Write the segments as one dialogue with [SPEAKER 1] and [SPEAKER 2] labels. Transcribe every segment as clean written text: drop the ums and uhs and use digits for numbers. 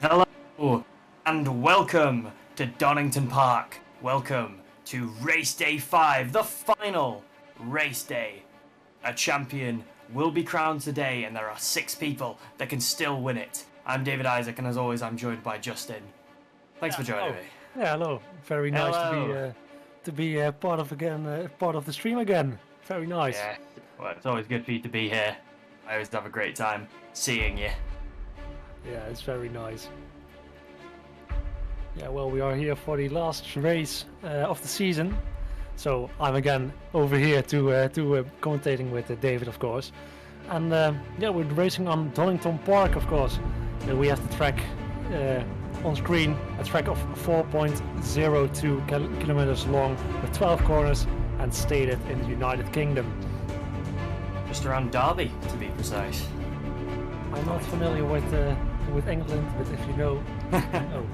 [SPEAKER 1] Hello and welcome to Donington Park. Welcome to race day 5, the final race day. A champion will be crowned today and there are 6 people that can still win it. I'm David Isaac and as always I'm joined by Justin. Thanks for joining me.
[SPEAKER 2] Yeah, hello. Very nice
[SPEAKER 1] Hello.
[SPEAKER 2] to be part of the stream again. Very nice.
[SPEAKER 1] Yeah, well it's always good for you to be here. I always have a great time seeing you.
[SPEAKER 2] Yeah, it's very nice. Yeah, well, we are here for the last race of the season. So I'm again over here to commentating with David, of course. And yeah, we're racing on Donington Park, of course. We have the track on screen, a track of 4.02 kilometers long with 12 corners and stated in the United Kingdom.
[SPEAKER 1] Just around Derby, to be precise.
[SPEAKER 2] I'm not familiar with England, but if you know, oh.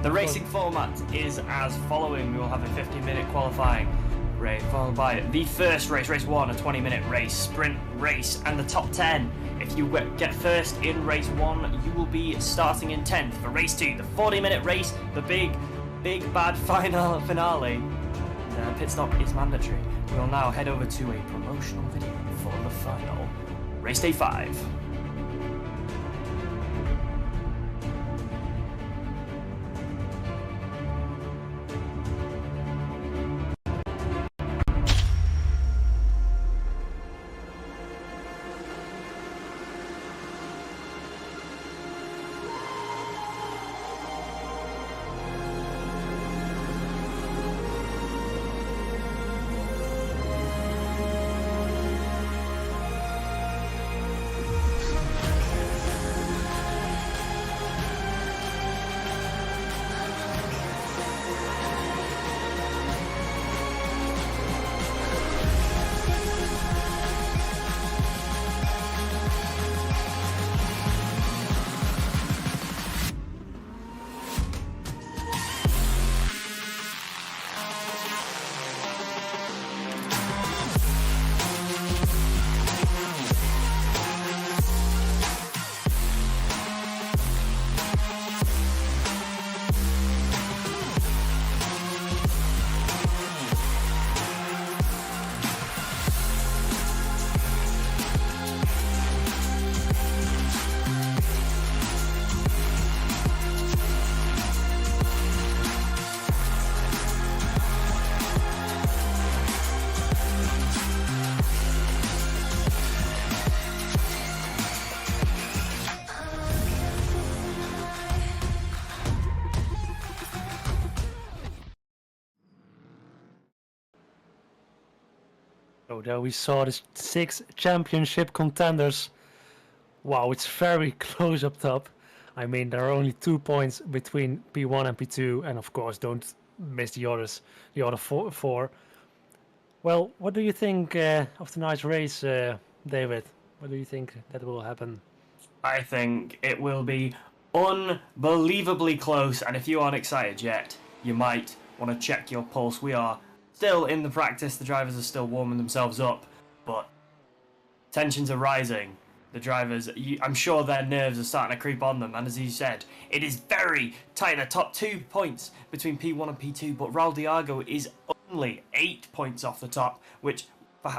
[SPEAKER 1] The racing format is as following. We will have a 15-minute qualifying race, followed by the first race, race 1, a 20-minute race, sprint race, and the top 10. If you get first in race 1, you will be starting in 10th. For race 2, the 40-minute race, the big bad finale. Pit stop is mandatory. We will now head over to a promotional video for the final race day 5.
[SPEAKER 2] So there we saw the 6 championship contenders. Wow, it's very close up top. I mean, there are only 2 points between P1 and P2, and of course, don't miss the others, the other four. Well, what do you think of tonight's race, David? What do you think that will happen?
[SPEAKER 1] I think it will be unbelievably close, and if you aren't excited yet, you might want to check your pulse. We are still in the practice, the drivers are still warming themselves up, but tensions are rising. The drivers, I'm sure their nerves are starting to creep on them, and as you said, it is very tight. The top 2 points between P1 and P2, but Raul Diago is only 8 points off the top, which,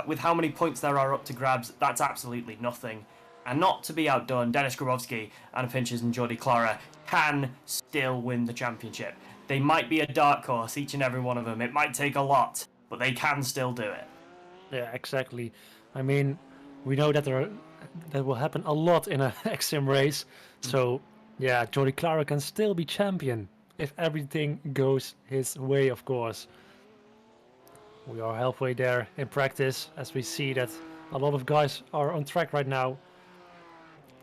[SPEAKER 1] with how many points there are up to grabs, that's absolutely nothing. And not to be outdone, Denis Grabowski, Anna Pinches and Jordi Clara can still win the championship. They might be a dark horse, each and every one of them. It might take a lot, but they can still do it.
[SPEAKER 2] Yeah, exactly. I mean, we know that that will happen a lot in a X-SiM race. So, yeah, Jordi Clara can still be champion if everything goes his way, of course. We are halfway there in practice, as we see that a lot of guys are on track right now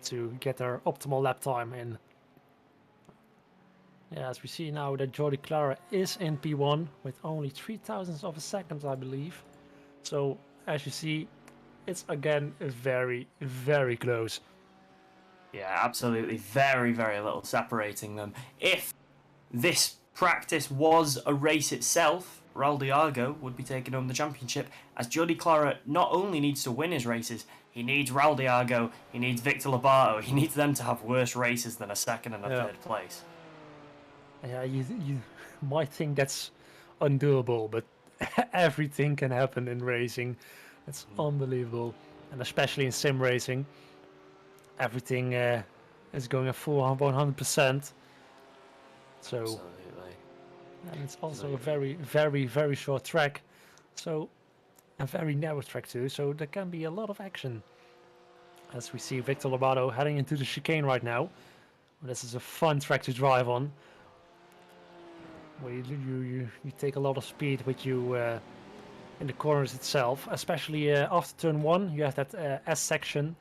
[SPEAKER 2] to get their optimal lap time in. Yeah, as we see now that Jordi Clara is in P1 with only 0.003 of a second, I believe. So, as you see, it's again very, very close.
[SPEAKER 1] Yeah, absolutely. Very, very little separating them. If this practice was a race itself, Raul Diago would be taking home the championship, as Jordi Clara not only needs to win his races, he needs Raul Diago, he needs Victor Lobato, he needs them to have worse races than a second and a third place.
[SPEAKER 2] Yeah, you might think that's undoable, but everything can happen in racing. It's unbelievable, and especially in sim racing, everything is going at full 100%. So,
[SPEAKER 1] Absolutely.
[SPEAKER 2] and it's also a very, very, very short track, so a very narrow track too. So there can be a lot of action. As we see Victor Lobato heading into the chicane right now. This is a fun track to drive on, where you take a lot of speed with you in the corners itself, especially after turn 1. You have that S section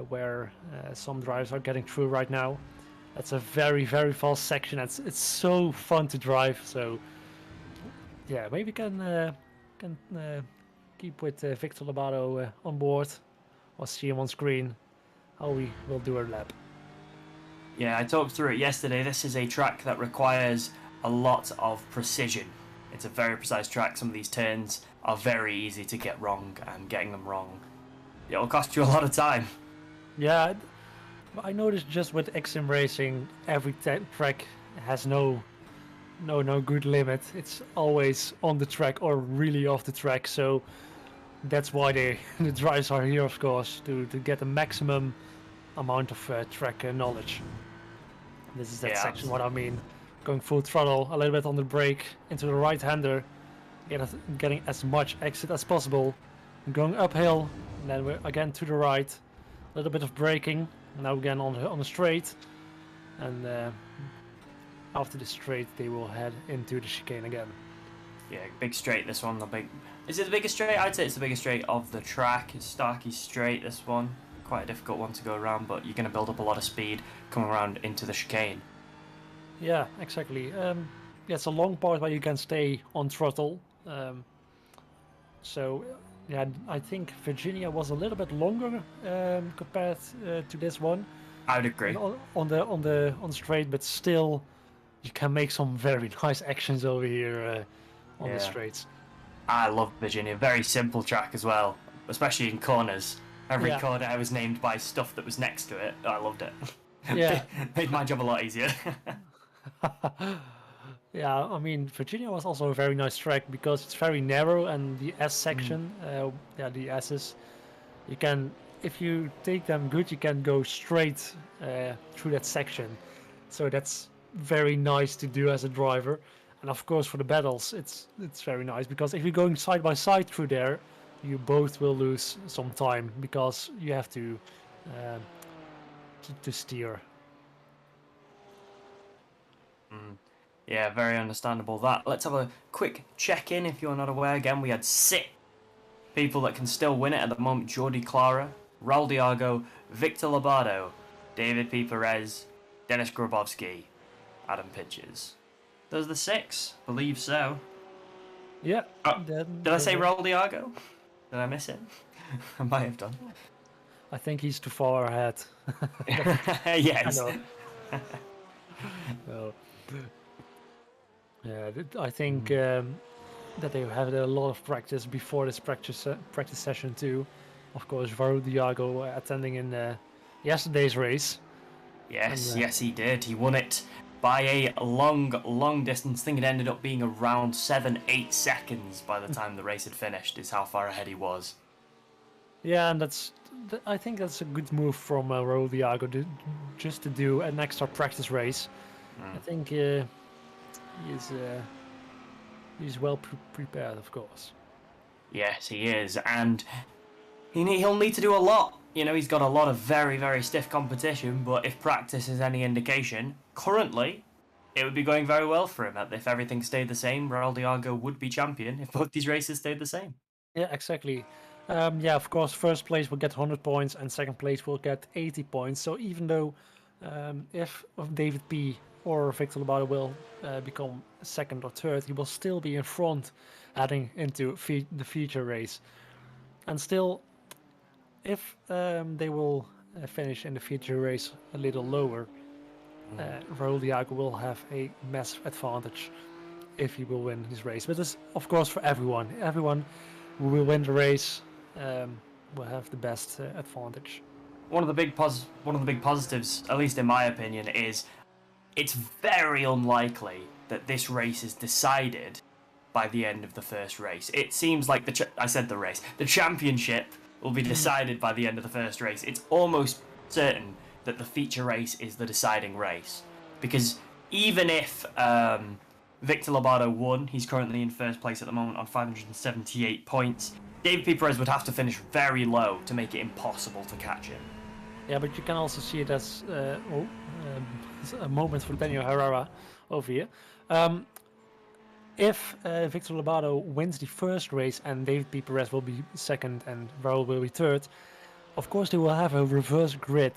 [SPEAKER 2] where some drivers are getting through right now. That's a very, very fast section. It's so fun to drive. So yeah, maybe can keep with Victor Lobato on board, or see him on screen how we will do our lap.
[SPEAKER 1] Yeah, I talked through it yesterday. This is a track that requires a lot of precision. It's a very precise track. Some of these turns are very easy to get wrong, and getting them wrong, it'll cost you a lot of time.
[SPEAKER 2] Yeah, I noticed just with X-SiM racing, every track has no good limit. It's always on the track or really off the track. So that's why the drivers are here, of course, to get the maximum amount of track knowledge. This is that section, what I mean. Going full throttle, a little bit on the brake, into the right-hander, getting as much exit as possible. Going uphill, and then we're again to the right. A little bit of braking, now again on the straight. And after the straight, they will head into the chicane again.
[SPEAKER 1] Yeah, big straight this one. Is it the biggest straight? I'd say it's the biggest straight of the track. It's Starkey straight, this one. Quite a difficult one to go around, but you're going to build up a lot of speed coming around into the chicane.
[SPEAKER 2] Yeah, exactly. Yeah, it's a long part where you can stay on throttle. So yeah, I think Virginia was a little bit longer compared to this one.
[SPEAKER 1] I would agree.
[SPEAKER 2] On the straight, but still, you can make some very nice actions over here on the straights.
[SPEAKER 1] I love Virginia. Very simple track as well, especially in corners. Every corner was named by stuff that was next to it. I loved it.
[SPEAKER 2] Yeah,
[SPEAKER 1] made my job a lot easier.
[SPEAKER 2] Yeah, I mean, Virginia was also a very nice track because it's very narrow, and the S section, the S's, you can, if you take them good, you can go straight through that section. So that's very nice to do as a driver. And of course, for the battles, it's very nice because if you're going side by side through there, you both will lose some time because you have to steer.
[SPEAKER 1] Yeah, very understandable that. Let's have a quick check-in if you're not aware. Again, we had 6 people that can still win it at the moment. Jordi Clara, Raul Diago, Victor Lobato, David P. Perez, Dennis Grabowski, Adam Pitches. Those are the 6. Believe so.
[SPEAKER 2] Yeah.
[SPEAKER 1] Did I say Raul Diago? Did I miss it? I might have done.
[SPEAKER 2] I think he's too far ahead.
[SPEAKER 1] Yes.
[SPEAKER 2] I know. Well, yeah, I think that they had a lot of practice before this practice session too. Of course, Raul Diago attending in yesterday's race.
[SPEAKER 1] Yes, yes, he did. He won it by a long distance. I think it ended up being around 7-8 seconds by the time the race had finished, is how far ahead he was.
[SPEAKER 2] Yeah, and I think that's a good move from Raul Diago just to do an extra practice race. I think he's well prepared, of course.
[SPEAKER 1] Yes, he is, and he'll need to do a lot. You know, he's got a lot of very, very stiff competition, but if practice is any indication, currently, it would be going very well for him. If everything stayed the same, Raul Diago would be champion if both these races stayed the same.
[SPEAKER 2] Yeah, exactly. Yeah, of course, first place will get 100 points and second place will get 80 points. So even though if David P. or Victor Lobato will become second or third, he will still be in front heading into the feature race. And still, if they will finish in the feature race a little lower, Raul Diago will have a massive advantage. if he will win this race. But it's of course for everyone. Everyone who will win the race will have the best advantage.
[SPEAKER 1] One of the big positives, at least in my opinion, is it's very unlikely that this race is decided by the end of the first race. It seems like the championship will be decided by the end of the first race. It's almost certain that the feature race is the deciding race, because even if Victor Lobato won, he's currently in first place at the moment on 578 points. David P. Perez would have to finish very low to make it impossible to catch him.
[SPEAKER 2] Yeah, but you can also see it as a moment for Daniel Herrera over here. If Victor Lobato wins the first race and David P. Perez will be second and Raul will be third, of course they will have a reverse grid.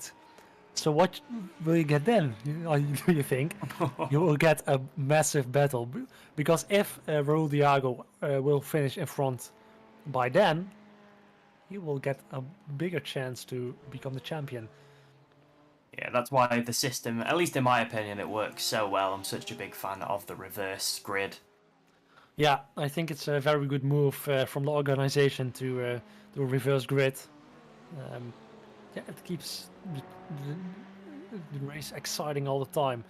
[SPEAKER 2] So what will you get then? Do you think? You will get a massive battle, because if Raul Diago will finish in front by then, he will get a bigger chance to become the champion.
[SPEAKER 1] Yeah, that's why the system, at least in my opinion, it works so well. I'm such a big fan of the reverse grid.
[SPEAKER 2] Yeah, I think it's a very good move from the organization to do a reverse grid. Yeah, it keeps the race exciting all the time.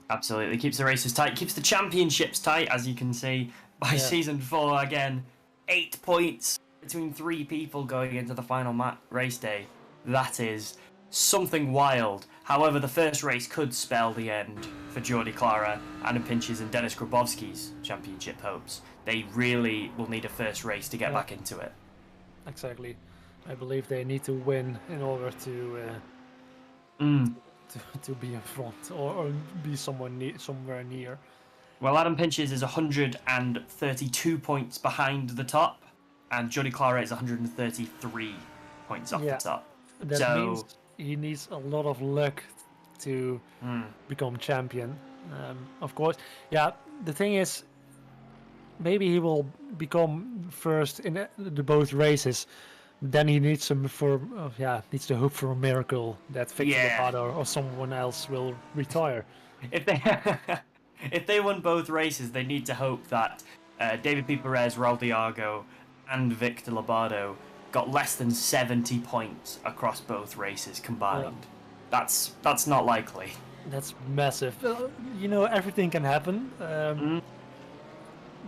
[SPEAKER 1] Absolutely, keeps the races tight, keeps the championships tight, as you can see by season 4 again. 8 points between 3 people going into the final race day. That is something wild. However, the first race could spell the end for Jordi Clara, Adam Pinches and Denis Grabowski's championship hopes. They really will need a first race to get back into it.
[SPEAKER 2] Exactly. I believe they need to win in order to be in front or be somewhere near.
[SPEAKER 1] Well, Adam Pinches is 132 points behind the top, and Jordi Clara is 133 points off the top.
[SPEAKER 2] That means he needs a lot of luck to become champion. Of course, yeah. The thing is, maybe he will become first in the both races. Then he needs needs to hope for a miracle that Victor Lobato or someone else will retire.
[SPEAKER 1] If they won both races, they need to hope that David P. Perez, Raul Diago, and Victor Lobato got less than 70 points across both races combined. That's not likely.
[SPEAKER 2] That's massive. Everything can happen.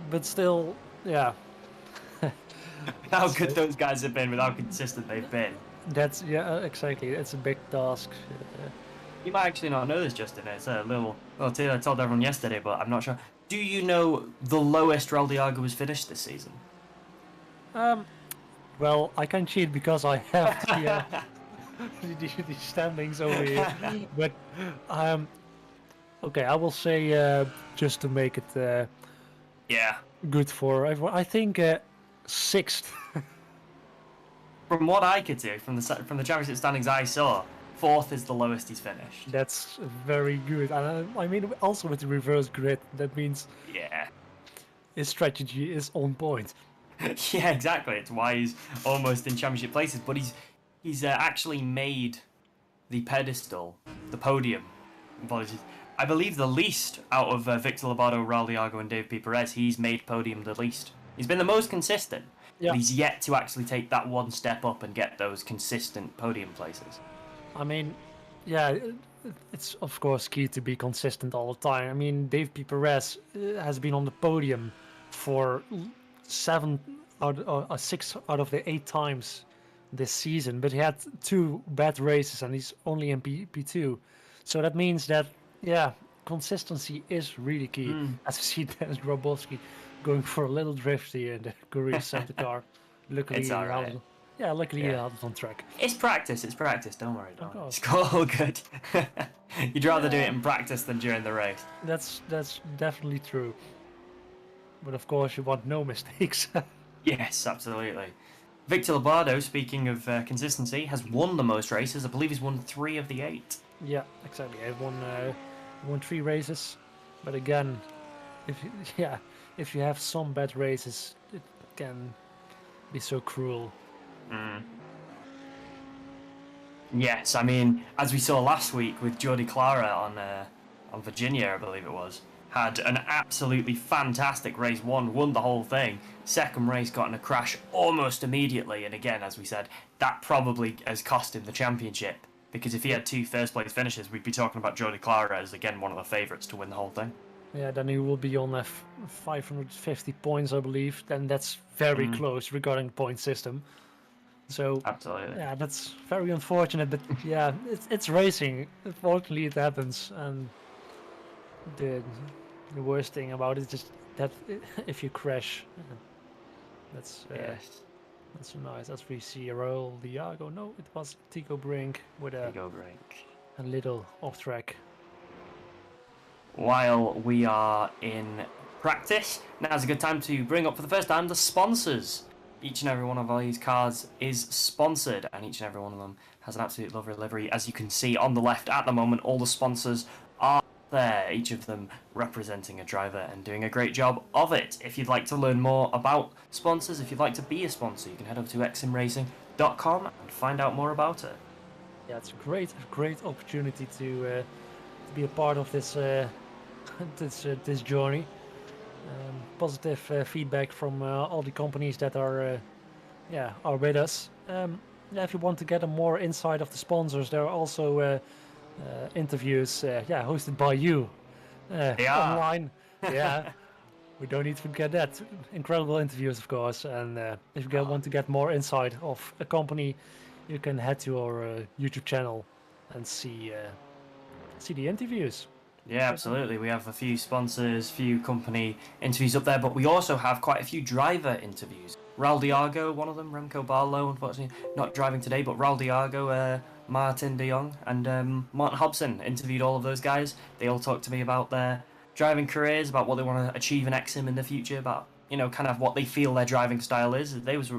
[SPEAKER 2] But still, yeah.
[SPEAKER 1] How good those guys have been with how consistent they've been.
[SPEAKER 2] That's exactly. It's a big task.
[SPEAKER 1] You might actually not know this, Justin. It's a little. Well, I told everyone yesterday, but I'm not sure. Do you know the lowest Raul Diago has finished this season?
[SPEAKER 2] Well, I can cheat because I have the standings over here. But okay, I will say just to make it good for everyone. I think 6th.
[SPEAKER 1] From what I could see, from the championship standings I saw, 4th is the lowest he's finished.
[SPEAKER 2] That's very good. And I mean, also with the reverse grid, that means his strategy is on point.
[SPEAKER 1] Yeah, exactly. It's why he's almost in championship places. But he's actually made the pedestal, the podium. Apologies. I believe the least out of Victor Lobato, Raul Diago, and David P. Perez. He's made podium the least. He's been the most consistent. But he's yet to actually take that one step up and get those consistent podium places.
[SPEAKER 2] I mean, it's of course key to be consistent all the time. I mean, David P. Perez has been on the podium for 6 out of the 8 times this season, but he had 2 bad races and he's only in P2. So that means that, consistency is really key. As we see Denis Grabowski going for a little drift here in the Korea Center car. Luckily,
[SPEAKER 1] it's all right.
[SPEAKER 2] Luckily he held it on track.
[SPEAKER 1] It's practice. Don't worry. It's all good. You'd rather do it in practice than during the race.
[SPEAKER 2] That's definitely true. But of course, you want no mistakes.
[SPEAKER 1] Yes, absolutely. Victor Lobato, speaking of consistency, has won the most races. I believe he's won 3 of the 8.
[SPEAKER 2] Yeah, exactly. I've won 3 races, but again, if you have some bad races, it can be so cruel.
[SPEAKER 1] Yes, I mean, as we saw last week with Jordi Clara on Virginia, I believe it was. had an absolutely fantastic race one, won the whole thing. Second race got in a crash almost immediately, and again, as we said, that probably has cost him the championship. Because if he had 2 first-place finishes, we'd be talking about Jordi Clara as, again, one of the favourites to win the whole thing.
[SPEAKER 2] Yeah, then he will be on 550 points, I believe. Then that's very close regarding the point system. So,
[SPEAKER 1] absolutely.
[SPEAKER 2] Yeah, that's very unfortunate. But yeah, it's racing. Unfortunately, it happens. And the worst thing about it is just that if you crash, that's
[SPEAKER 1] yes.
[SPEAKER 2] That's nice. As we see Royal Diago. No, it was Tico Brink with a little off track.
[SPEAKER 1] While we are in practice, now's a good time to bring up for the first time the sponsors. Each and every one of these cars is sponsored, and each and every one of them has an absolute lovely livery. As you can see on the left at the moment, all the sponsors are there, each of them representing a driver and doing a great job of it. If you'd like to learn more about sponsors, if you'd like to be a sponsor, you can head over to xsimracing.com and find out more about it.
[SPEAKER 2] Yeah, it's a great opportunity to be a part of this this journey. Positive feedback from all the companies that are with us. If you want to get a more insight of the sponsors, there are also interviews hosted by you online. Yeah, we don't need to forget that. Incredible interviews, of course. And if you want to get more insight of a company, you can head to our YouTube channel and see the interviews.
[SPEAKER 1] Yeah, absolutely. We have a few sponsors, few company interviews up there, but we also have quite a few driver interviews. Raul Diago, one of them, Remco Barlow, unfortunately not driving today, but Raul Diago, Martin de Jong, and Martin Hobson interviewed all of those guys. They all talked to me about their driving careers, about what they want to achieve in X-SiM in the future, about, you know, kind of what they feel their driving style is. Those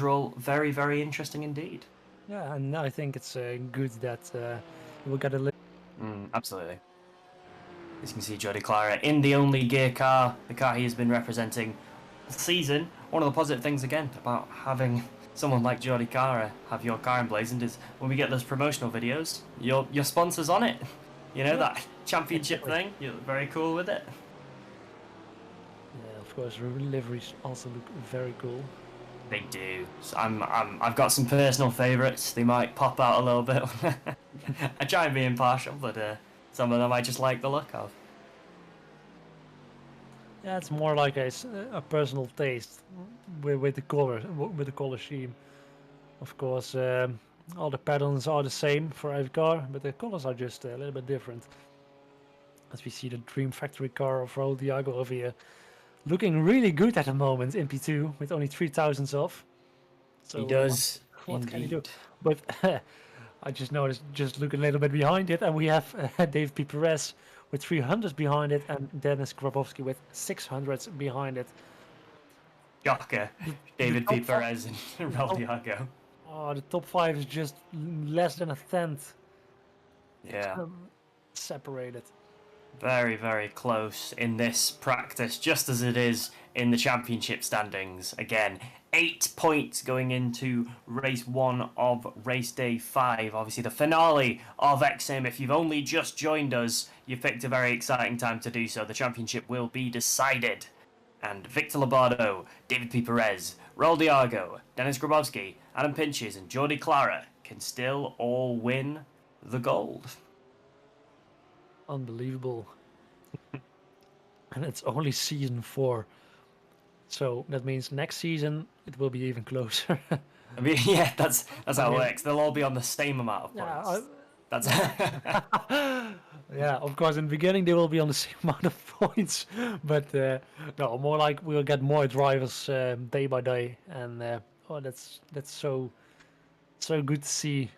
[SPEAKER 1] were all very, very interesting indeed.
[SPEAKER 2] Yeah, and I think it's good that we'll get a
[SPEAKER 1] absolutely. As you can see, Jordi Clara in the only gear car, the car he has been representing all season. One of the positive things, again, about having someone like Jordi Clara have your car emblazoned is when we get those promotional videos, your sponsor's on it. You know, that championship thing, you're very cool with it.
[SPEAKER 2] Yeah, of course, liveries also look very cool.
[SPEAKER 1] They do. So I've got some personal favourites. They might pop out a little bit. I try and be impartial, but some of them I just like the look of.
[SPEAKER 2] Yeah, it's more like a personal taste with the color scheme. Of course, all the patterns are the same for every car, but the colors are just a little bit different. As we see the Dream Factory car of Raul Diago over here, looking really good at the moment in P2 with only 3,000s off. So
[SPEAKER 1] he does.
[SPEAKER 2] What can he do? But I just noticed, just look a little bit behind it, and we have David P. Perez with 300s behind it, and Dennis Grabowski with 600s behind it.
[SPEAKER 1] Shocker. David P. Perez and Raul Diago.
[SPEAKER 2] Oh, the top 5 is just less than a tenth.
[SPEAKER 1] Yeah.
[SPEAKER 2] Separated.
[SPEAKER 1] Very, very close in this practice, just as it is in the championship standings. Again, 8 points going into race 1 of race day 5. Obviously, the finale of X-SiM. If you've only just joined us, you've picked a very exciting time to do so. The championship will be decided. And Victor Lobardo, David P. Perez, Raul Diago, Dennis Grabowski, Adam Pinches, and Jordi Clara can still all win the gold.
[SPEAKER 2] Unbelievable. And it's only season 4. So that means next season it will be even closer.
[SPEAKER 1] I mean, yeah, that's how it works. They'll all be on the same amount of points. That's
[SPEAKER 2] yeah, of course, in the beginning they will be on the same amount of points, but no, more like we'll get more drivers day by day, and that's so good to see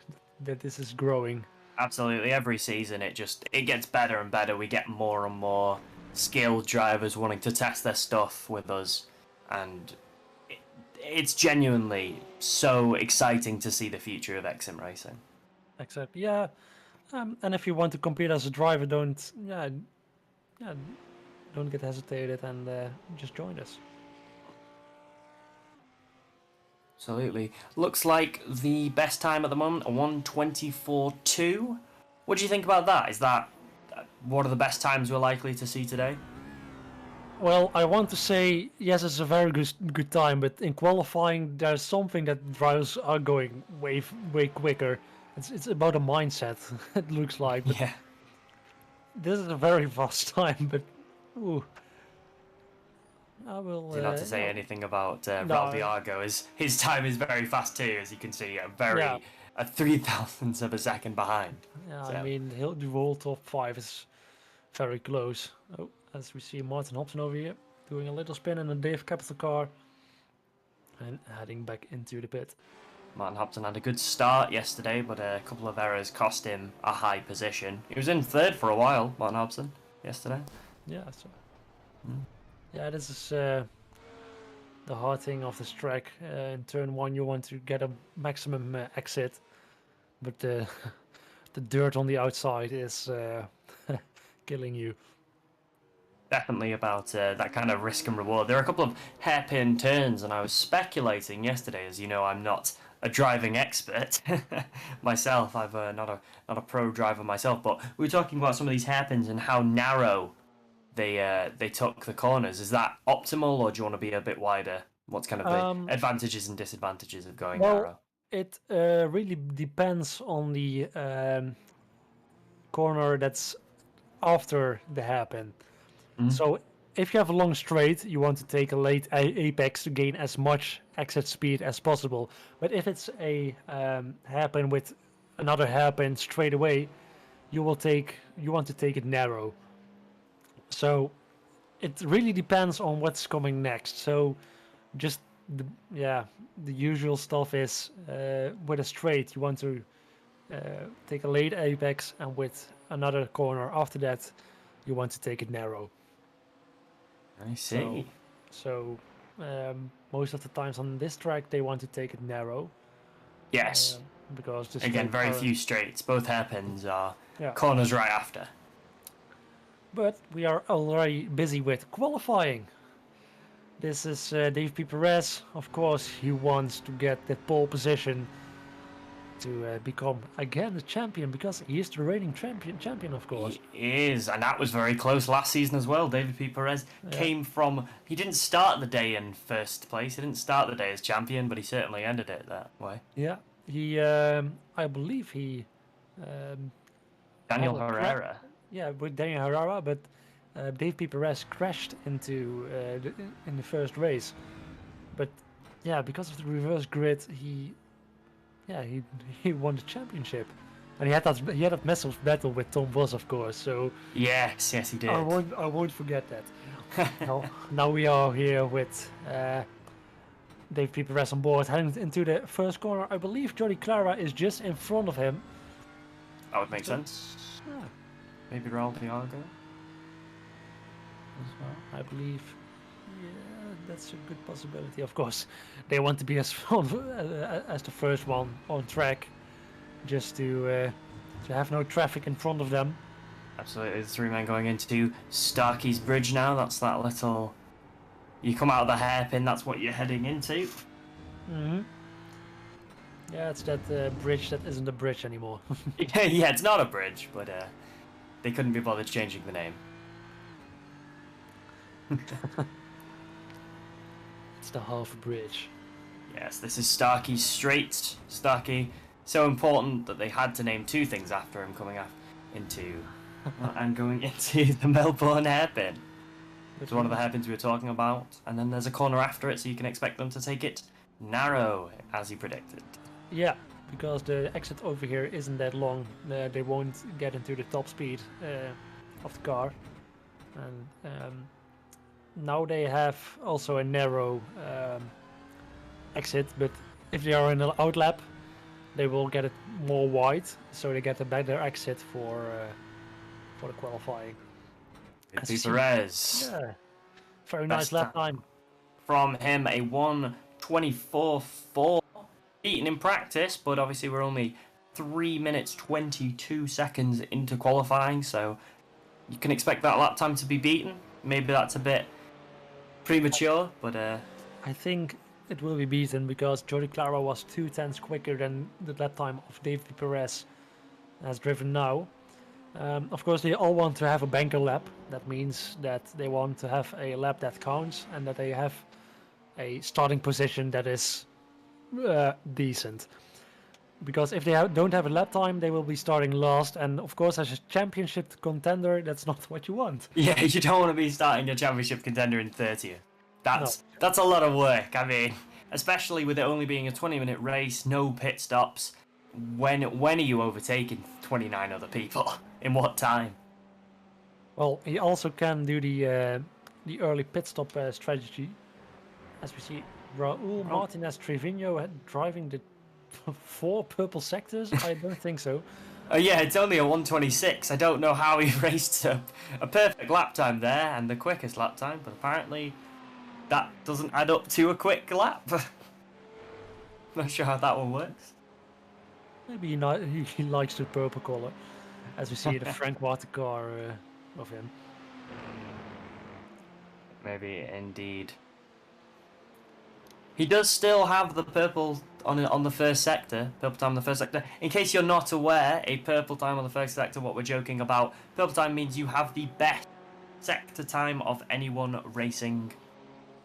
[SPEAKER 2] that this is growing.
[SPEAKER 1] Absolutely, every season it gets better and better. We get more and more skilled drivers wanting to test their stuff with us, and it's genuinely so exciting to see the future of X-SiM racing.
[SPEAKER 2] Except, yeah, and if you want to compete as a driver, don't get hesitated and just join us.
[SPEAKER 1] Absolutely. Looks like the best time at the moment, a 1:24.2. What do you think about that? Is that one of the best times we're likely to see today?
[SPEAKER 2] Well, I want to say yes, it's a very good time, but in qualifying, there's something that drivers are going way quicker. It's about a mindset. It looks like, but
[SPEAKER 1] Yeah.
[SPEAKER 2] this is a very fast time. But ooh, I will.
[SPEAKER 1] Not to say
[SPEAKER 2] Yeah,
[SPEAKER 1] anything about Ral
[SPEAKER 2] no,
[SPEAKER 1] Diago, as his time is very fast too, as you can see,
[SPEAKER 2] yeah,
[SPEAKER 1] a 3,000ths of a second behind.
[SPEAKER 2] yeah. I
[SPEAKER 1] So
[SPEAKER 2] mean, the whole top five is very close. Oh, as we see Martin Hobson over here doing a little spin in a Dave Capital car and heading back into the pit.
[SPEAKER 1] Martin Hobson had a good start yesterday, but a couple of errors cost him a high position. He was in third for a while, Martin Hobson, yesterday.
[SPEAKER 2] Yeah, so yeah, this is the hard thing of this track. In turn one, you want to get a maximum exit, but the the dirt on the outside is killing you.
[SPEAKER 1] Definitely about that kind of risk and reward. There are a couple of hairpin turns, and I was speculating yesterday. As you know, I'm not a driving expert myself. I've not a pro driver myself, but we were talking about some of these hairpins and how narrow they took the corners. Is that optimal, or do you want to be a bit wider? What's kind of the advantages and disadvantages of going narrow?
[SPEAKER 2] It really depends on the corner that's after the hairpin. So if you have a long straight, you want to take a late apex to gain as much exit speed as possible. But if it's a hairpin with another hairpin straight away, you want to take it narrow. So it really depends on what's coming next. So just the usual stuff is with a straight, you want to take a late apex, and with another corner after that, you want to take it narrow.
[SPEAKER 1] I see.
[SPEAKER 2] So most of the times on this track, they want to take it narrow.
[SPEAKER 1] Yes.
[SPEAKER 2] Because this
[SPEAKER 1] Again, very few straights. Both hairpins are
[SPEAKER 2] Yeah.
[SPEAKER 1] corners right after.
[SPEAKER 2] But we are already busy with qualifying. This is Dave P. Perez. Of course, he wants to get the pole position to become again the champion, because he is the reigning champion, of course.
[SPEAKER 1] He is, and that was very close last season as well. David P. Perez came from... He didn't start the day in first place. He didn't start the day as champion, but he certainly ended it that way.
[SPEAKER 2] Yeah, he... I believe he...
[SPEAKER 1] Daniel Herrera.
[SPEAKER 2] Yeah, with Daniel Herrera, but Dave P. Perez crashed into in the first race. But yeah, because of the reverse grid, he won the championship, and he had that massive battle with Tom Voss, of course. So
[SPEAKER 1] yes, he did.
[SPEAKER 2] I won't forget that. now we are here with Dave P. Perez on board, heading into the first corner. I believe Jordi Clara is just in front of him.
[SPEAKER 1] That would make sense.
[SPEAKER 2] Yeah.
[SPEAKER 1] Maybe Raul Diago as well.
[SPEAKER 2] I believe, yeah, that's a good possibility. Of course, they want to be as the first one on track, just to have no traffic in front of them.
[SPEAKER 1] Absolutely, the three men going into Starkey's Bridge now. That's that little... You come out of the hairpin, that's what you're heading into.
[SPEAKER 2] Yeah, it's that bridge that isn't a bridge anymore.
[SPEAKER 1] Yeah, it's not a bridge, but they couldn't be bothered changing the name.
[SPEAKER 2] It's the half bridge.
[SPEAKER 1] Yes, this is Starkey's Straight. Starkey, so important that they had to name two things after him coming into and going into the Melbourne hairpin. It's one of the hairpins we were talking about, and then there's a corner after it, so you can expect them to take it narrow, as you predicted.
[SPEAKER 2] Yeah, because the exit over here isn't that long. They won't get into the top speed of the car, and now they have also a narrow exit, but if they are in an outlap, they will get it more wide, so they get a better exit for the qualifying.
[SPEAKER 1] Perez.
[SPEAKER 2] Yeah, very nice lap time.
[SPEAKER 1] From him, a 1:24.4, beaten in practice, but obviously we're only 3 minutes 22 seconds into qualifying, so you can expect that lap time to be beaten. Maybe that's a bit premature, but
[SPEAKER 2] I think it will be beaten because Jordi Clara was 2/10 quicker than the lap time of David Perez has driven now. Of course, they all want to have a banker lap. That means that they want to have a lap that counts and that they have a starting position that is decent. Because if they don't have a lap time, they will be starting last. And of course, as a championship contender, that's not what you want.
[SPEAKER 1] Yeah, you don't want to be starting a championship contender in 30th.
[SPEAKER 2] No.
[SPEAKER 1] That's a lot of work. I mean, especially with it only being a 20-minute race, no pit stops. When are you overtaking 29 other people? In what time?
[SPEAKER 2] Well, he also can do the early pit stop strategy. As we see, Raul Martinez Trevino driving the 4 purple sectors? I don't think so.
[SPEAKER 1] Oh yeah, it's only a 1:26. I don't know how he raced a perfect lap time there and the quickest lap time, but apparently that doesn't add up to a quick lap. Not sure how that one works.
[SPEAKER 2] Maybe he likes the purple color, as we see the Frank Water car of him.
[SPEAKER 1] Maybe indeed. He does still have the purple on the first sector, purple time on the first sector. In case you're not aware, a purple time on the first sector, what we're joking about, purple time means you have the best sector time of anyone racing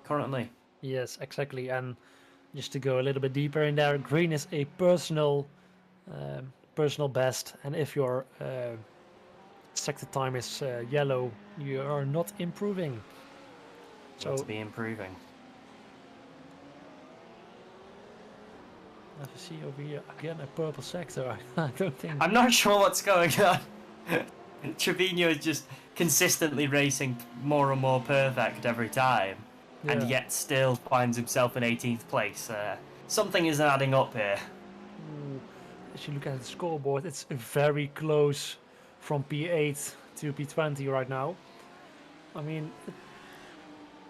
[SPEAKER 1] currently.
[SPEAKER 2] Yes, exactly. And just to go a little bit deeper in there, green is a personal best, and if your sector time is yellow, you are not improving.
[SPEAKER 1] So to be improving.
[SPEAKER 2] As you see over here, again a purple sector. I don't think.
[SPEAKER 1] I'm not sure what's going on. Trevino is just consistently racing more and more perfect every time, and yet still finds himself in 18th place. Something isn't adding up here.
[SPEAKER 2] Ooh. As you look at the scoreboard, it's very close from P8 to P20 right now. I mean,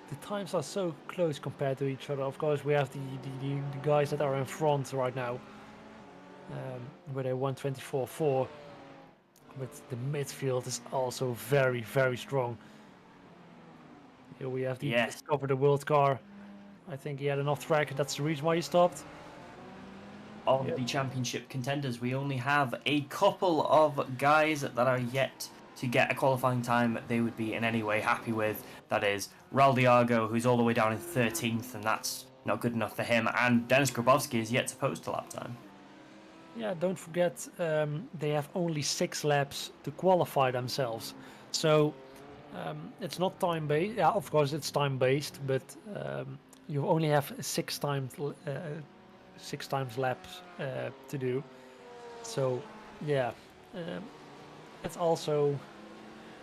[SPEAKER 2] the times are so close compared to each other. Of course, we have the guys that are in front right now, with a 1:24.4. But the midfield is also very, very strong. Here we have the Discover the World car. I think he had an off track. That's the reason why he stopped.
[SPEAKER 1] Of the championship contenders, we only have a couple of guys that are yet to get a qualifying time they would be in any way happy with. That is Raul Diago, who's all the way down in 13th, and that's not good enough for him. And Denis Grabowski is yet to post a lap time.
[SPEAKER 2] Yeah, don't forget they have only 6 laps to qualify themselves. So it's not time-based. Yeah, of course it's time-based, but you only have 6 times laps to do. So yeah, it's also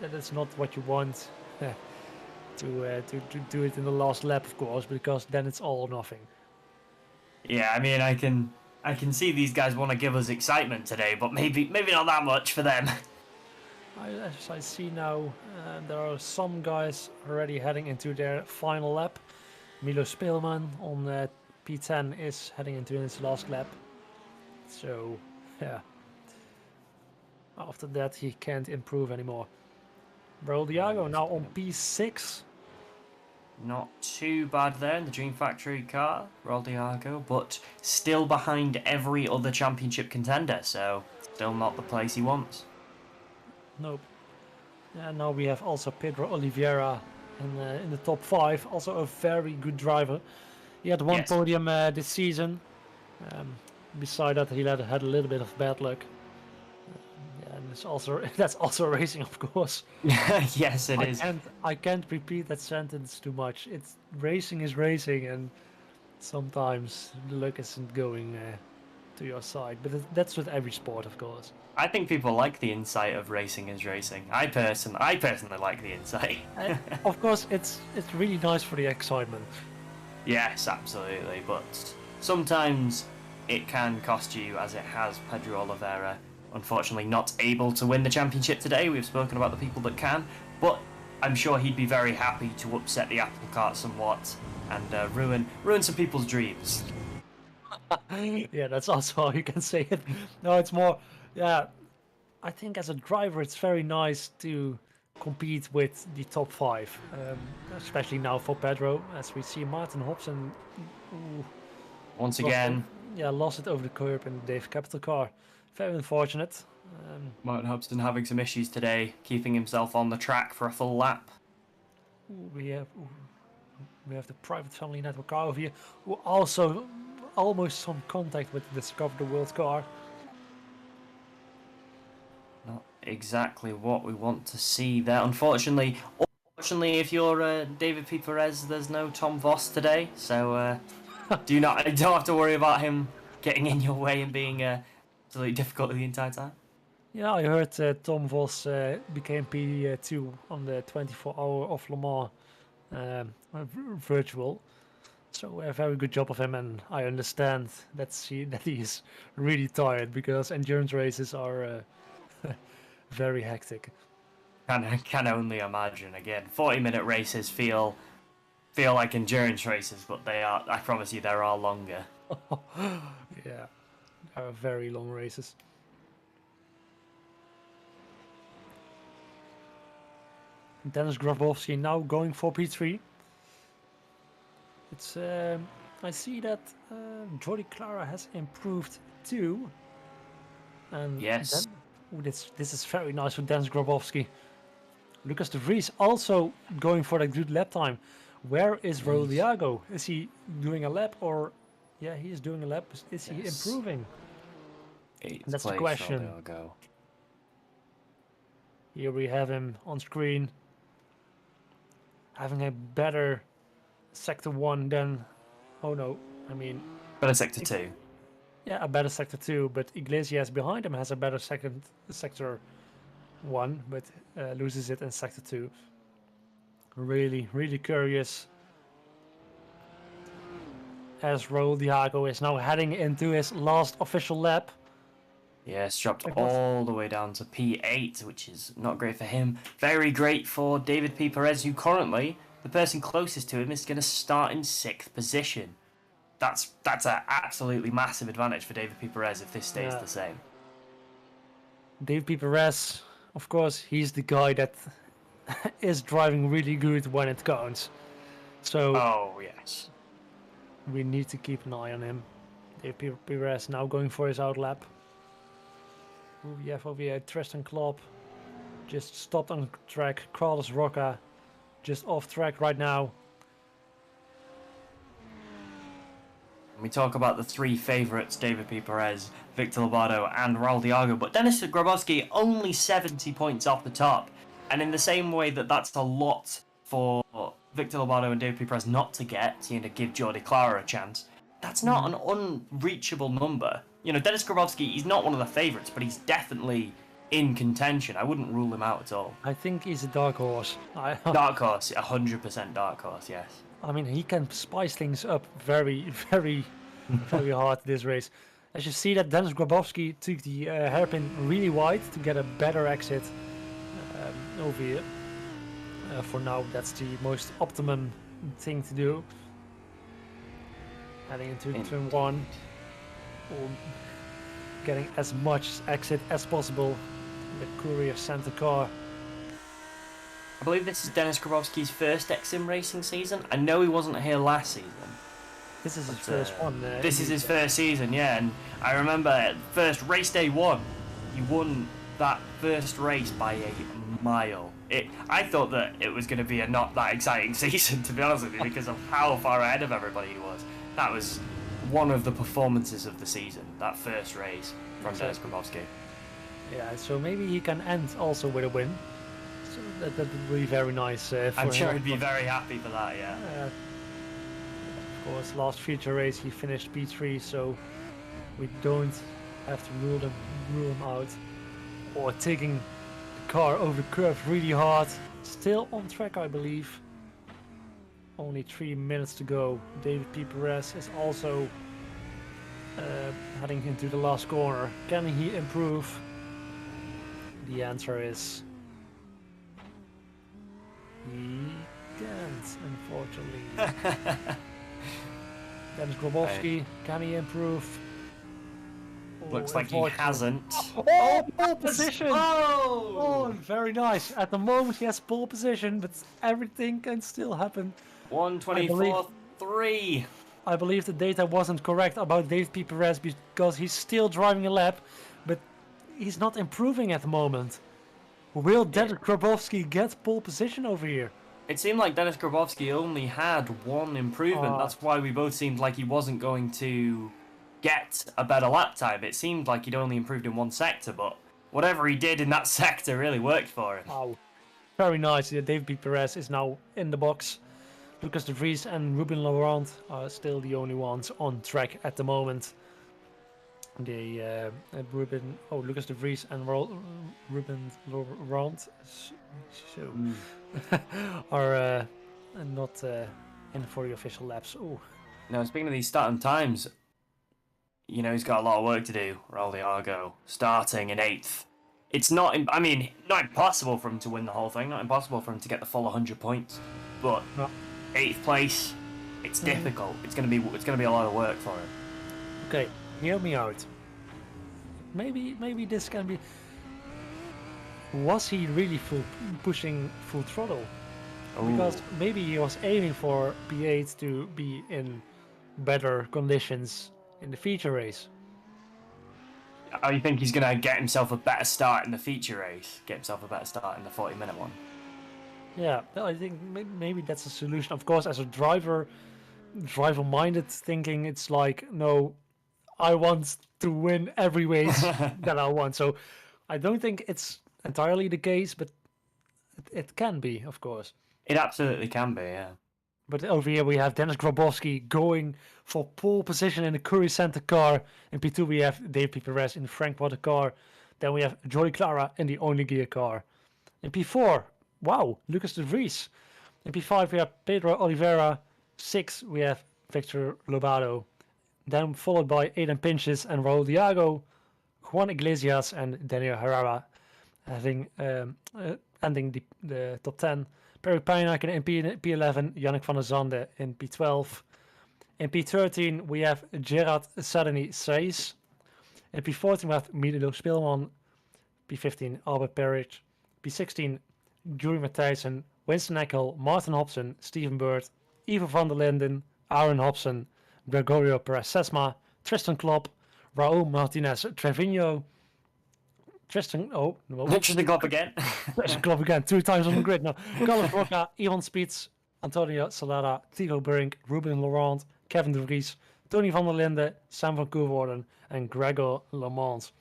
[SPEAKER 2] that's not what you want to do it in the last lap, of course, because then it's all or nothing.
[SPEAKER 1] Yeah, I mean, I can see these guys want to give us excitement today, but maybe not that much for them.
[SPEAKER 2] As I see now, there are some guys already heading into their final lap. Milo Speelman on P10 is heading into his last lap. So, yeah. After that, he can't improve anymore. Raul Diago now on P6.
[SPEAKER 1] Not too bad there in the Dream Factory car, Raul Diago, but still behind every other championship contender, so still not the place he wants.
[SPEAKER 2] Nope. And now we have also Pedro Oliveira in the top 5, also a very good driver. He had one podium this season. Beside that, he had a little bit of bad luck. And that's also racing, of course.
[SPEAKER 1] Yes, it is.
[SPEAKER 2] I can't repeat that sentence too much. Racing is racing, and sometimes the luck isn't going to your side. But that's with every sport, of course.
[SPEAKER 1] I think people like the insight of racing is racing. I personally like the insight.
[SPEAKER 2] Of course, it's really nice for the excitement.
[SPEAKER 1] Yes, absolutely. But sometimes it can cost you, as it has Pedro Oliveira. Unfortunately, not able to win the championship today. We've spoken about the people that can, but I'm sure he'd be very happy to upset the apple cart somewhat and ruin some people's dreams.
[SPEAKER 2] Yeah, that's also how you can say it. No, it's more, yeah, I think as a driver it's very nice to compete with the top 5, especially now for Pedro, as we see Martin Hobson
[SPEAKER 1] once again
[SPEAKER 2] lost it over the curb in the Dave Capital car. Very unfortunate.
[SPEAKER 1] Martin Hobson having some issues today, keeping himself on the track for a full lap.
[SPEAKER 2] We have the private family network car over here, who also almost some contact with the Discover the World car.
[SPEAKER 1] Not exactly what we want to see there. Unfortunately, if you're David P. Perez, there's no Tom Voss today, so don't have to worry about him getting in your way and being absolutely difficult the entire time.
[SPEAKER 2] Yeah, I heard Tom Voss became P2 on the 24-hour of Le Mans virtual. So a very good job of him, and I understand that he is really tired because endurance races are very hectic.
[SPEAKER 1] Can only imagine. Again, 40-minute races feel like endurance races, but they are. I promise you, there are longer.
[SPEAKER 2] Yeah, they are very long races. Dennis Grabowski now going for P3. It's I see that Jordi Clara has improved too. And
[SPEAKER 1] yes,
[SPEAKER 2] this is very nice for Dennis Grabowski. Lucas de Vries also going for that good lap time. Where is Raul Diago? Is he doing a lap or? Yeah, he is doing a lap. Is he improving? That's the question. Here we have him on screen, having a better Sector 1 than... Oh no, I mean...
[SPEAKER 1] Better Sector 2.
[SPEAKER 2] Yeah, a better Sector 2, but Iglesias behind him has a better Sector 1, but loses it in Sector 2. Really, really curious. As Raul Diago is now heading into his last official lap.
[SPEAKER 1] Yes, dropped all the way down to P8, which is not great for him. Very great for David P. Perez, who currently, the person closest to him, is going to start in 6th position. That's an absolutely massive advantage for David P. Perez if this stays the same.
[SPEAKER 2] David P. Perez, of course, he's the guy that is driving really good when it counts. So,
[SPEAKER 1] oh, yes.
[SPEAKER 2] We need to keep an eye on him. David P. Perez now going for his out lap. We have over here Tristan Klopp just stopped on track. Carlos Roca just off track right now.
[SPEAKER 1] We talk about the 3 favourites, David P. Perez, Victor Lobato and Raul Diago, but Dennis Grabowski only 70 points off the top. And in the same way that's a lot for Victor Lobato and David P. Perez not to get, to give Jordi Clara a chance, that's not an unreachable number. Dennis Grabowski, he's not one of the favourites, but he's definitely in contention. I wouldn't rule him out at all.
[SPEAKER 2] I think he's a dark horse.
[SPEAKER 1] Dark horse, 100% dark horse, yes.
[SPEAKER 2] I mean, he can spice things up very, very, very hard this race. As you see that Dennis Grabowski took the hairpin really wide to get a better exit over here. For now, that's the most optimum thing to do. Heading into turn 1. Or getting as much exit as possible. The Courier Center car.
[SPEAKER 1] I believe this is Dennis Grabowski's first X-SiM racing season. I know he wasn't here last season.
[SPEAKER 2] This is his first one.
[SPEAKER 1] This is his first season, yeah. And I remember first race day 1, he won that first race by a mile. I thought that it was going to be a not that exciting season, to be honest with you, because of how far ahead of everybody he was. That was one of the performances of the season, that first race from Dennis Grabowski.
[SPEAKER 2] Yeah, so maybe he can end also with a win. So that would be very nice for
[SPEAKER 1] I'm sure
[SPEAKER 2] him.
[SPEAKER 1] he'd be very happy for that, yeah.
[SPEAKER 2] Of course, last feature race he finished P3, so we don't have to rule him out. Or taking the car over the curve really hard. Still on track, I believe. Only 3 minutes to go. David P. Perez is also heading into the last corner. Can he improve? The answer is he can't, unfortunately. Dennis Grabowski, can he improve?
[SPEAKER 1] Looks like he hasn't.
[SPEAKER 2] Oh, pole position!
[SPEAKER 1] Oh!
[SPEAKER 2] Oh, very nice. At the moment he has pole position, but everything can still happen.
[SPEAKER 1] 1:24.3.
[SPEAKER 2] I believe the data wasn't correct about David P. Perez because he's still driving a lap, but he's not improving at the moment. Will Dennis Grabowski get pole position over here?
[SPEAKER 1] It seemed like Dennis Grabowski only had one improvement. That's why we both seemed like he wasn't going to get a better lap time. It seemed like he'd only improved in one sector, but whatever he did in that sector really worked for him.
[SPEAKER 2] Oh, very nice. David P. Perez is now in the box. Lucas de Vries and Ruben Laurent are still the only ones on track at the moment. Lucas de Vries and Ruben Laurent are not in for the official laps. Oh.
[SPEAKER 1] Now, speaking of these starting times, you know, he's got a lot of work to do, Raul Diago, starting in 8th. It's not, not impossible for him to win the whole thing, not impossible for him to get the full 100 points, but 8th place, it's difficult. It's gonna be a lot of work for him.
[SPEAKER 2] Okay, hear me out. Maybe this can be. Was he really pushing full throttle? Ooh. Because maybe he was aiming for P8 to be in better conditions in the feature race.
[SPEAKER 1] Oh, you think he's going to get himself a better start in the feature race? Get himself a better start in the 40-minute one?
[SPEAKER 2] Yeah, I think maybe that's a solution. Of course, as a driver-minded thinking, it's like, no, I want to win every race that I want. So I don't think it's entirely the case, but it can be, of course.
[SPEAKER 1] It absolutely can be, yeah.
[SPEAKER 2] But over here we have Dennis Grabowski going for pole position in the Curry Center car. In P2 we have Dave P. Perez in the Frank Water car. Then we have Jordi Clara in the Only Gear car. In P4, wow, Lucas de Vries. In P5 we have Pedro Oliveira. 6 we have Victor Lobato. Then followed by Aiden Pinches and Raul Diago. Juan Iglesias and Daniel Herrera having ending the top 10. Perry Pijnakker in P11, Yannick van der Zande in P12. In P13 we have Gerard Sadani Seis. In P14 we have Milo Speelman. P15 Albert Perrich. P16 Jurie Matthijssen, Winston Eckel, Martin Hobson, Steven Bird, Ivo van der Linden, Aaron Hobson, Gregorio Perez Sesma, Tristan Klopp, Raul Martinez Trevino, Tristan
[SPEAKER 1] Klopp again.
[SPEAKER 2] Tristan Klopp again, 2 times on the grid now. Carlos Roca, Ivan Spiets, Antonio Salada, Thigo Brink, Ruben Laurent, Kevin de Vries, Tony van der Linden, Sam van Koevoorden, and Gregor LeMans.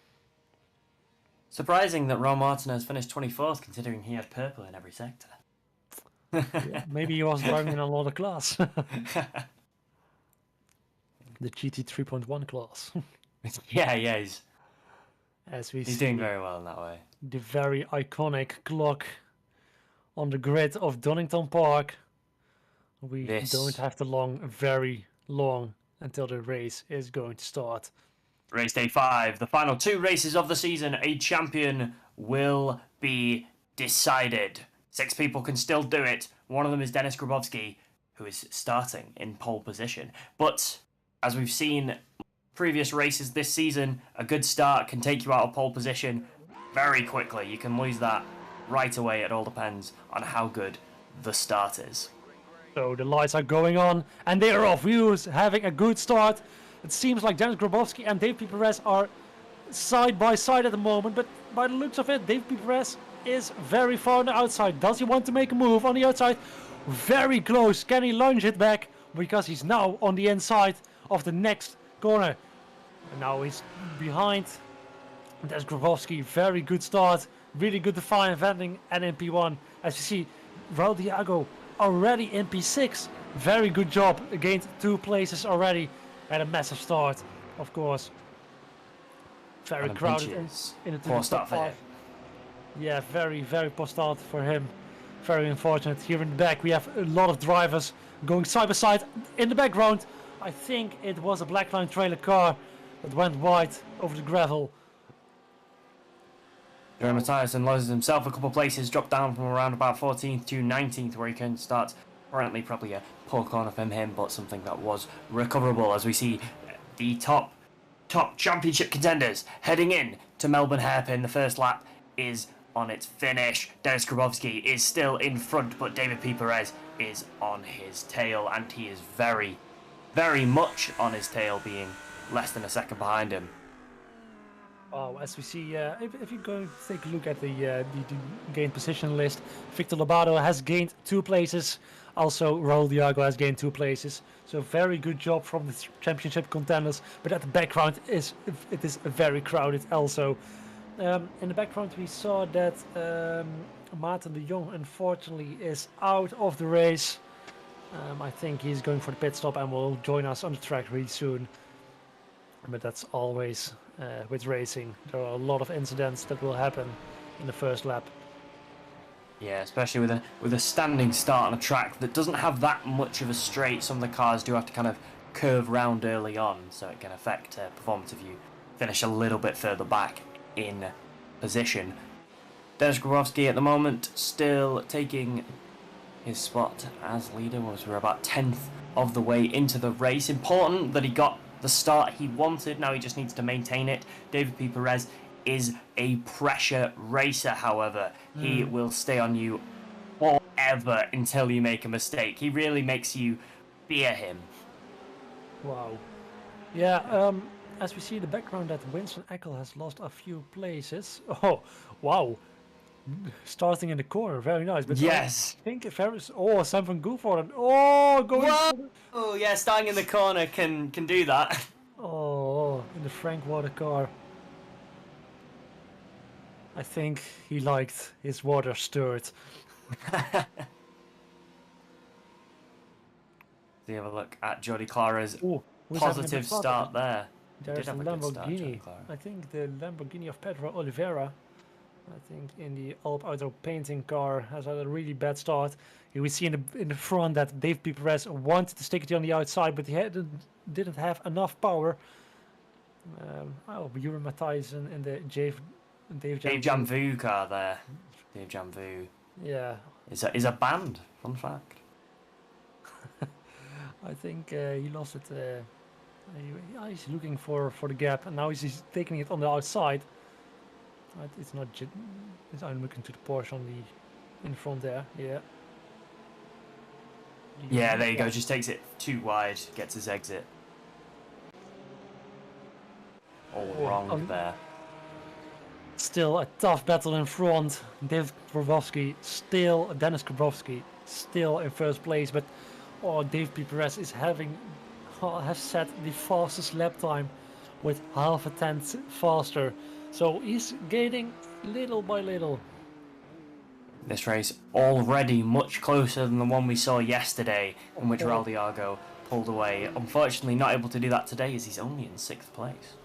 [SPEAKER 1] Surprising that Raul Martinez finished 24th, considering he had purple in every sector.
[SPEAKER 2] Yeah, maybe he was driving in another class. The GT 3.1 class.
[SPEAKER 1] Yeah, he's doing very well in that way.
[SPEAKER 2] The very iconic clock on the grid of Donington Park. We don't have very long until the race is going to start.
[SPEAKER 1] Race day 5, the final 2 races of the season. A champion will be decided. 6 people can still do it. One of them is Dennis Grabowski, who is starting in pole position. But as we've seen previous races this season, a good start can take you out of pole position very quickly. You can lose that right away. It all depends on how good the start is.
[SPEAKER 2] So the lights are going on and they are off. Wheels having a good start. It seems like Dennis Grabowski and Dave P. Perez are side by side at the moment, but by the looks of it, Dave P. Perez is very far on the outside. Does he want to make a move on the outside? Very close. Can he lunge it back? Because he's now on the inside of the next corner. And now he's behind. There's Grabowski. Very good start. Really good defiant vending and in P1. As you see, Raul Diago already in P6. Very good job. Gained 2 places already. And a massive start, of course. Very crowded in the
[SPEAKER 1] poor start for him.
[SPEAKER 2] Yeah, very poor start for him. Very unfortunate. Here in the back we have a lot of drivers going side by side. In the background, I think it was a Blackline trailer car that went wide over the gravel.
[SPEAKER 1] Jeremy Matthijssen loses himself a couple of places, dropped down from around about 14th to 19th, where he can start. Apparently, probably a poor corner from him, but something that was recoverable as we see the top championship contenders heading in to Melbourne Hairpin. The first lap is on its finish. Dennis Grabowski is still in front, but David P. Perez is on his tail, and he is very, very much on his tail, being less than a second behind him.
[SPEAKER 2] Oh, as we see, if you go take a look at the gained position list, Victor Lobato has gained 2 places. Also, Raul Diago has gained 2 places. So very good job from the championship contenders. But at the background it is very crowded. Also, in the background we saw that Maarten de Jong unfortunately is out of the race. I think he's going for the pit stop and will join us on the track really soon. But that's always with racing. There are a lot of incidents that will happen in the first lap.
[SPEAKER 1] Yeah, especially with a standing start on a track that doesn't have that much of a straight. Some of the cars do have to kind of curve round early on, so it can affect performance if you finish a little bit further back in position. Denis Grabowski at the moment still taking his spot as leader, as we're about 10th of the way into the race. Important that he got the start he wanted. Now he just needs to maintain it. David P. Perez is a pressure racer, however. He will stay on you forever until you make a mistake. He really makes you fear him.
[SPEAKER 2] Wow. Yeah, as we see in the background that Winston Eckel has lost a few places. Oh, wow. Starting in the corner, very nice. But
[SPEAKER 1] yes.
[SPEAKER 2] I think if there is Sam van Goeforden. Oh, going.
[SPEAKER 1] Whoa! Oh yeah, starting in the corner can do that.
[SPEAKER 2] Oh, in the Frank Water car. I think he liked his water stirred.
[SPEAKER 1] So have a look at Jordi Clara's
[SPEAKER 2] Who's
[SPEAKER 1] positive start there.
[SPEAKER 2] There's a Lamborghini. I think the Lamborghini of Pedro Oliveira. I think in the Alp Auto painting car has had a really bad start. You will see in the front that Dave P. Perez wanted to stick it on the outside, but he didn't have enough power. Ewan Matthijssen in the Dave
[SPEAKER 1] Jamvu car there. Dave Jamvu.
[SPEAKER 2] Yeah.
[SPEAKER 1] Is a band. Fun fact.
[SPEAKER 2] I think he lost it. He's looking for the gap, and now he's taking it on the outside. It's not. I'm looking to the Porsche on the in front there. Yeah.
[SPEAKER 1] Yeah, there you go. Just takes it too wide, gets his exit. All wrong there.
[SPEAKER 2] Still a tough battle in front. Dennis Grabowski still in first place, but Dave P. Perez is has set the fastest lap time with half a tenth faster. So he's gaining little by little.
[SPEAKER 1] This race already much closer than the one we saw yesterday, in which Raul Diago pulled away. Unfortunately, not able to do that today as he's only in 6th place.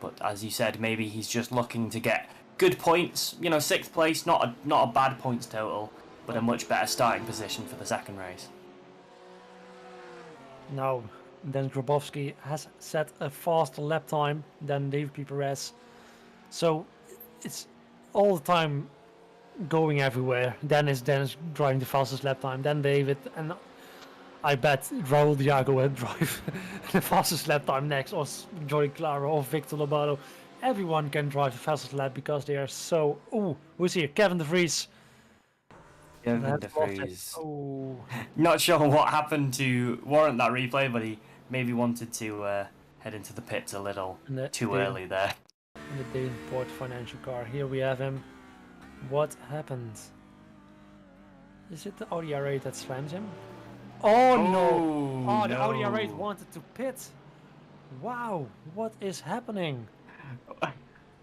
[SPEAKER 1] But as you said, maybe he's just looking to get good points. You know, 6th place, not a bad points total, but a much better starting position for the second race.
[SPEAKER 2] Now, Dennis Grabowski has set a faster lap time than David P. Perez. So it's all the time going everywhere. Dennis driving the fastest lap time, then David, and I bet Raul Diago will drive the fastest lap time next, or Jordi Clara, or Victor Lobato. Everyone can drive the fastest lap because they are so... Ooh, who's here? Kevin de Vries.
[SPEAKER 1] Kevin de Vries. Not sure what happened to warrant that replay, but he maybe wanted to head into the pits a little too early there.
[SPEAKER 2] In the Davenport financial car. Here we have him. What happened? Is it the Audi R8 that slams him? Oh no! Oh, the Audi R8 wanted to pit. Wow, what is happening?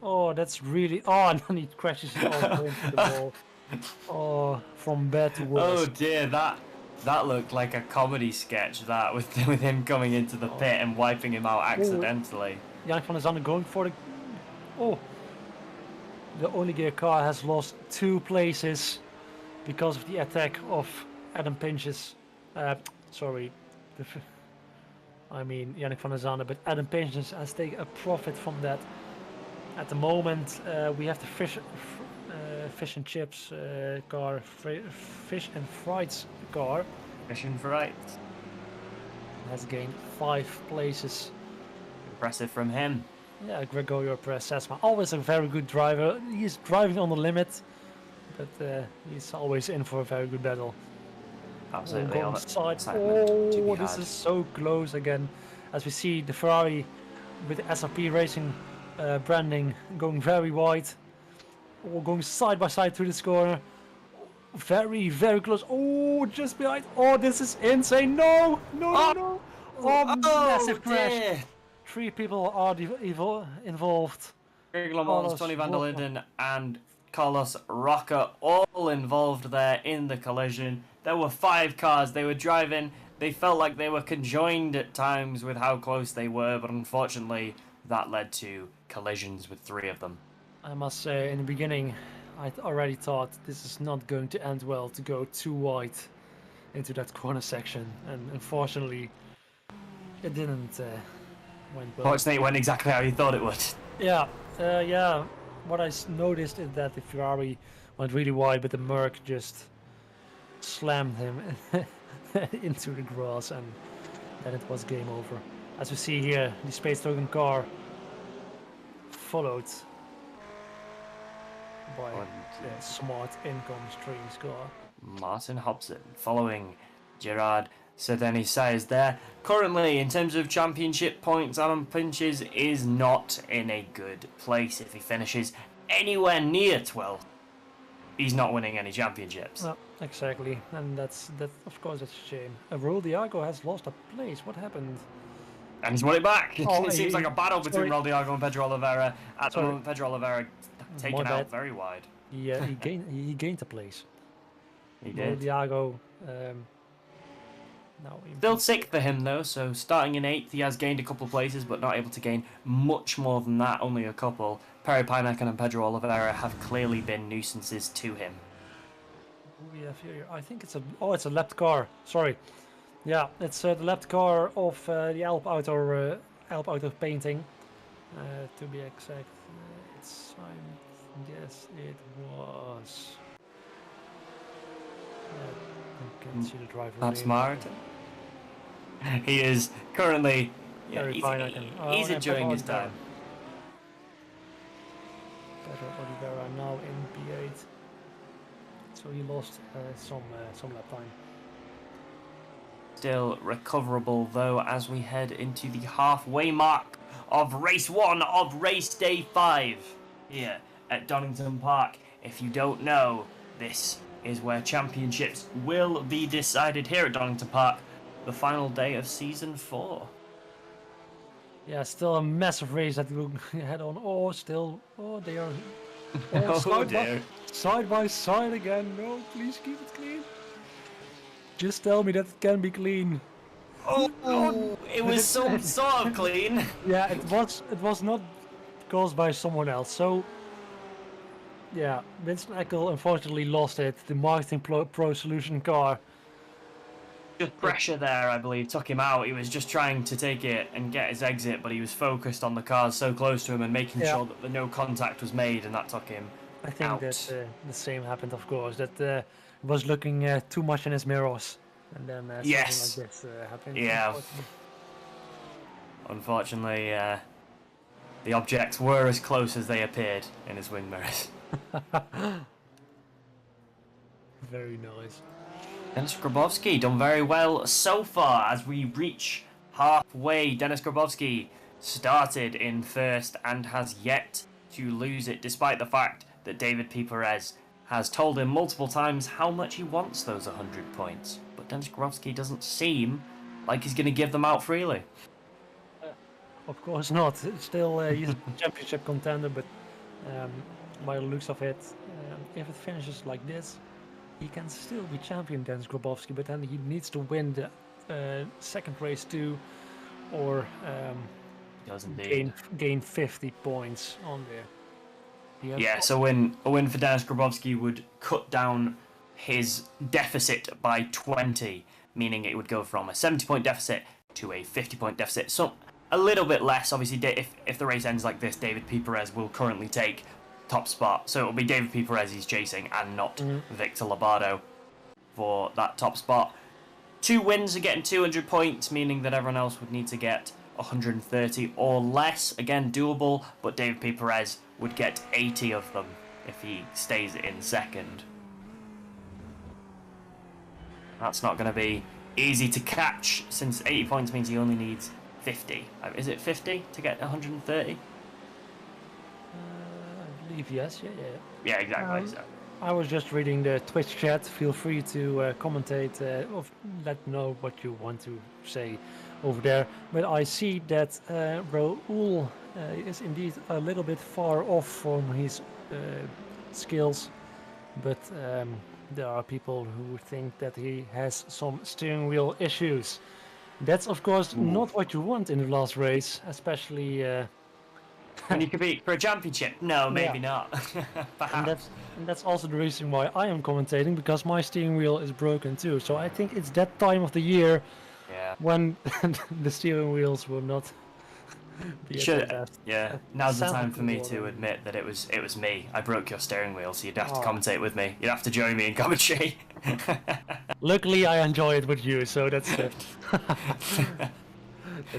[SPEAKER 2] Oh, that's really... Oh, and then he crashes into the wall. Oh, from bad to worse.
[SPEAKER 1] Oh dear, that looked like a comedy sketch, that, with him coming into the pit and wiping him out accidentally.
[SPEAKER 2] Yannick van der Zanden going for the... Oh! The Only car has lost 2 places because of the attack of Adam Pinches. Sorry. I mean Yannick van der Zanden, but Adam Pinches has taken a profit from that. At the moment, we have the fish and chips car, fish and frieds car.
[SPEAKER 1] Fish and frieds.
[SPEAKER 2] Has gained 5 places.
[SPEAKER 1] Impressive from him.
[SPEAKER 2] Yeah, Gregorio Perez Sesma, always a very good driver. He's driving on the limit, but he's always in for a very good battle.
[SPEAKER 1] Absolutely.
[SPEAKER 2] Oh, this is so close again. As we see the Ferrari with SRP Racing branding going very wide, all going side by side through this corner. Very, very close. Oh, just behind. Oh, this is insane. No, no, no, no. Oh, massive crash.
[SPEAKER 1] Dear.
[SPEAKER 2] 3 people are involved.
[SPEAKER 1] Greg LeMans,
[SPEAKER 2] Carlos
[SPEAKER 1] Tony van der
[SPEAKER 2] Rocca.
[SPEAKER 1] Linden, and Carlos Rocca all involved there in the collision. There were 5 cars. They were driving. They felt like they were conjoined at times with how close they were, but unfortunately, that led to collisions with 3 of them.
[SPEAKER 2] I must say, in the beginning, I already thought this is not going to end well to go too wide into that corner section, and unfortunately, it didn't went well.
[SPEAKER 1] Fortunately, it went exactly how you thought it would.
[SPEAKER 2] Yeah, yeah. What I noticed is that the Ferrari went really wide, but the Merc just slammed him into the grass, and then it was game over. As we see here, the Space Token car followed by the smart income strings car.
[SPEAKER 1] Martin Hobson following Gerard Sedeni says there. Currently, in terms of championship points, Adam Pinches is not in a good place. If he finishes anywhere near 12th, he's not winning any championships.
[SPEAKER 2] No, exactly, and that's of course that's a shame. Raul Diago has lost a place. What happened?
[SPEAKER 1] And he's won it back.
[SPEAKER 2] Oh,
[SPEAKER 1] It seems like a battle between
[SPEAKER 2] sorry.
[SPEAKER 1] Raul Diago and Pedro Oliveira. At the
[SPEAKER 2] Sorry.
[SPEAKER 1] moment, Pedro Oliveira taken
[SPEAKER 2] My
[SPEAKER 1] out
[SPEAKER 2] bad.
[SPEAKER 1] very wide.
[SPEAKER 2] He gained a place.
[SPEAKER 1] He
[SPEAKER 2] Raul
[SPEAKER 1] did.
[SPEAKER 2] Diago. Now
[SPEAKER 1] Still 6th for him though, so starting in 8th, he has gained a couple of places, but not able to gain much more than that, only a couple. Perry Pinecken and Pedro Oliveira have clearly been nuisances to him.
[SPEAKER 2] we have here? I think it's a lapped car. Sorry. Yeah, it's the lapped car of the Alp Auto painting. To be exact, I guess it was. I can't see the driver.
[SPEAKER 1] That's
[SPEAKER 2] name.
[SPEAKER 1] Martin. He is currently. Yeah,
[SPEAKER 2] Perry Pinecken.
[SPEAKER 1] he's
[SPEAKER 2] and
[SPEAKER 1] enjoying his
[SPEAKER 2] Oliveira.
[SPEAKER 1] time.
[SPEAKER 2] Pedro Oliveira now in P8. So he lost some lap time.
[SPEAKER 1] Still recoverable though as we head into the halfway mark of race 1 of race day 5 here at Donington Park. If you don't know, this is where championships will be decided here at Donington Park, the final day of season 4.
[SPEAKER 2] Yeah, still a massive race that we'll head on. They are
[SPEAKER 1] Oh dear.
[SPEAKER 2] side by side again. No, please keep it clean. Just tell me that it can be clean.
[SPEAKER 1] Oh, it was some sort of clean.
[SPEAKER 2] Yeah, it was not caused by someone else. So yeah, Vincent Eckel unfortunately lost it. The Marketing Pro Solution car.
[SPEAKER 1] Just pressure there, I believe, took him out. He was just trying to take it and get his exit, but he was focused on the cars so close to him and making sure that the no contact was made, and that took him
[SPEAKER 2] I think
[SPEAKER 1] out.
[SPEAKER 2] that the same happened, of course. That was looking too much in his mirrors, and then something
[SPEAKER 1] Yes.
[SPEAKER 2] like this happened.
[SPEAKER 1] Yeah. Unfortunately, the objects were as close as they appeared in his wing mirrors.
[SPEAKER 2] Very nice.
[SPEAKER 1] Dennis Grabowski done very well so far as we reach halfway. Dennis Grabowski started in first and has yet to lose it, despite the fact that David P. Perez has told him multiple times how much he wants those 100 points. But Dennis Grabowski doesn't seem like he's going to give them out freely.
[SPEAKER 2] Of course not. Still, he's a championship contender, but by the looks of it, if it finishes like this, he can still be champion, Dennis Grabowski, but then he needs to win the second race too, or
[SPEAKER 1] He does indeed.
[SPEAKER 2] gain 50 points on there.
[SPEAKER 1] Yeah, so a win for Dennis Grabowski would cut down his deficit by 20, meaning it would go from a 70-point deficit to a 50-point deficit. So a little bit less, obviously. If the race ends like this, David P. Perez will currently take top spot. So it'll be David P. Perez he's chasing and not Victor Lobardo for that top spot. 2 wins are getting 200 points, meaning that everyone else would need to get 130 or less. Again, doable, but David P. Perez would get 80 of them if he stays in second. That's not going to be easy to catch, since 80 points means he only needs 50. Is it 50 to get 130?
[SPEAKER 2] EPS, yeah, yeah.
[SPEAKER 1] Yeah, exactly.
[SPEAKER 2] Um,
[SPEAKER 1] So.
[SPEAKER 2] I was just reading the Twitch chat. Feel free to commentate or let know what you want to say over there. But I see that Raul is indeed a little bit far off from his skills. But there are people who think that he has some steering wheel issues. That's of course not what you want in the last race, especially.
[SPEAKER 1] When you compete for a championship? No,
[SPEAKER 2] Yeah.
[SPEAKER 1] maybe not.
[SPEAKER 2] And
[SPEAKER 1] Perhaps.
[SPEAKER 2] that's also the reason why I am commentating, because my steering wheel is broken too. So I think it's that time of the year
[SPEAKER 1] Yeah.
[SPEAKER 2] when the steering wheels will not be at their best.
[SPEAKER 1] Yeah. Now's the time for me to admit that it was me. I broke your steering wheel, so you'd have to commentate with me. You'd have to join me in commentary.
[SPEAKER 2] Luckily, I enjoy it with you, so that's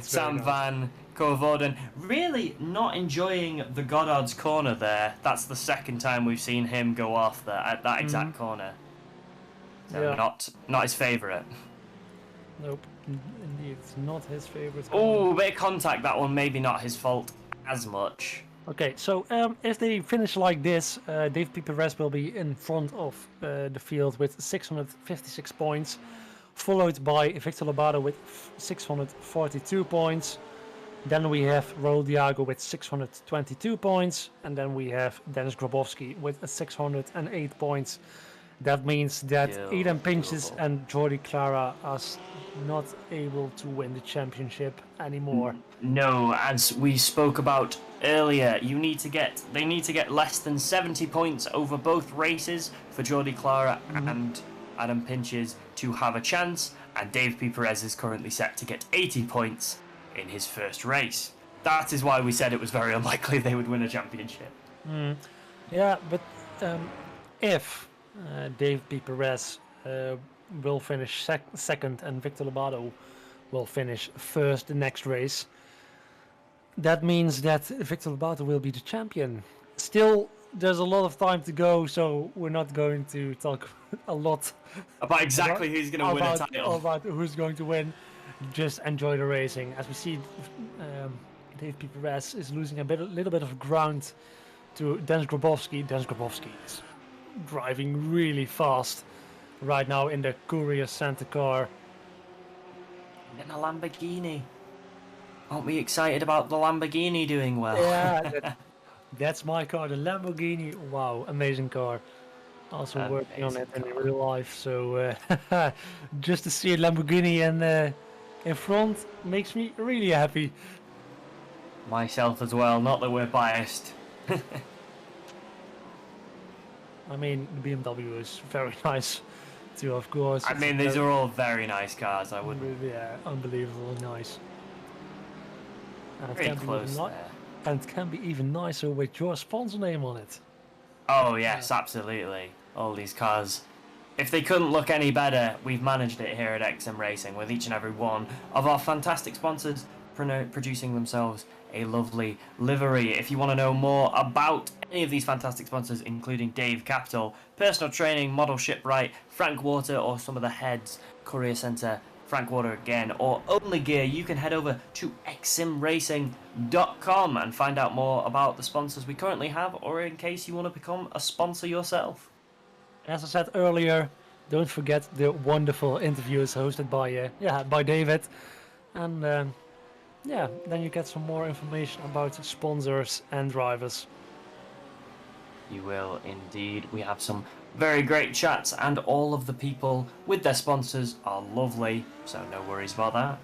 [SPEAKER 1] Sam
[SPEAKER 2] nice.
[SPEAKER 1] Van Coevorden really not enjoying the Goddard's corner there. That's the second time we've seen him go off there at that exact corner. So
[SPEAKER 2] Yeah.
[SPEAKER 1] not his favourite.
[SPEAKER 2] Nope, indeed, it's not his favorite.
[SPEAKER 1] Oh, bit of contact, that one. Maybe not his fault as much.
[SPEAKER 2] Okay, so if they finish like this, Dave P. Perez will be in front of the field with 656 points, followed by Victor Lobato with 642 points. Then we have Raul Diago with 622 points, and then we have Dennis Grabowski with 608 points. That means that Eden Pinches and Jordi Clara are not able to win the championship anymore.
[SPEAKER 1] No, as we spoke about earlier, they need to get less than 70 points over both races for Jordi Clara and Adam Pinches to have a chance, and Dave P. Perez is currently set to get 80 points in his first race. That is why we said it was very unlikely they would win a championship.
[SPEAKER 2] Yeah, but if Dave P. Perez will finish second and Victor Lobato will finish first the next race, that means that Victor Lobato will be the champion. Still, there's a lot of time to go, so we're not going to talk a lot
[SPEAKER 1] about exactly who's going to win a title.
[SPEAKER 2] About who's going to win. Just enjoy the racing. As we see, Dave P. Perez is losing a little bit of ground to Dennis Grabowski. Dennis Grabowski is driving really fast right now in the Courier Center car.
[SPEAKER 1] In a Lamborghini. Aren't we excited about the Lamborghini doing well?
[SPEAKER 2] Yeah, that's my car, the Lamborghini. Wow, amazing car. Also working on it in real life, so just to see a Lamborghini in front makes me really happy.
[SPEAKER 1] Myself as well, not that we're biased.
[SPEAKER 2] I mean, the BMW is very nice too, of course.
[SPEAKER 1] I mean, these are all very nice cars, I wouldn't...
[SPEAKER 2] Yeah, unbelievable nice. And
[SPEAKER 1] very close there.
[SPEAKER 2] And it can be even nicer with your sponsor name on it.
[SPEAKER 1] Oh yes, absolutely. All these cars. If they couldn't look any better, we've managed it here at X-SiM Racing with each and every one of our fantastic sponsors producing themselves a lovely livery. If you want to know more about any of these fantastic sponsors, including Dave Capital, Personal Training, Model Shipwright, Frank Water, or some of the heads, Courier Centre, Frank Water again, or Only Gear, you can head over to xsimracing.com and find out more about the sponsors we currently have, or in case you want to become a sponsor yourself.
[SPEAKER 2] As I said earlier, don't forget the wonderful interviews hosted by David, and then you get some more information about sponsors and drivers.
[SPEAKER 1] You will indeed. We have some very great chats, and all of the people with their sponsors are lovely, so no worries about that.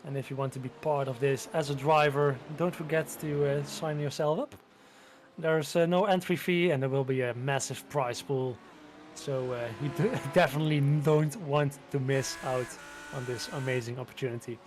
[SPEAKER 2] And if you want to be part of this as a driver, don't forget to sign yourself up. There's no entry fee, and there will be a massive prize pool, so you definitely don't want to miss out on this amazing opportunity.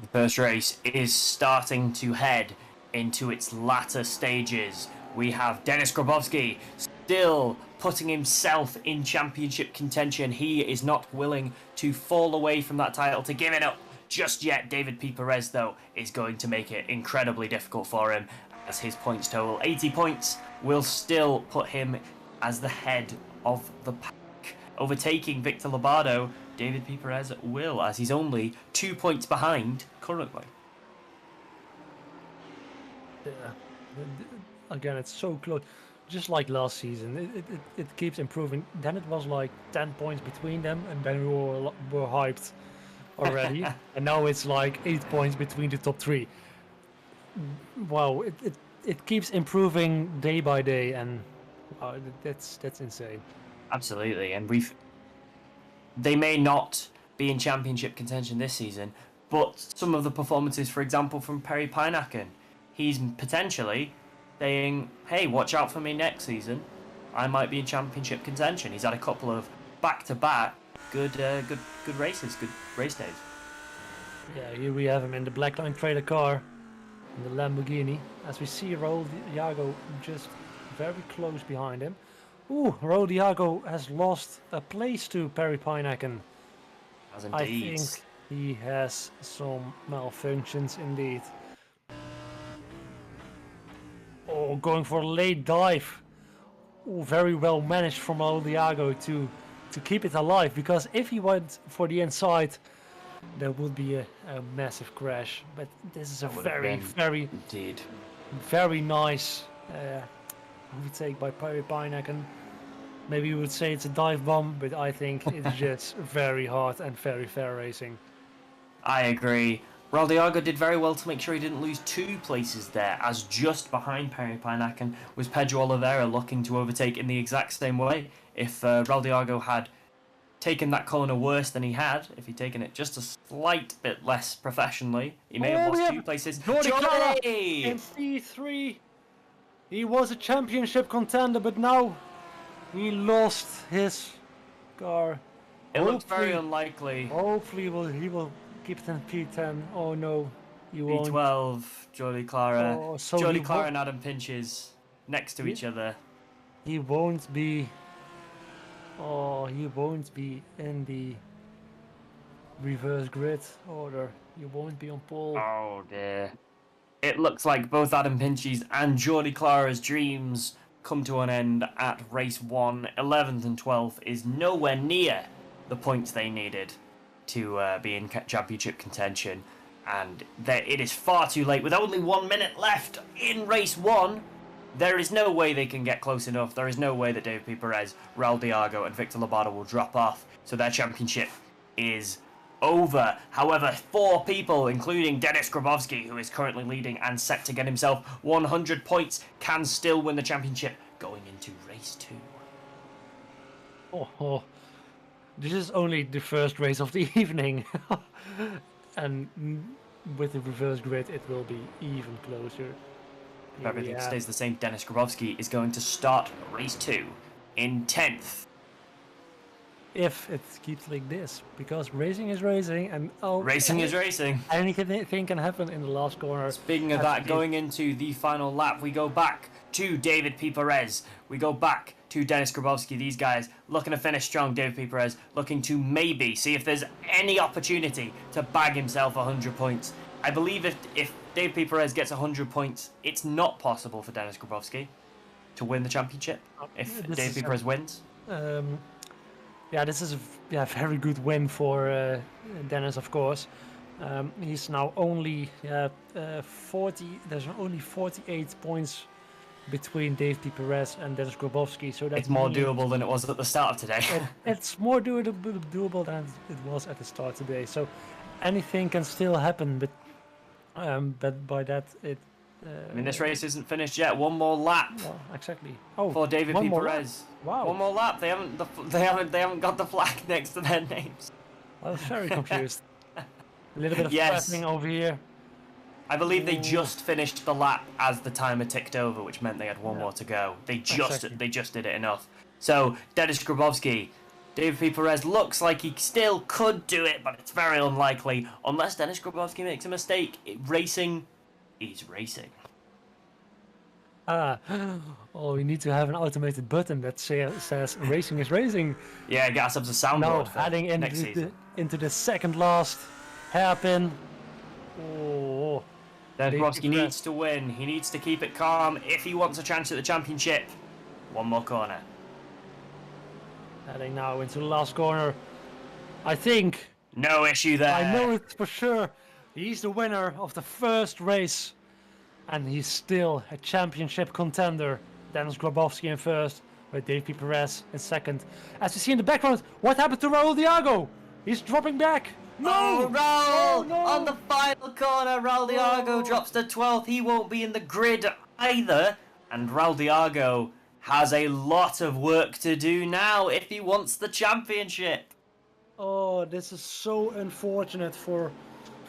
[SPEAKER 1] The first race is starting to head into its latter stages. We have Dennis Grabowski still putting himself in championship contention. He is not willing to fall away from that title, to give it up just yet. David P. Perez, though, is going to make it incredibly difficult for him, as his points total, 80 points, will still put him as the head of the pack. Overtaking Victor Lobato, David P. Perez will, as he's only 2 points behind currently.
[SPEAKER 2] Yeah. Again, it's so close. Just like last season, it keeps improving. Then it was like 10 points between them, and then were hyped already. And now it's like 8 points between the top three. Wow, it keeps improving day by day, and wow, that's insane.
[SPEAKER 1] Absolutely, and they may not be in championship contention this season, but some of the performances, for example, from Perry Pineacken, he's potentially saying, hey, watch out for me next season. I might be in championship contention. He's had a couple of back-to-back good races, good race days.
[SPEAKER 2] Yeah, here we have him in the Blackline Trader car, in the Lamborghini, as we see Raul Diago just very close behind him. Ooh, Raul Diago has lost a place to Perry Pineacken.
[SPEAKER 1] As
[SPEAKER 2] I
[SPEAKER 1] indeed.
[SPEAKER 2] think he has some malfunctions indeed. Oh, going for a late dive. Ooh, very well managed from Raul Diago to keep it alive, because if he went for the inside, there would be a massive crash. But this is a very
[SPEAKER 1] indeed
[SPEAKER 2] very nice retake by Perry Pineacken. Maybe you would say it's a dive bomb, but I think it's just very hard and very fair racing.
[SPEAKER 1] I agree. Raul Diago did very well to make sure he didn't lose 2 places there, as just behind Perry Pineacken was Pedro Oliveira looking to overtake in the exact same way. If Raul Diago had taken that corner worse than he had, if he'd taken it just a slight bit less professionally, he may have lost 2 places.
[SPEAKER 2] Jordi in P3. He was a championship contender, but now he lost his car.
[SPEAKER 1] It looked very unlikely.
[SPEAKER 2] Hopefully he will keep it in P10. Oh no, he won't.
[SPEAKER 1] P12, Jordi Clara.
[SPEAKER 2] Oh, so
[SPEAKER 1] Jordi Clara and Adam Pinches next to each other.
[SPEAKER 2] He won't be. Oh, he won't be in the reverse grid order. He won't be on pole.
[SPEAKER 1] Oh dear. It looks like both Adam Pinches and Jordi Clara's dreams come to an end at race 1. 11th and 12th is nowhere near the points they needed to be in championship contention. And it is far too late. With only 1 minute left in race 1, there is no way they can get close enough. There is no way that David P. Perez, Raul Diago and Victor Lobato will drop off. So their championship is over. However, 4 people, including Denis Grabowski, who is currently leading and set to get himself 100 points, can still win the championship going into race 2.
[SPEAKER 2] Oh, this is only the first race of the evening. And with the reverse grid, it will be even closer.
[SPEAKER 1] If everything stays the same, Denis Grabowski is going to start race 2 in 10th.
[SPEAKER 2] If it keeps like this, because racing is racing, and
[SPEAKER 1] racing is racing.
[SPEAKER 2] Anything can happen in the last corner.
[SPEAKER 1] Speaking of that, going into the final lap, we go back to David P. Perez. We go back to Denis Grabowski. These guys looking to finish strong. David P. Perez looking to maybe see if there's any opportunity to bag himself 100 points. I believe if David P. Perez gets 100 points, it's not possible for Denis Grabowski to win the championship if David P. Perez wins.
[SPEAKER 2] Yeah, this is a very good win for Denis, of course. He's now only 40. There's only 48 points between Dave P. Perez and Denis Grabowski, so that's
[SPEAKER 1] it's more doable than it was at the start of today.
[SPEAKER 2] It's more doable than it was at the start today. So anything can still happen, but by that it.
[SPEAKER 1] I mean, this race isn't finished yet. One more lap.
[SPEAKER 2] Well, exactly. Oh,
[SPEAKER 1] for David P. Perez.
[SPEAKER 2] Wow.
[SPEAKER 1] One more lap. They haven't got the flag next to their names.
[SPEAKER 2] I was very confused. A little bit of threatening over here.
[SPEAKER 1] I believe they just finished the lap as the timer ticked over, which meant they had one more to go. They just did it enough. So Denis Grabowski, David P. Perez looks like he still could do it, but it's very unlikely unless Denis Grabowski makes a mistake. Racing is racing.
[SPEAKER 2] We need to have an automated button that says racing is racing.
[SPEAKER 1] Yeah, get ourselves a soundboard.
[SPEAKER 2] Now heading into the second last hairpin. Oh,
[SPEAKER 1] Grabowski needs to win. He needs to keep it calm if he wants a chance at the championship. One more corner.
[SPEAKER 2] Heading now into the last corner. I think.
[SPEAKER 1] No issue there.
[SPEAKER 2] I know it for sure. He's the winner of the first race And he's still a championship contender. Dennis Grabowski in first, with Dave P. Perez in second. As you see in the background, what happened to Raul Diago? He's dropping back. No!
[SPEAKER 1] Oh, Raul!
[SPEAKER 2] Oh, no!
[SPEAKER 1] On the final corner, Raul Diago drops to 12th. He won't be in the grid either. And Raul Diago has a lot of work to do now if he wants the championship.
[SPEAKER 2] Oh, this is so unfortunate for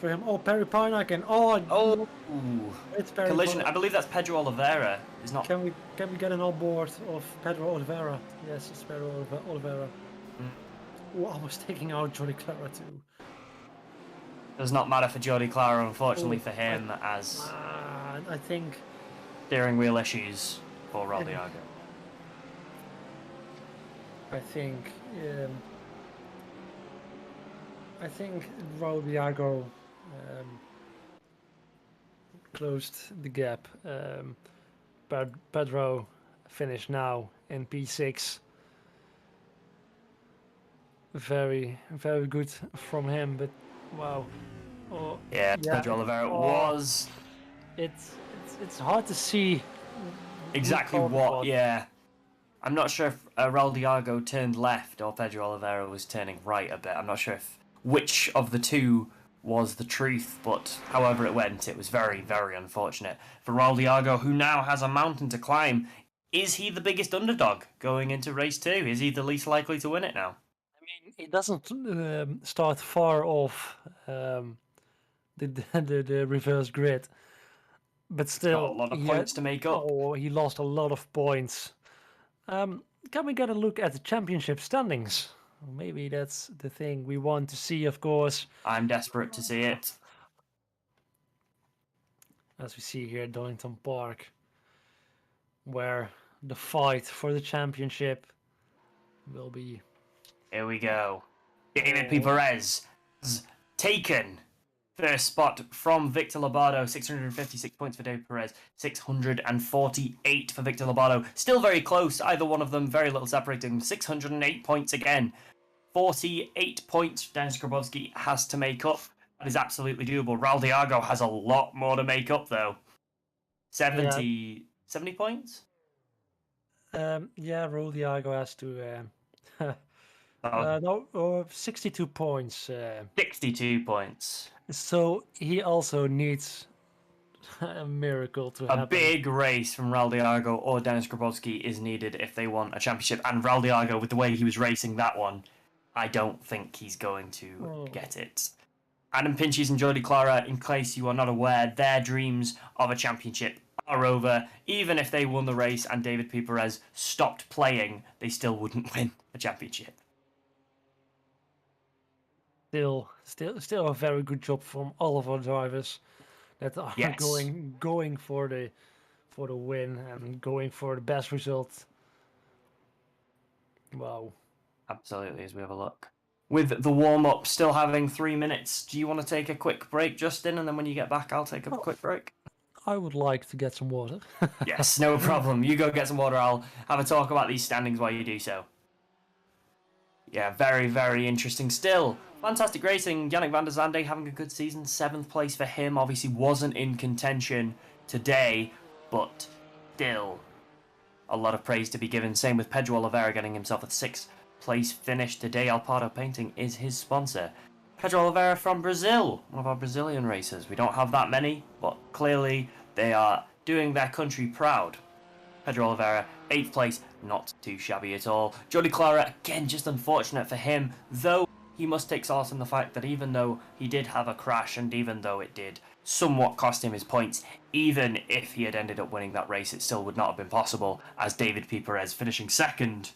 [SPEAKER 2] him. Oh, Perry Parnaken. Oh,
[SPEAKER 1] Oh,
[SPEAKER 2] it's Perry
[SPEAKER 1] collision.
[SPEAKER 2] Parnaken.
[SPEAKER 1] I believe that's Pedro Oliveira. Is not.
[SPEAKER 2] Can we get an on board of Pedro Oliveira? Yes, it's Pedro Oliveira. Oh, I was taking out Jordi Clara too.
[SPEAKER 1] Does not matter for Jordi Clara, unfortunately for him, as
[SPEAKER 2] I think
[SPEAKER 1] steering wheel issues for Raul Diago.
[SPEAKER 2] I think Raul Diago closed the gap. Pedro finished now in P6. Very, very good from him, but wow. Oh,
[SPEAKER 1] Yeah, Pedro Oliveira was
[SPEAKER 2] It's hard to see
[SPEAKER 1] exactly
[SPEAKER 2] who called
[SPEAKER 1] what. Yeah, I'm not sure if Raul Diago turned left or Pedro Oliveira was turning right a bit. I'm not sure if which of the two was the truth, but however it went, it was very, very unfortunate for Raul Diago, who now has a mountain to climb. Is he the biggest underdog going into race 2? Is he the least likely to win it now?
[SPEAKER 2] I mean, it doesn't start far off the reverse grid, but still,
[SPEAKER 1] Got a lot of points to make up.
[SPEAKER 2] Oh, he lost a lot of points. Can we get a look at the championship standings? Maybe that's the thing we want to see, of course.
[SPEAKER 1] I'm desperate to see it.
[SPEAKER 2] As we see here at Donington Park, where the fight for the championship will be.
[SPEAKER 1] Here we go. David P. Perez has taken first spot from Victor Lobato. 656 points for David Perez. 648 for Victor Lobato. Still very close, either one of them. Very little separating. 608 points again. 48 points Dennis Grabowski has to make up. That is absolutely doable. Raul Diago has a lot more to make up, though. 70 points?
[SPEAKER 2] Yeah, Raul Diago has to... 62 points.
[SPEAKER 1] 62 points.
[SPEAKER 2] So he also needs a miracle to happen.
[SPEAKER 1] A big race from Raul Diago or Dennis Grabowski is needed if they want a championship. And Raul Diago, with the way he was racing that one, I don't think he's going to get it. Adam Pinches and Jordi Clara, in case you are not aware, their dreams of a championship are over. Even if they won the race and David P. Perez stopped playing, they still wouldn't win a championship.
[SPEAKER 2] Still a very good job from all of our drivers that are going for the win and going for the best result. Wow.
[SPEAKER 1] Absolutely, as we have a look. With the warm-up still having 3 minutes, do you want to take a quick break, Justin? And then when you get back, I'll take a quick break.
[SPEAKER 2] I would like to get some water.
[SPEAKER 1] Yes, no problem. You go get some water. I'll have a talk about these standings while you do so. Yeah, very, very interesting still. Fantastic racing. Yannick van der Zande having a good season. 7th place for him. Obviously wasn't in contention today, but still a lot of praise to be given. Same with Pedro Oliveira getting himself a 6th place finish today. Alpardo Painting is his sponsor. Pedro Oliveira from Brazil, one of our Brazilian racers. We don't have that many, but clearly they are doing their country proud. Pedro Oliveira, 8th place, not too shabby at all. Jordi Clara, again, just unfortunate for him, though he must take solace in the fact that even though he did have a crash and even though it did somewhat cost him his points, even if he had ended up winning that race, it still would not have been possible, as David P. Perez finishing 2nd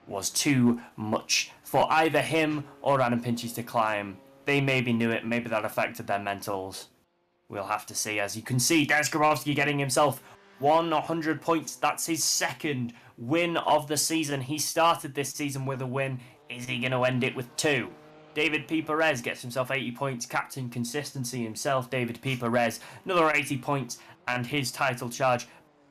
[SPEAKER 1] was too much for either him or Adam Pinches to climb. They maybe knew it, maybe that affected their mentals. We'll have to see. As you can see, Dennis Grabowski getting himself 100 points. That's his 2nd win of the season. He started this season with a win. Is he going to end it with 2? David P. Perez gets himself 80 points. Captain consistency himself, David P. Perez. Another 80 points and his title charge.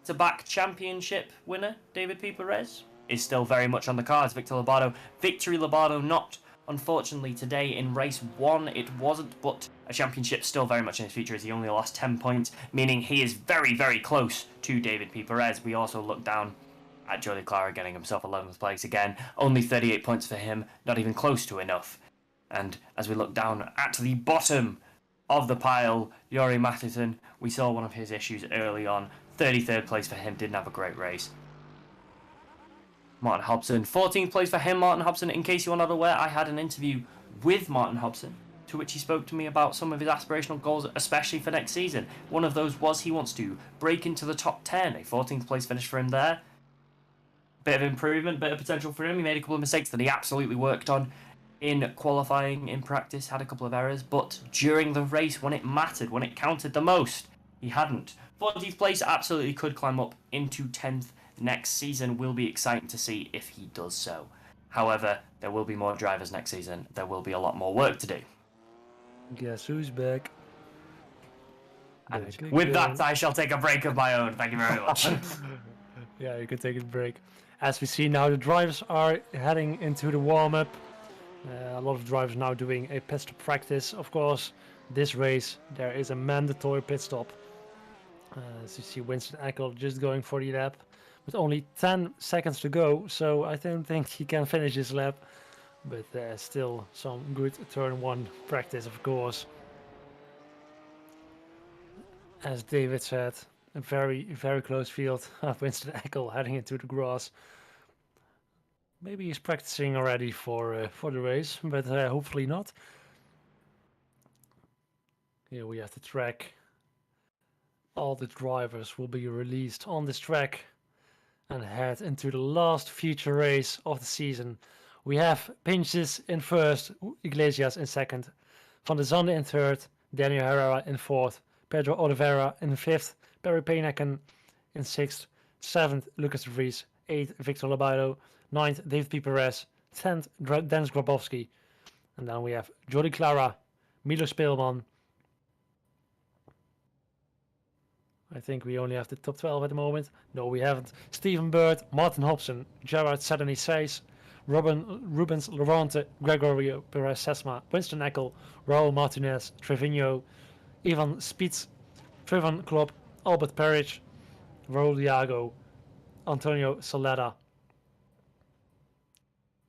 [SPEAKER 1] Back-to-back championship winner, David P. Perez, is still very much on the cards. Victor Lobato. Victory Lobato not Unfortunately, today in race 1, it wasn't, but a championship still very much in his future as he only lost 10 points, meaning he is very, very close to David P. Perez. We also look down at Jordi Clara getting himself 11th place again. Only 38 points for him, not even close to enough. And as we look down at the bottom of the pile, Jori Matheson, we saw one of his issues early on. 33rd place for him, didn't have a great race. Martin Hobson, 14th place for him. Martin Hobson, in case you are not aware, I had an interview with Martin Hobson, to which he spoke to me about some of his aspirational goals, especially for next season. One of those was he wants to break into the top 10, a 14th place finish for him there. Bit of improvement, bit of potential for him. He made a couple of mistakes that he absolutely worked on in qualifying, in practice, had a couple of errors, but during the race, when it mattered, when it counted the most, he hadn't. 14th place absolutely could climb up into 10th next season. Will be exciting to see if he does so. However, there will be more drivers next season. There will be a lot more work to do.
[SPEAKER 2] Guess who's back?
[SPEAKER 1] And with that, I shall take a break of my own. Thank you very much.
[SPEAKER 2] Yeah, you can take a break. As we see now, the drivers are heading into the warm-up. A lot of drivers now doing a pit stop practice. Of course, this race, there is a mandatory pit stop. As you see, Winston Eckel just going for the lap with only 10 seconds to go, so I don't think he can finish this lap, but still some good turn 1 practice, of course. As David said, a very, very close field of Winston Eckel heading into the grass. Maybe he's practicing already for the race, but hopefully not. Here we have the track. All the drivers will be released on this track and head into the last feature race of the season. We have Pinches in first, Iglesias in second, Van der Zande in third, Daniel Herrera in fourth, Pedro Oliveira in fifth, Barry Paynecken in sixth, seventh, Lucas de Vries, eighth, Victor Lobato, ninth, David P. Perez, 10th, Dennis Grabowski. And then we have Jordi Clara, Milo Speelman. I think we only have the top 12 at the moment. No, we haven't. Stephen Bird, Martin Hobson, Gerard Sedany Says, Rubens Lorente, Gregorio Perez Sesma, Winston Eckel, Raul Martinez, Trevino, Ivan Spitz, Trevon Klopp, Albert Parrish, Raul Diago, Antonio Saleta.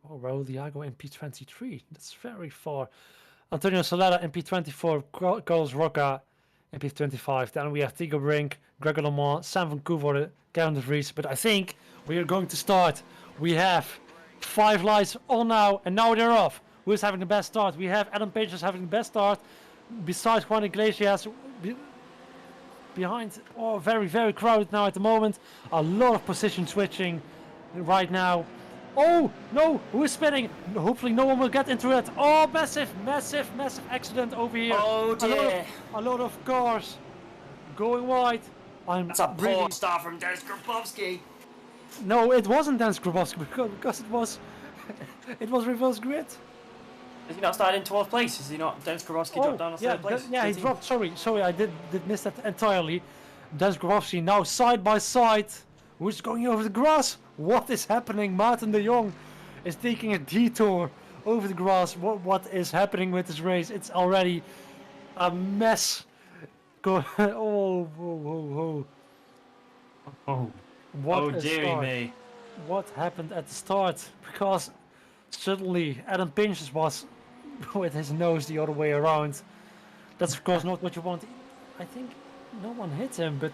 [SPEAKER 2] Oh, Raul Diago in P23. That's very far. Antonio Saleta in P24, Carlos Roca in P25. Then we have Tigo Brink, Gregor LeMond, Sam van Koevoorde, Kevin de Vries. But I think we are going to start. We have 5 lights on now, and now they're off. Who's having the best start? We have Adam Pages having the best start. Besides Juan Iglesias, behind, oh, very, very crowded now at the moment. A lot of position switching right now. Oh, no, who is spinning? Hopefully no one will get into it. Oh, massive, massive, massive accident over here.
[SPEAKER 1] Oh, dear.
[SPEAKER 2] A lot of cars going wide.
[SPEAKER 1] That's a poor start from Dennis Grabowski.
[SPEAKER 2] No, it wasn't Dennis Grabowski because it was reverse grid.
[SPEAKER 1] Has he not started in 12th place? Is he not? Dennis Grabowski dropped down on 3rd place?
[SPEAKER 2] Yeah, he dropped. Sorry, I did miss that entirely. Dennis Grabowski now side by side. Who's going over the grass? What is happening? Martin de Jong is taking a detour over the grass. What is happening with this race? It's already a mess. Oh.
[SPEAKER 1] What dearie me.
[SPEAKER 2] What happened at the start? Because suddenly Adam Pinches was with his nose the other way around. That's of course not what you want. I think no one hit him, but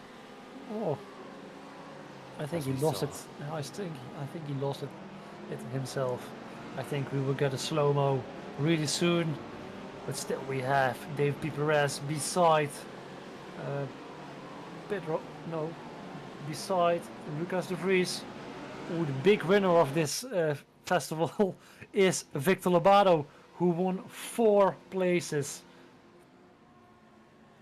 [SPEAKER 2] I think he lost it. I think he lost it himself. I think we will get a slow-mo really soon. But still we have Dave P. Perez beside beside Lucas de Vries. Oh, the big winner of this festival is Victor Lobato, who won 4 places.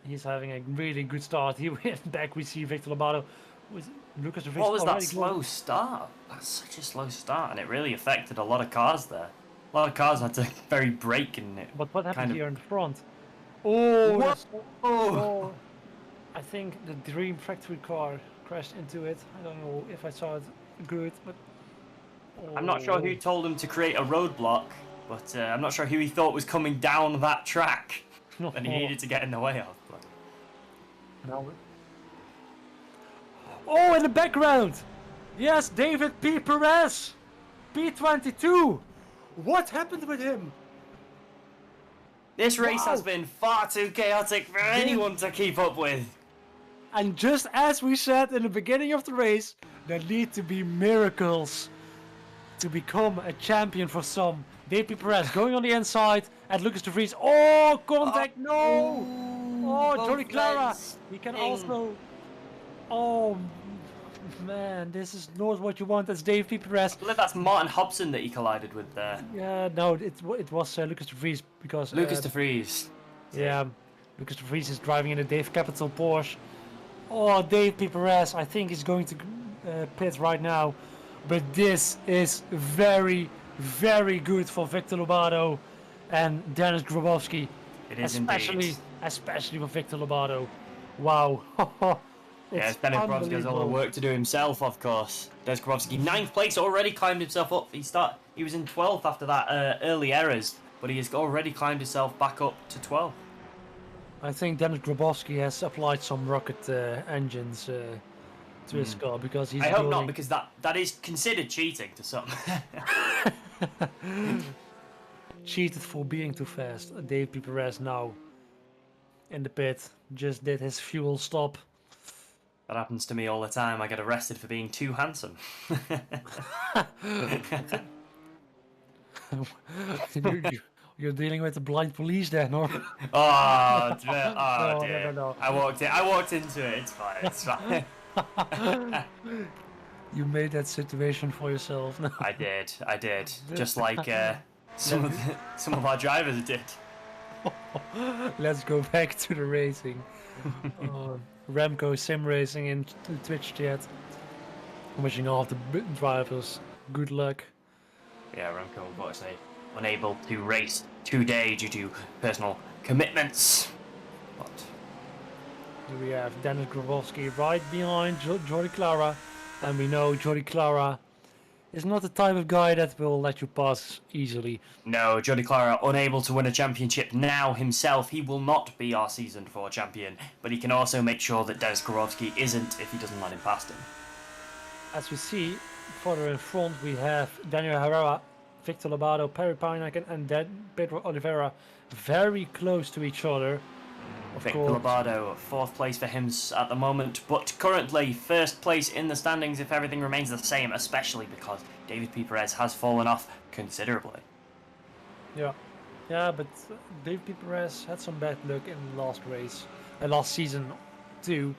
[SPEAKER 2] He's having a really good start. Here back we see Victor Lobato with Lucas de Vries.
[SPEAKER 1] What was that slow start? That's such a slow start, and it really affected a lot of cars there. A lot of cars had to very brake and it.
[SPEAKER 2] But what happened here in the front? Oh, I think the Dream Factory car crashed into it. I don't know if I saw it good, but
[SPEAKER 1] I'm not sure who told him to create a roadblock, But I'm not sure who he thought was coming down that track that he needed to get in the way of. But...
[SPEAKER 2] Now oh, in the background! Yes, David P. Perez! P22! What happened with him?
[SPEAKER 1] This race
[SPEAKER 2] Wow.
[SPEAKER 1] has been far too chaotic for anyone to keep up with.
[SPEAKER 2] And just as we said in the beginning of the race, there need to be miracles to become a champion for some. David P. Perez going on the inside at Lucas de Vries. Oh, contact, no! Oh, Jordi Clara, he can also... Oh, man, this is not what you want as David P. Perez.
[SPEAKER 1] I believe that's Martin Hobson that he collided with there.
[SPEAKER 2] Yeah, no, it was Lucas de Vries because...
[SPEAKER 1] Lucas de Vries.
[SPEAKER 2] Yeah, Lucas de Vries is driving in a Dave Capital Porsche. Oh, David P. Perez, I think he's going to pit right now. But this is very, very good for Victor Lobato and Dennis Grabowski.
[SPEAKER 1] It is
[SPEAKER 2] especially for Victor Lobato. Wow.
[SPEAKER 1] Yeah, Dennis Grabowski has all the work to do himself, of course. Dennis Grabowski, 9th place, already climbed himself up. He was in 12th after that early errors, but he has already climbed himself back up to 12th.
[SPEAKER 2] I think Dennis Grabowski has applied some rocket engines to his car because he's.
[SPEAKER 1] I hope not, because that is considered cheating to some.
[SPEAKER 2] Cheated for being too fast. Dave P. Perez now in the pit just did his fuel stop.
[SPEAKER 1] That happens to me all the time. I get arrested for being too handsome.
[SPEAKER 2] You're dealing with the blind police then, or?
[SPEAKER 1] Oh dear.
[SPEAKER 2] No.
[SPEAKER 1] I walked into it. It's fine. It's fine.
[SPEAKER 2] You made that situation for yourself. No.
[SPEAKER 1] I did. Just like some of our drivers did.
[SPEAKER 2] Let's go back to the racing. Remco sim racing in Twitch chat. Wishing all the drivers good luck.
[SPEAKER 1] Yeah, Remco unfortunately unable to race today due to personal commitments. But
[SPEAKER 2] Here we have Dennis Grabowski right behind Jordi Clara, and we know Jordi Clara is not the type of guy that will let you pass easily.
[SPEAKER 1] no, Jordi Clara unable to win a championship now himself. He will not be our Season 4 champion, but he can also make sure that Dennis Grabowski isn't if he doesn't let him past him.
[SPEAKER 2] As we see, further in front we have Daniel Herrera, Victor Lobato, Perry Pijnaken and Pedro Oliveira very close to each other.
[SPEAKER 1] Victor Lobato, 4th place for him at the moment, but currently 1st place in the standings if everything remains the same, especially because David P. Perez has fallen off considerably.
[SPEAKER 2] Yeah, but David P. Perez had some bad luck in the last race, last season too,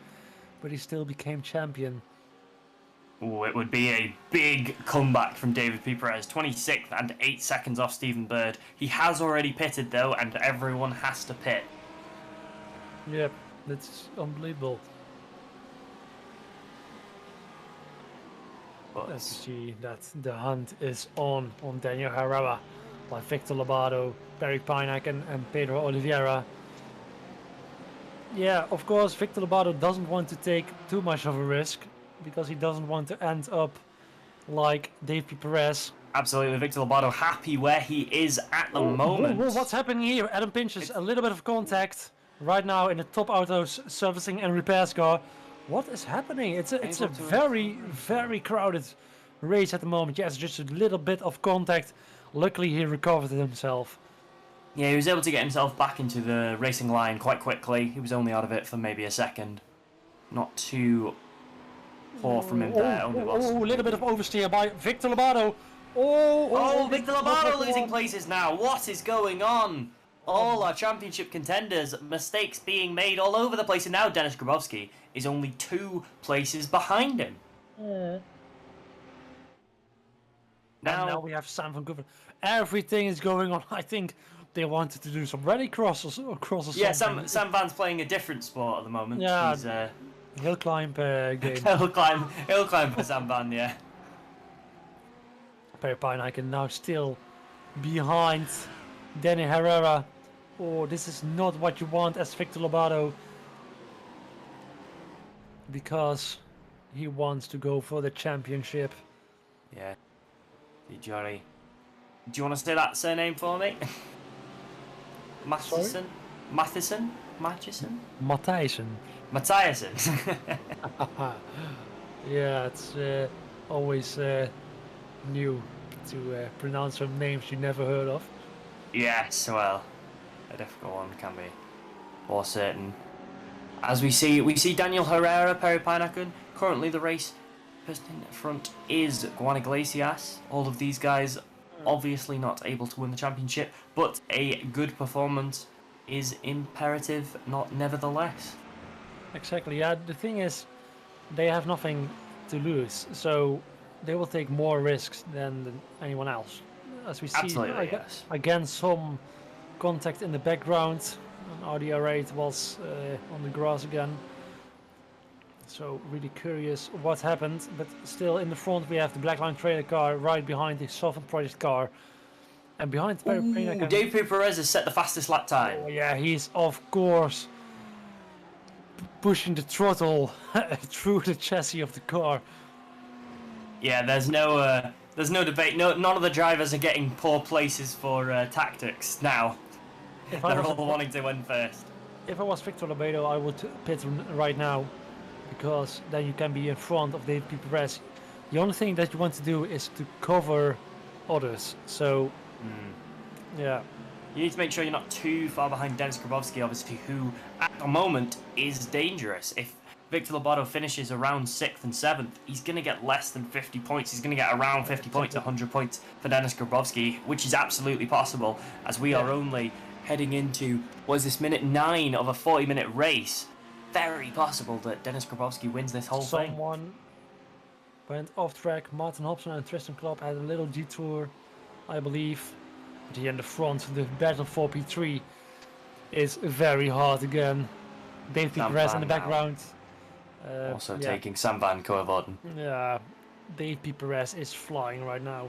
[SPEAKER 2] but he still became champion.
[SPEAKER 1] Ooh, it would be a big comeback from David P. Perez, 26th and 8 seconds off Stephen Bird. He has already pitted though, and everyone has to pit.
[SPEAKER 2] Yep, that's unbelievable.
[SPEAKER 1] But
[SPEAKER 2] As you see that the hunt is on Daniel Herrera by Victor Lobato, Perry Pijnaken and Pedro Oliveira. Yeah, of course Victor Lobato doesn't want to take too much of a risk because he doesn't want to end up like Dave P. Perez.
[SPEAKER 1] absolutely, Victor Lobato happy where he is at the moment.
[SPEAKER 2] Whoa, what's happening here? Adam pinches a little bit of contact right now in the Top Autos servicing and repairs car. What is happening? It's a very, very crowded race at the moment. Yes, just a little bit of contact. Luckily, he recovered himself.
[SPEAKER 1] Yeah, he was able to get himself back into the racing line quite quickly. He was only out of it for maybe a second. Not too poor from him there. Only lost.
[SPEAKER 2] A little bit of oversteer by Victor Lobato. Oh,
[SPEAKER 1] Victor Lobato losing places now. What is going on? All our championship contenders, mistakes being made all over the place, and now Dennis Grabowski is only 2 places behind him.
[SPEAKER 2] Now we have Sam van Goven. Everything is going on. I think they wanted to do some rally crosses or
[SPEAKER 1] Yeah,
[SPEAKER 2] something.
[SPEAKER 1] Sam Van's playing a different sport at the moment.
[SPEAKER 2] Yeah,
[SPEAKER 1] He's,
[SPEAKER 2] hill climb game.
[SPEAKER 1] he'll climb for Sam Van, yeah.
[SPEAKER 2] Perry Pijnaken now still behind Danny Herrera. Oh, this is not what you want as Victor Lobato, because he wants to go for the championship.
[SPEAKER 1] Yeah. See Johnny Do you want to say that surname for me? Matheson? Matheson? Matheson?
[SPEAKER 2] Matthijssen.
[SPEAKER 1] Matthiasen.
[SPEAKER 2] Yeah, it's always new to pronounce some names you never heard of.
[SPEAKER 1] Yes, well, a difficult one can be, for certain. As we see Daniel Herrera, Perry Pinacun. Currently, the race person in front is Juan Iglesias. All of these guys obviously not able to win the championship, but a good performance is imperative, not nevertheless.
[SPEAKER 2] Exactly. Yeah. The thing is, they have nothing to lose, so they will take more risks than anyone else. As we see,
[SPEAKER 1] Absolutely, yes.
[SPEAKER 2] again, some contact in the background. RDR8 was on the grass again. So really curious what happened, but still in the front we have the Black Line trailer car right behind the Sovereign Project car. And behind
[SPEAKER 1] Ooh, Dave Perez has set the fastest lap time.
[SPEAKER 2] Oh yeah, he's of course pushing the throttle through the chassis of the car.
[SPEAKER 1] Yeah, there's no debate. None of the drivers are getting poor places for tactics now. They're all wanting to win first.
[SPEAKER 2] If I was Victor Lobedo, I would pit right now, because then you can be in front of David P. Perez. The only thing that you want to do is to cover others. So, yeah.
[SPEAKER 1] You need to make sure you're not too far behind Denis Grabowski, obviously, who at the moment is dangerous. If Victor Lobato finishes around 6th and 7th, he's going to get less than 50 points. He's going to get around 50 points, 100 points for Denis Grabowski, which is absolutely possible, as we are only heading into, what is this, minute 9 of a 40-minute race. Very possible that Denis Grabowski wins this whole thing.
[SPEAKER 2] Someone went off track. Martin Hobson and Tristan Klopp had a little detour, I believe. But here in the front, the battle for P3 is very hard again. Dave P. Perez in the background.
[SPEAKER 1] Also taking Sam Van Koevoorden.
[SPEAKER 2] Yeah, Dave P. Perez is flying right now.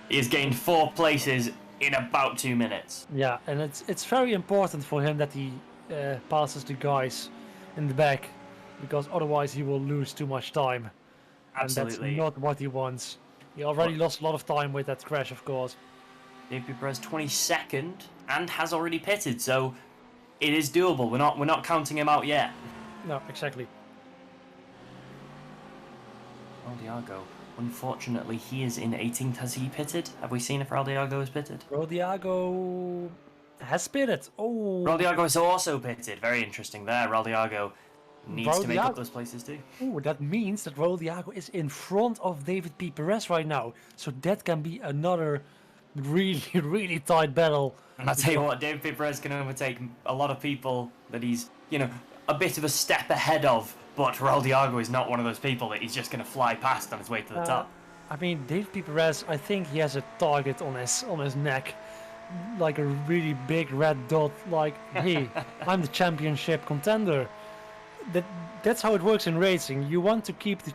[SPEAKER 1] He has gained 4 places in about 2 minutes.
[SPEAKER 2] Yeah, and it's very important for him that he passes the guys in the back, because otherwise he will lose too much time.
[SPEAKER 1] Absolutely.
[SPEAKER 2] And that's not what he wants. He already lost a lot of time with that crash, of course.
[SPEAKER 1] Dave Perez 22nd and has already pitted, so it is doable. We're not counting him out yet.
[SPEAKER 2] No, exactly.
[SPEAKER 1] Raldiago, unfortunately, he is in 18th. Has he pitted? Have we seen if Raldiago has pitted?
[SPEAKER 2] Raldiago has pitted. Oh.
[SPEAKER 1] Raldiago has also pitted. Very interesting there. Raldiago needs to make up those places too.
[SPEAKER 2] Oh, that means that Raldiago is in front of David P. Perez right now. So that can be another really, really tight battle.
[SPEAKER 1] And I'll tell you what, David P. Perez can overtake a lot of people that he's, a bit of a step ahead of. But Raldiago is not one of those people that he's just going to fly past on his way to the top.
[SPEAKER 2] I mean, David P. Perez, I think he has a target on his neck. Like a really big red dot, like, hey, I'm the championship contender. That's how it works in racing. You want to keep the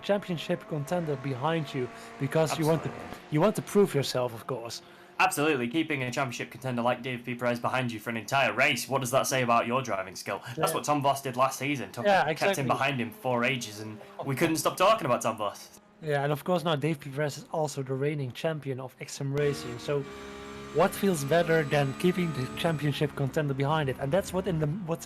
[SPEAKER 2] championship contender behind you, because you want to prove yourself, of course.
[SPEAKER 1] Absolutely, keeping a championship contender like David P. Perez behind you for an entire race, what does that say about your driving skill? That's what Tom Voss did last season. Kept him behind him for ages, and we couldn't stop talking about Tom Voss. Yeah,
[SPEAKER 2] and of course now Dave P. Perez is also the reigning champion of X-SiM Racing, so what feels better than keeping the championship contender behind it? And that's what's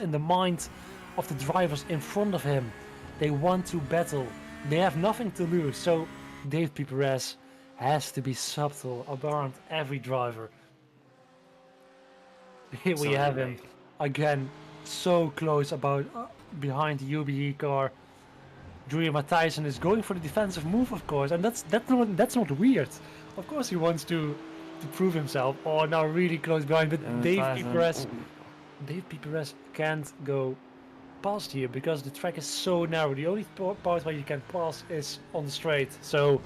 [SPEAKER 2] in the mind of the drivers in front of him. They want to battle. They have nothing to lose, so Dave P. Perez has to be subtle around every driver. Here we have him again, so close behind the UBE car. Julian Matthijssen is going for the defensive move, of course, and that's not weird. Of course he wants to prove himself. Oh, now really close behind, but Dave P. Perez can't go past here because the track is so narrow. The only part where you can pass is on the straight. So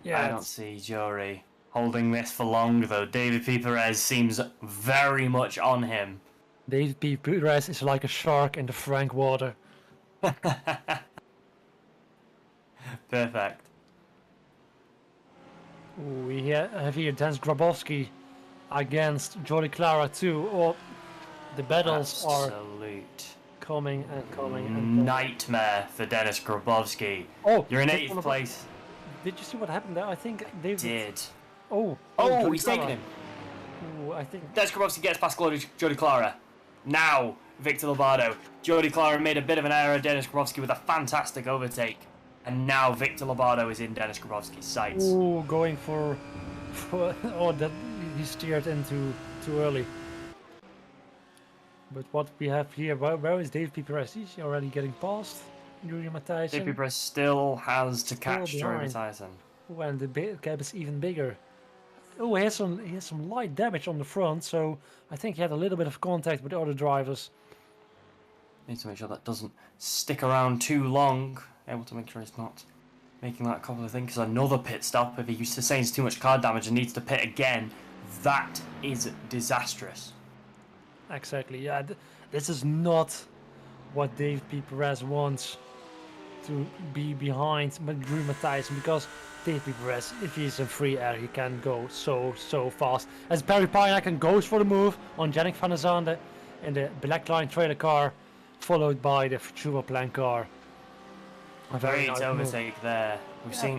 [SPEAKER 2] yeah,
[SPEAKER 1] I don't see Jory holding this for long, though. David P. Perez seems very much on him.
[SPEAKER 2] David P. Perez is like a shark in the frank water.
[SPEAKER 1] Perfect.
[SPEAKER 2] We have here Denis Grabowski against Jordi Clara too. Oh, the battles are coming and coming.
[SPEAKER 1] Nightmare for Denis Grabowski.
[SPEAKER 2] Oh,
[SPEAKER 1] you're in 8th place.
[SPEAKER 2] Did you see what happened there? I think David
[SPEAKER 1] did. Oh, he's taken him.
[SPEAKER 2] Oh, I think.
[SPEAKER 1] Dennis Grabowski gets past Jody Clara. Now, Victor Lobato. Jody Clara made a bit of an error. Dennis Grabowski with a fantastic overtake. And now Victor Lobato is in Dennis Grabowski's sights.
[SPEAKER 2] Oh, going for oh, that he steered into too early. But what we have here, where is Dave P. Perez? He's already getting past Yuri Matthijssen.
[SPEAKER 1] Dave P. Perez still has to
[SPEAKER 2] Still
[SPEAKER 1] catch Joey
[SPEAKER 2] behind.
[SPEAKER 1] Matthijssen.
[SPEAKER 2] Oh, and the gap is even bigger. Oh, he has some light damage on the front, so I think he had a little bit of contact with other drivers.
[SPEAKER 1] Need to make sure that doesn't stick around too long. Able to make sure he's not making that couple of things. Because another pit stop, if he sustains too much car damage and needs to pit again, that is disastrous.
[SPEAKER 2] Exactly, yeah. This is not what Dave P. Perez wants to be behind Drew Matthijssen, because Dave P. Perez, if he's in free air, he can go so fast. As Barry Pijnacker goes for the move on Yannick van der Zande in the black line trailer car, followed by the Futura Plan car. A
[SPEAKER 1] Great
[SPEAKER 2] nice
[SPEAKER 1] overtake
[SPEAKER 2] move.
[SPEAKER 1] there.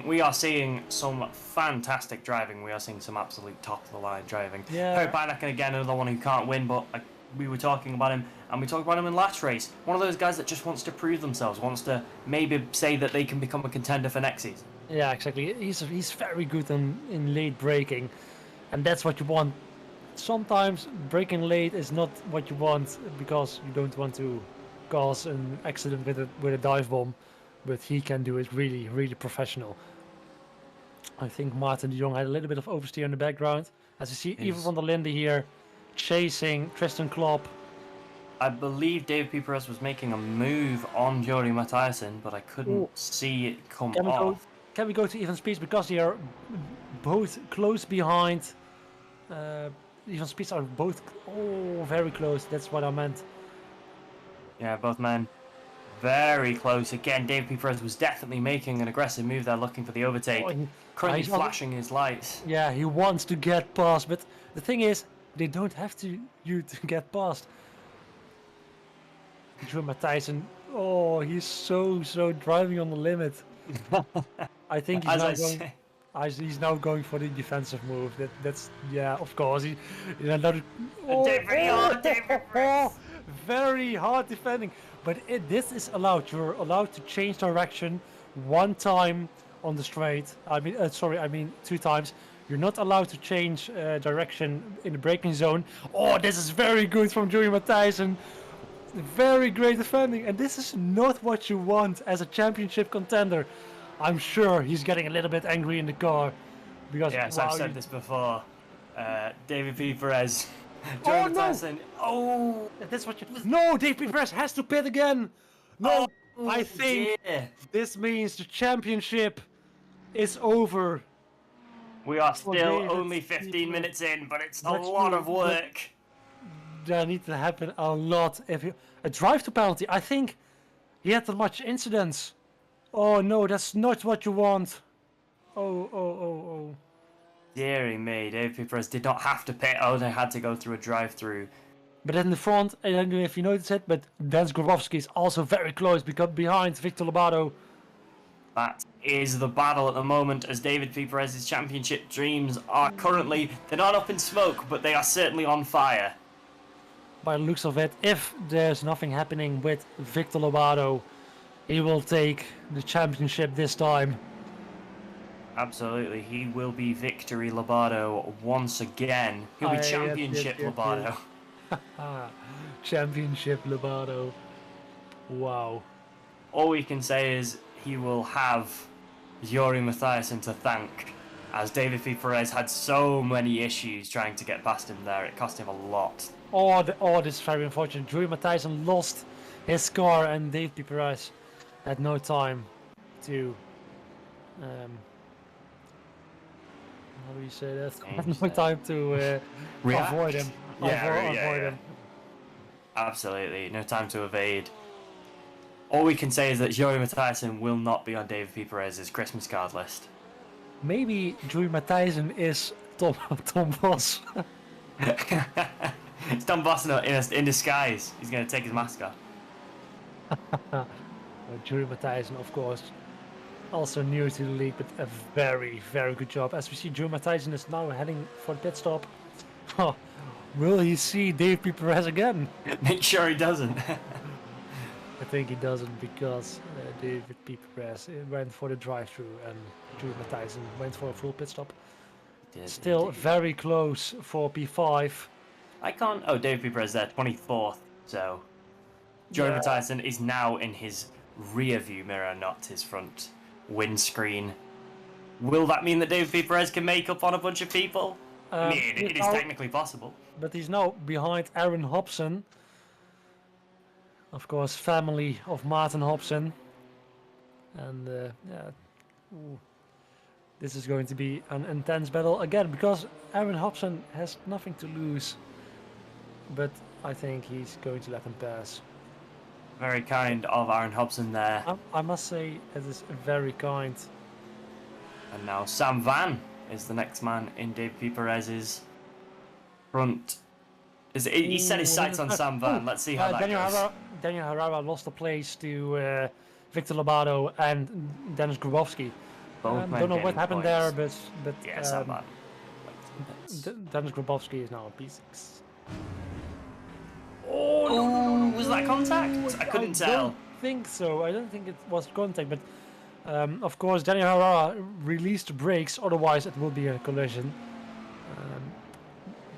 [SPEAKER 1] We are seeing some fantastic driving. We are seeing some absolute top of the line driving.
[SPEAKER 2] Yeah.
[SPEAKER 1] Perry Pijnacker again, another one who can't win, but we were talking about him, and we talked about him in last race. One of those guys that just wants to prove themselves, wants to maybe say that they can become a contender for next season.
[SPEAKER 2] Yeah, exactly. He's very good in late braking, and that's what you want. Sometimes braking late is not what you want because you don't want to cause an accident with a dive bomb, but he can do it really professional. I think Martin de Jong had a little bit of oversteer in the background, as you see Ivan van der Linde here chasing Tristan Klopp.
[SPEAKER 1] I believe David P. Perez was making a move on Jody Matthijssen, but I couldn't see it come off.
[SPEAKER 2] Can we go to even speeds, because they are both close behind. Even speeds are both very close. That's what I meant.
[SPEAKER 1] Yeah, both men very close. Again, David P. Perez was definitely making an aggressive move there, looking for the overtake. Currently flashing his lights.
[SPEAKER 2] Yeah, he wants to get past, but the thing is, they don't have you to get past. Drew Matthijssen, he's so driving on the limit. I think he's now going for the defensive move. That's of course. Another very hard defending, but this is allowed. You're allowed to change direction one time on the straight. I mean 2 times. You're not allowed to change direction in the braking zone. Oh, this is very good from Joey Matthijssen. Very great defending, and this is not what you want as a championship contender. I'm sure he's getting a little bit angry in the car because
[SPEAKER 1] I've said this before. David P. Perez, Joey Matthijssen.
[SPEAKER 2] No! That's what you. No, David P. Perez has to pit again. No, I think this means the championship is over.
[SPEAKER 1] We are still only 15 minutes in, but it's a lot of work.
[SPEAKER 2] There needs to happen a lot. A drive to penalty, I think he had that much incidents. Oh no, that's not what you want. Oh.
[SPEAKER 1] Deary me, David P. Perez did not have to pit. Oh, they had to go through a drive-through.
[SPEAKER 2] But in the front, I don't know if you noticed it, but Dennis Grabowski is also very close because behind Victor Lobato.
[SPEAKER 1] That is the battle at the moment, as David P. Perez's championship dreams are currently, they're not up in smoke, but they are certainly on fire.
[SPEAKER 2] By the looks of it, if there's nothing happening with Victor Lobato, he will take the championship this time.
[SPEAKER 1] Absolutely, he will be Victory Lobato once again. He'll be Championship Lobato.
[SPEAKER 2] Championship Lobato. Wow.
[SPEAKER 1] All we can say is he will have Jori Matthijssen to thank, as David P. Perez had so many issues trying to get past him there. It cost him a lot.
[SPEAKER 2] This is very unfortunate. Jori Matthijssen lost his car and David P. Perez had no time to how do you say that? Had no time to avoid him. Avoid him.
[SPEAKER 1] Absolutely, no time to evade. All we can say is that Jori Matthijssen will not be on David P. Perez's Christmas card list.
[SPEAKER 2] Maybe Jori Matthijssen is Tom Boss.
[SPEAKER 1] It's Tom Boss in disguise. He's going to take his mask off.
[SPEAKER 2] Jori Matthijssen, of course. also new to the league, but a very, very good job. As we see, Drew Matthijssen is now heading for the pit stop. Oh, will he see Dave P. Perez again?
[SPEAKER 1] Make sure he doesn't.
[SPEAKER 2] I think he doesn't, because David P. Perez went for the drive-through and Drew Matthijssen went for a full pit stop. Still very close for P5.
[SPEAKER 1] I can't. Oh, Dave P. Perez there, 24th. So, Joey Matthijssen is now in his rear view mirror, not his front windscreen. Will that mean that Dave P. Perez can make up on a bunch of people? I mean, it is technically possible.
[SPEAKER 2] But he's now behind Aaron Hobson. Of course, family of Martin Hobson. And yeah, ooh, this is going to be an intense battle again, because Aaron Hobson has nothing to lose. But I think he's going to let him pass.
[SPEAKER 1] Very kind of Aaron Hobson there.
[SPEAKER 2] I must say, it is very kind.
[SPEAKER 1] And now Sam Van is the next man in Dave P. Perez's front. He set his sights on Sam Van. Let's see how that goes.
[SPEAKER 2] Daniel Herrera lost the place to Victor Lobato and Dennis Grabowski. Don't know what happened there, but
[SPEAKER 1] yeah, Sam Van.
[SPEAKER 2] Dennis Grabowski is now a P6.
[SPEAKER 1] Oh, was that contact? I couldn't tell.
[SPEAKER 2] I don't think so. I don't think it was contact, but of course Daniel Herrera released the brakes, otherwise it will be a collision.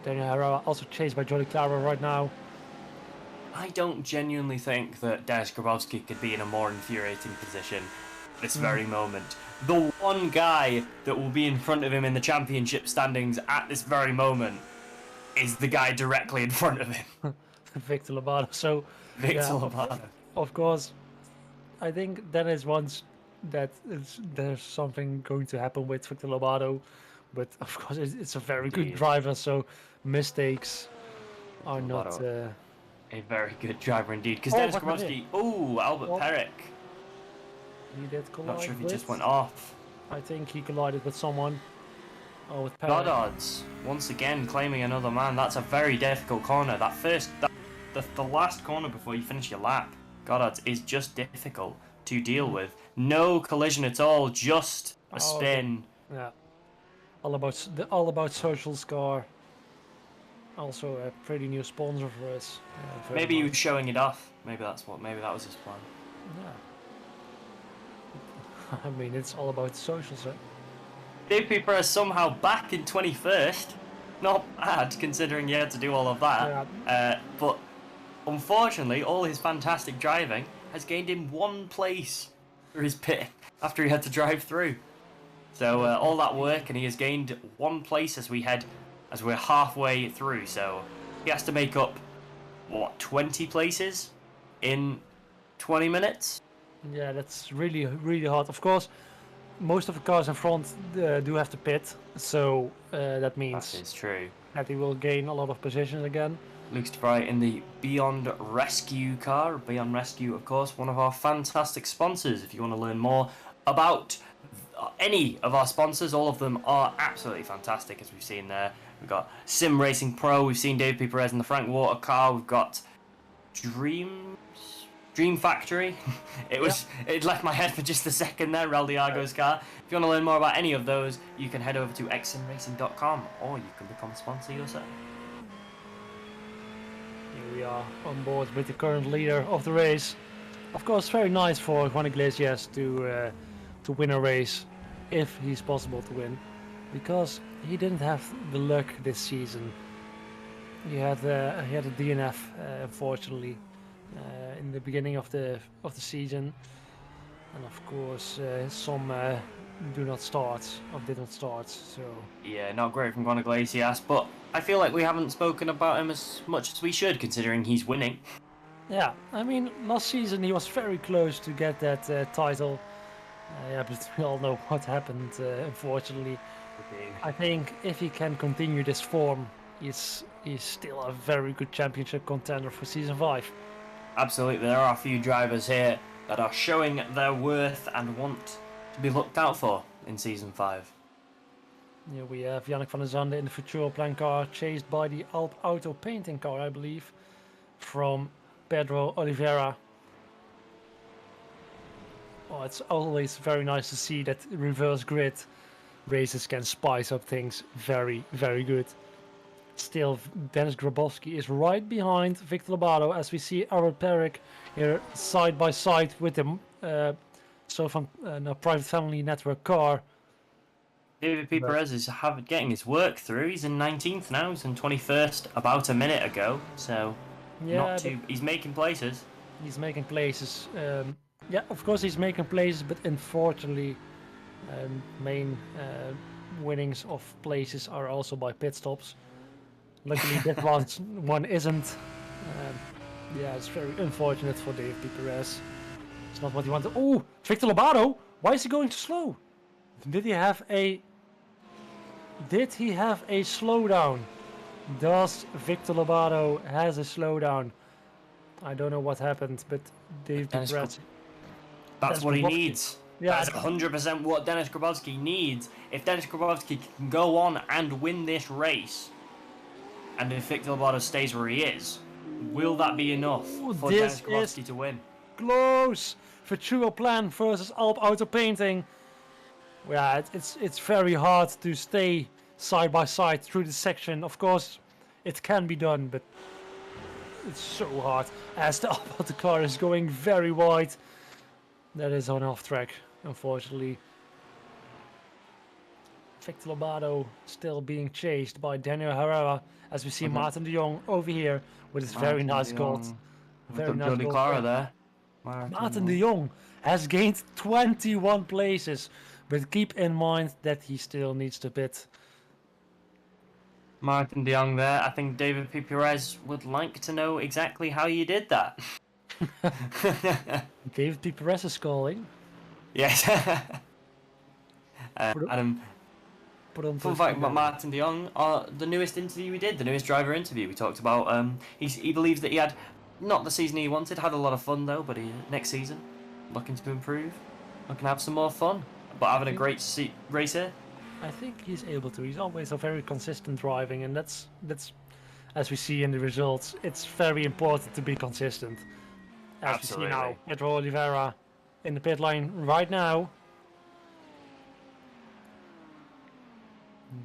[SPEAKER 2] Daniel Herrera also chased by Jody Clara right now.
[SPEAKER 1] I don't genuinely think that Dennis Grabowski could be in a more infuriating position at this very moment. The one guy that will be in front of him in the championship standings at this very moment is the guy directly in front of him.
[SPEAKER 2] Victor Lobato. So
[SPEAKER 1] Victor Lobato.
[SPEAKER 2] Of course, I think Dennis wants that there's something going to happen with Victor Lobato, but of course it's a very good driver, so mistakes are not...
[SPEAKER 1] a very good driver indeed, because Dennis Grabowski... Oh, Albert Perrick.
[SPEAKER 2] He did collide.
[SPEAKER 1] Not sure if he just went off.
[SPEAKER 2] I think he collided with someone. Oh, with Perrick.
[SPEAKER 1] Goddard's once again claiming another man. That's a very difficult corner. The last corner before you finish your lap, Goddard's is just difficult to deal with. No collision at all, just a spin.
[SPEAKER 2] Yeah. All about Social Scar. Also a pretty new sponsor for us.
[SPEAKER 1] Maybe he was showing it off. Maybe that was his plan.
[SPEAKER 2] Yeah. I mean, it's all about social, sir.
[SPEAKER 1] Dave P. Perez somehow back in 21st. Not bad, considering he had to do all of that. Yeah. But unfortunately, all his fantastic driving has gained him one place for his pit after he had to drive through. So all that work, and he has gained one place as we're halfway through. So he has to make up, what, 20 places in 20 minutes?
[SPEAKER 2] Yeah, that's really, really hard. Of course, most of the cars in front do have to pit, so that means
[SPEAKER 1] that is true.
[SPEAKER 2] That he will gain a lot of positions again.
[SPEAKER 1] Luke Fry in the Beyond Rescue car. Beyond Rescue, of course, one of our fantastic sponsors. If you want to learn more about any of our sponsors, all of them are absolutely fantastic, as we've seen there. We've got Sim Racing Pro, we've seen Dave P. Perez in the Frank Water car, we've got Dream Factory. It left my head for just a second there, Rel Diago's car. If you want to learn more about any of those, you can head over to xsimracing.com, or you can become a sponsor yourself.
[SPEAKER 2] Here we are on board with the current leader of the race. Of course, very nice for Juan Iglesias to win a race, if he's possible to win, because he didn't have the luck this season. He had a DNF, unfortunately, in the beginning of the season, and of course some did not start. So
[SPEAKER 1] yeah, not great from Juan Iglesias, but I feel like we haven't spoken about him as much as we should, considering he's winning.
[SPEAKER 2] Yeah, I mean, last season he was very close to get that title. Yeah, but we all know what happened, unfortunately. I think if he can continue this form, he's still a very good championship contender for Season 5.
[SPEAKER 1] Absolutely, there are a few drivers here that are showing their worth and want to be looked out for in Season 5.
[SPEAKER 2] Yeah, we have Yannick van der Zande in the Futura Plan car, chased by the Alp Auto painting car, I believe, from Pedro Oliveira. Oh, it's always very nice to see that reverse grid races can spice up things very, very good. Still, Dennis Grabowski is right behind Victor Lobato as we see Aaron Perrick here side by side with him. From a private family network car.
[SPEAKER 1] David P. Perez is getting his work through. He's in 19th now. He's in 21st about a minute ago. So,
[SPEAKER 2] Yeah,
[SPEAKER 1] he's making places.
[SPEAKER 2] He's making places. Yeah, of course he's making places, but unfortunately, main winnings of places are also by pit stops. Luckily, that one isn't. Yeah, it's very unfortunate for David P. Perez. It's not what he wanted. Oh, Victor Lobato! Why is he going too slow? Did he have a slowdown? Does Victor Lobato has a slowdown? I don't know what happened, but David P. Perez.
[SPEAKER 1] That's what he needs.
[SPEAKER 2] Yeah,
[SPEAKER 1] that's 100% what Dennis Grabowski needs. If Dennis Grabowski can go on and win this race, and if Victor Lobato stays where he is, will that be enough for Dennis Grabowski to win?
[SPEAKER 2] Close! Virtual Plan versus Alp Auto Painting. Yeah, it's very hard to stay side by side through the section. Of course, it can be done, but it's so hard as the Alp Auto car is going very wide. That is on off track, unfortunately. Victor Lobato still being chased by Daniel Herrera as we see Martin de Jong over here with his very nice gold.
[SPEAKER 1] Very nice gold. Clara there.
[SPEAKER 2] Martin de Jong has gained 21 places, but keep in mind that he still needs to pit.
[SPEAKER 1] Martin de Jong there. I think David P. Perez would like to know exactly how you did that.
[SPEAKER 2] David P. Perez is calling.
[SPEAKER 1] Yes. Adam. Fun fact about Martin de Jong, the newest interview we did, the newest driver interview, we talked about, he believes that he had not the season he wanted, had a lot of fun though, but next season, looking to improve, looking to have some more fun, but having a great race here.
[SPEAKER 2] I think he's able to. He's always a very consistent driving, and that's as we see in the results, it's very important to be consistent. As
[SPEAKER 1] Absolutely.
[SPEAKER 2] we see now, Pedro Oliveira in the pit lane right now.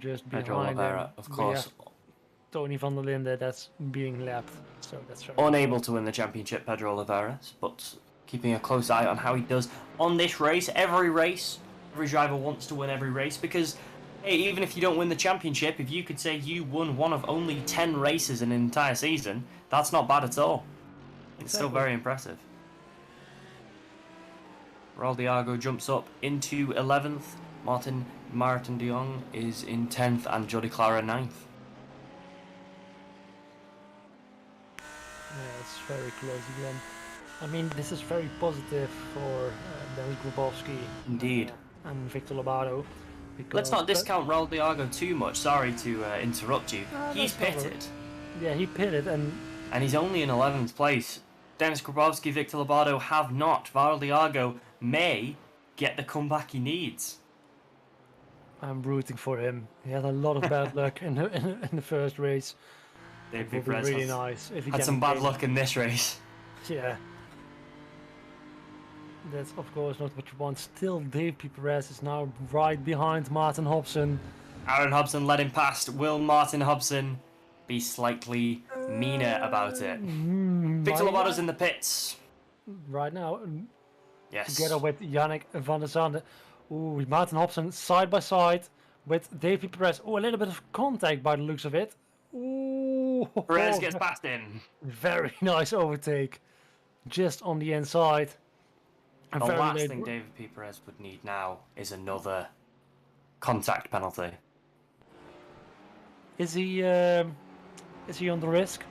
[SPEAKER 2] Just behind him,
[SPEAKER 1] of course.
[SPEAKER 2] Tony van der Linde that's being lapped, so that's very
[SPEAKER 1] unable to win the championship, Pedro Oliveira, but keeping a close eye on how he does on this race. Every driver wants to win every race because, hey, even if you don't win the championship, if you could say you won one of only 10 races in an entire season, that's not bad at all. It's still very impressive. Raul Diago jumps up into 11th. Martin de Jong is in 10th and Jody Clara 9th.
[SPEAKER 2] Yeah, it's very close again. I mean, this is very positive for Dennis Grabowski.
[SPEAKER 1] Indeed.
[SPEAKER 2] And Victor Lobato.
[SPEAKER 1] Let's not discount Raul Diago too much. Sorry to interrupt you. He's pitted.
[SPEAKER 2] Yeah, he pitted and
[SPEAKER 1] he's only in 11th place. Dennis Grabowski, Victor Lobato have not. Raul Diago may get the comeback he needs.
[SPEAKER 2] I'm rooting for him. He had a lot of bad luck in the first race.
[SPEAKER 1] It
[SPEAKER 2] would be really nice if he
[SPEAKER 1] had some bad luck in this race.
[SPEAKER 2] Yeah. That's of course not what you want. Still, Dave P. Perez is now right behind Martin Hobson.
[SPEAKER 1] Aaron Hobson led him past. Will Martin Hobson be slightly meaner about it? Victor Lobato's in the pits.
[SPEAKER 2] Right now.
[SPEAKER 1] Yes.
[SPEAKER 2] Together with Yannick van der Zande. Ooh, Martin Hobson side by side with Dave P. Perez. Oh, a little bit of contact by the looks of it. Ooh.
[SPEAKER 1] Perez gets past him.
[SPEAKER 2] Very nice overtake. Just on the inside.
[SPEAKER 1] The last thing David P. Perez would need now is another contact penalty.
[SPEAKER 2] Is he on the risk?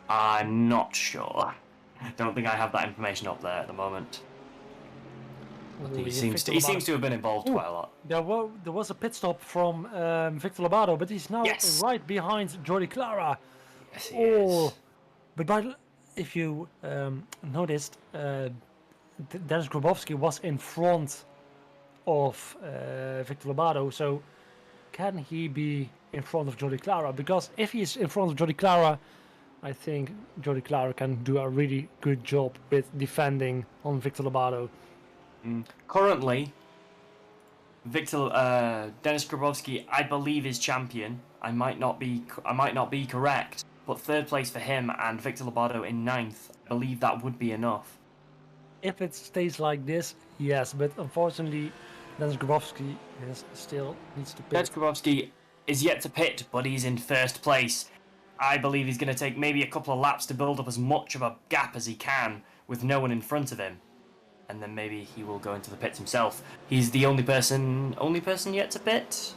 [SPEAKER 1] I'm not sure. Don't think I have that information up there at the moment. He seems to have been involved quite a lot.
[SPEAKER 2] There was a pit stop from Victor Lobato, but he's now right behind Jordi Clara.
[SPEAKER 1] Yes, he is.
[SPEAKER 2] But if you noticed, Dennis Grabowski was in front of Victor Lobato, so can he be in front of Jordi Clara? Because if he's in front of Jordi Clara, I think Jordi Clara can do a really good job with defending on Victor Lobato.
[SPEAKER 1] Currently, Dennis Grabowski, I believe, is champion. I might not be correct, but third place for him and Victor Lobato in 9th. I believe that would be enough.
[SPEAKER 2] If it stays like this, yes, but unfortunately, Dennis Grabowski still needs to
[SPEAKER 1] Dennis
[SPEAKER 2] pit.
[SPEAKER 1] Grabowski is yet to pit, but he's in first place. I believe he's going to take maybe a couple of laps to build up as much of a gap as he can with no one in front of him. And then maybe he will go into the pits himself. He's the only person yet to pit.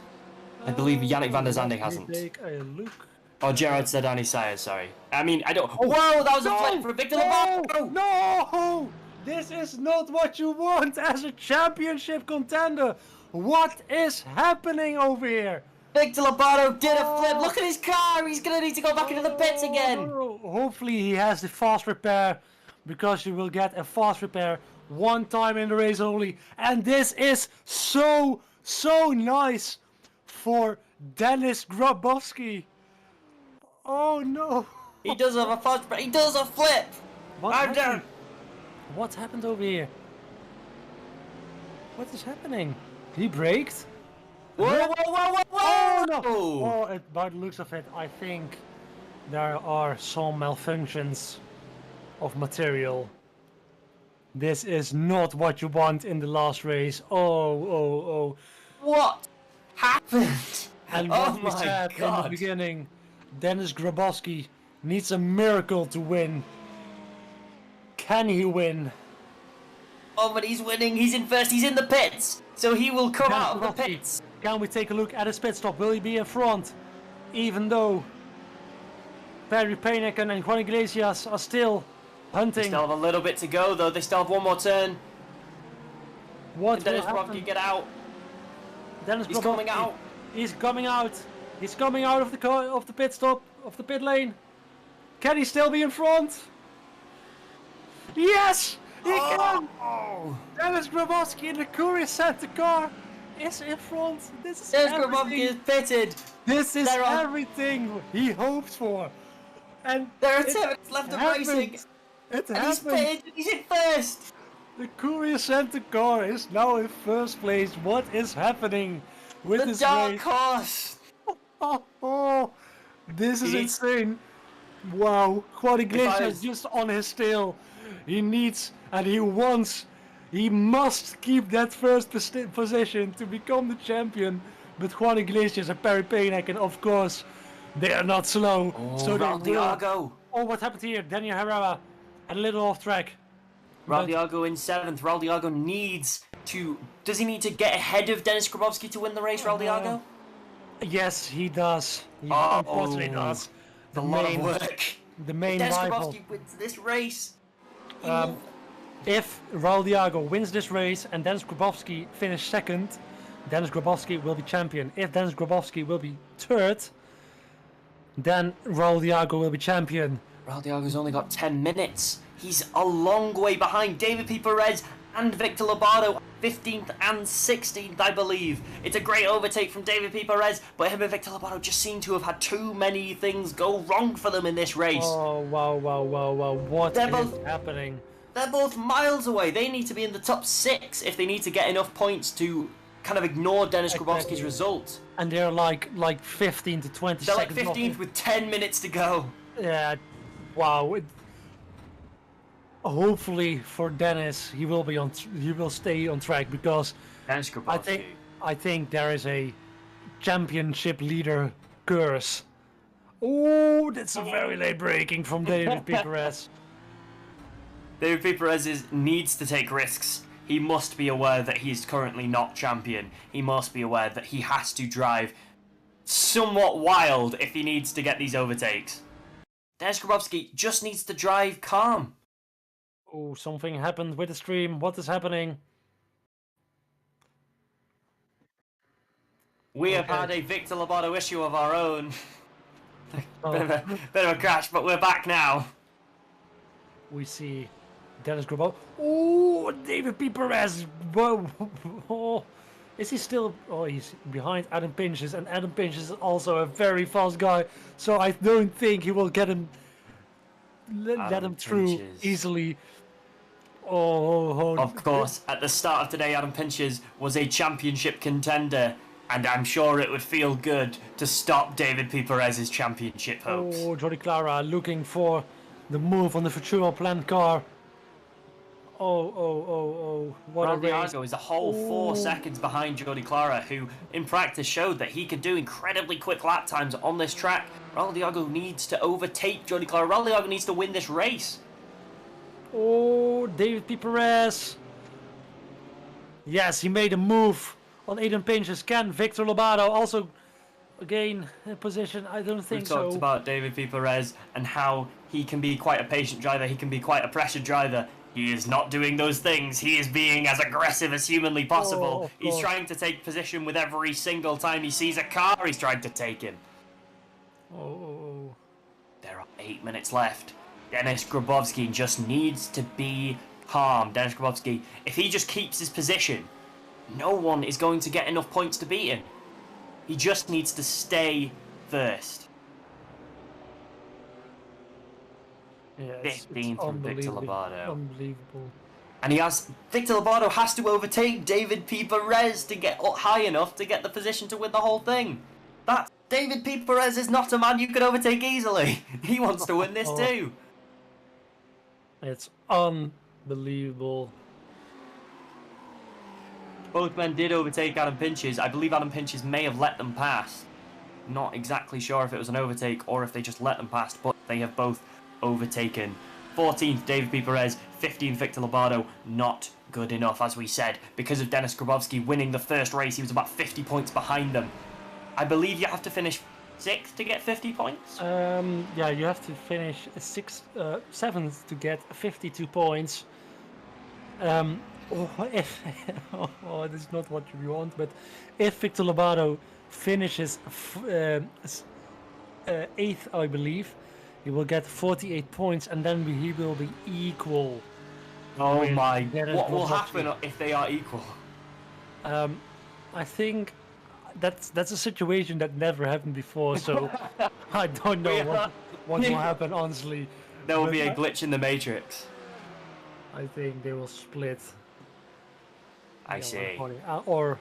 [SPEAKER 1] I believe Yannick van der Zande hasn't.
[SPEAKER 2] Take a look.
[SPEAKER 1] Oh, Gerard Sedani Sayers, sorry. I mean, I don't... Whoa, that was a flip for Victor Lobato!
[SPEAKER 2] No! This is not what you want as a championship contender. What is happening over here?
[SPEAKER 1] Victor Lobato did a flip. Look at his car. He's going to need to go back into the pits again.
[SPEAKER 2] Hopefully he has the fast repair, because you will get a fast repair one time in the race only. And this is so nice for Dennis Grabowski. Oh no.
[SPEAKER 1] He does have a fast repair. He does a flip. I'm down.
[SPEAKER 2] What happened over here? What is happening? He braked?
[SPEAKER 1] Whoa!
[SPEAKER 2] Oh no! Oh, by the looks of it, I think there are some malfunctions of material. This is not what you want in the last race. Oh.
[SPEAKER 1] What happened?
[SPEAKER 2] And
[SPEAKER 1] Oh
[SPEAKER 2] what we
[SPEAKER 1] my
[SPEAKER 2] said in the
[SPEAKER 1] God.
[SPEAKER 2] beginning, Dennis Grabowski needs a miracle to win. Can he win?
[SPEAKER 1] Oh, but he's winning. He's in first. He's in the pits. So he will come out of the pits.
[SPEAKER 2] Can we take a look at his pit stop? Will he be in front? Even though Perry Peineken and Juan Iglesias are still hunting.
[SPEAKER 1] They still have a little bit to go, though. They still have one more turn.
[SPEAKER 2] What
[SPEAKER 1] Dennis
[SPEAKER 2] will happen?
[SPEAKER 1] Grabowski get out.
[SPEAKER 2] Dennis
[SPEAKER 1] He's
[SPEAKER 2] Grabowski.
[SPEAKER 1] coming out.
[SPEAKER 2] He's coming out. He's coming out of the pit stop, of the pit lane. Can he still be in front? Yes, he can. Dennis Grabowski in the Courier Center car is in front. This is
[SPEAKER 1] Dennis
[SPEAKER 2] everything.
[SPEAKER 1] Grabowski is pitted.
[SPEAKER 2] This is
[SPEAKER 1] There are-
[SPEAKER 2] everything he hoped for. And
[SPEAKER 1] There are
[SPEAKER 2] it
[SPEAKER 1] 10 minutes left of
[SPEAKER 2] happened.
[SPEAKER 1] racing.
[SPEAKER 2] It
[SPEAKER 1] And he's
[SPEAKER 2] happened.
[SPEAKER 1] pitted. He's in first.
[SPEAKER 2] The Courier Center car is now in first place. What is happening with
[SPEAKER 1] The
[SPEAKER 2] this
[SPEAKER 1] dark
[SPEAKER 2] race?
[SPEAKER 1] horse.
[SPEAKER 2] Oh, this is
[SPEAKER 1] He's-
[SPEAKER 2] insane. Wow, Juan Iglesias
[SPEAKER 1] was-
[SPEAKER 2] just on his tail. He needs and he wants, he must keep that first position to become the champion. But Juan Iglesias and Perry Peineken, of course, they are not slow. So they
[SPEAKER 1] Raul
[SPEAKER 2] will.
[SPEAKER 1] Diago.
[SPEAKER 2] Oh, what happened here? Daniel Herrera, a little off track.
[SPEAKER 1] Raul Diago in 7th. Raul Diago needs to... Does he need to get ahead of Dennis Grabowski to win the race, Raul Diago?
[SPEAKER 2] Yes, he does. He
[SPEAKER 1] Oh,
[SPEAKER 2] unfortunately does.
[SPEAKER 1] A lot of work.
[SPEAKER 2] The main
[SPEAKER 1] Dennis
[SPEAKER 2] rival.
[SPEAKER 1] Grabowski wins this race.
[SPEAKER 2] If Raul Diago wins this race and Dennis Grabowski finishes second, Dennis Grabowski will be champion. If Dennis Grabowski will be third, then Raul Diago will be champion.
[SPEAKER 1] Raul Diago's only got 10 minutes. He's a long way behind David P. Perez and Victor Lobato, 15th and 16th, I believe. It's a great overtake from David P. Perez, but him and Victor Lobato just seem to have had too many things go wrong for them in this race.
[SPEAKER 2] Oh, wow. What
[SPEAKER 1] They're
[SPEAKER 2] is
[SPEAKER 1] both-
[SPEAKER 2] happening?
[SPEAKER 1] They're both miles away. They need to be in the top 6 if they need to get enough points to kind of ignore Dennis Grabowski's
[SPEAKER 2] Exactly.
[SPEAKER 1] result.
[SPEAKER 2] And they're like 15 to 20
[SPEAKER 1] They're like
[SPEAKER 2] seconds.
[SPEAKER 1] 15th with 10 minutes to go.
[SPEAKER 2] Yeah, wow. Hopefully for Dennis, he will stay on track, because
[SPEAKER 1] Dennis Grabowski.
[SPEAKER 2] I think there is a championship leader curse. Oh, that's a very late braking from David P. Perez.
[SPEAKER 1] David P. Perez needs to take risks. He must be aware that he's currently not champion. He must be aware that he has to drive somewhat wild if he needs to get these overtakes. Dennis Grabowski just needs to drive calm.
[SPEAKER 2] Oh, something happened with the stream. What is happening?
[SPEAKER 1] We have
[SPEAKER 2] Okay.
[SPEAKER 1] had a Victor Lobato issue of our own.
[SPEAKER 2] Oh,
[SPEAKER 1] Bit of a crash, but we're back now.
[SPEAKER 2] we see Dennis Grabowski. Oh, David P. Perez. Whoa. Oh, is he still? Oh, he's behind Adam Pinches, and Adam Pinches is also a very fast guy. So I don't think he will get him. Let
[SPEAKER 1] Adam
[SPEAKER 2] him through
[SPEAKER 1] Pinches.
[SPEAKER 2] easily.
[SPEAKER 1] Of course, at the start of today, Adam Pinches was a championship contender, and I'm sure it would feel good to stop David P. Perez's championship hopes.
[SPEAKER 2] Oh, Jordi Clara looking for the move on the Futura planned car. Oh, what a race.
[SPEAKER 1] Raldiago is a whole 4 seconds behind Jordi Clara, who in practice showed that he could do incredibly quick lap times on this track. Raldiago needs to overtake Jordi Clara. Raldiago needs to win this race.
[SPEAKER 2] Oh, David P. Perez. Yes, he made a move on Adam Pinches. Can Victor Lobato also gain a position? I don't think so.
[SPEAKER 1] We've talked about David P. Perez and how he can be quite a patient driver. He can be quite a pressured driver. He is not doing those things. He is being as aggressive as humanly possible. He's trying to take position with every single time he sees a car. He's trying to take him.
[SPEAKER 2] Oh.
[SPEAKER 1] There are 8 minutes left. Denis Grabowski just needs to be calm. Denis Grabowski, if he just keeps his position, no one is going to get enough points to beat him. He just needs to stay first.
[SPEAKER 2] Yeah,
[SPEAKER 1] 15 from Victor Lobato.
[SPEAKER 2] Unbelievable.
[SPEAKER 1] And Victor Lobato has to overtake David P. Perez to get up high enough to get the position to win the whole thing. David P. Perez is not a man you could overtake easily. He wants to win this too.
[SPEAKER 2] It's unbelievable.
[SPEAKER 1] Both men did overtake Adam Pinches. I believe Adam Pinches may have let them pass. Not exactly sure if it was an overtake or if they just let them pass, but they have both overtaken. 14th, David P. Perez. 15th, Victor Lobato. Not good enough, as we said. Because of Denis Grabowski winning the first race, he was about 50 points behind them. I believe you have to finish 6th to get 50 points?
[SPEAKER 2] Yeah, you have to finish 7th to get 52 points. This is not what you want, but if Victor Lobato finishes 8th, I believe, he will get 48 points, and then he will be equal.
[SPEAKER 1] Oh my! What will happen if they are equal?
[SPEAKER 2] I think that's a situation that never happened before, so I don't know what will happen, honestly.
[SPEAKER 1] There will be a glitch in the matrix.
[SPEAKER 2] I think they will split.
[SPEAKER 1] I see.
[SPEAKER 2] Or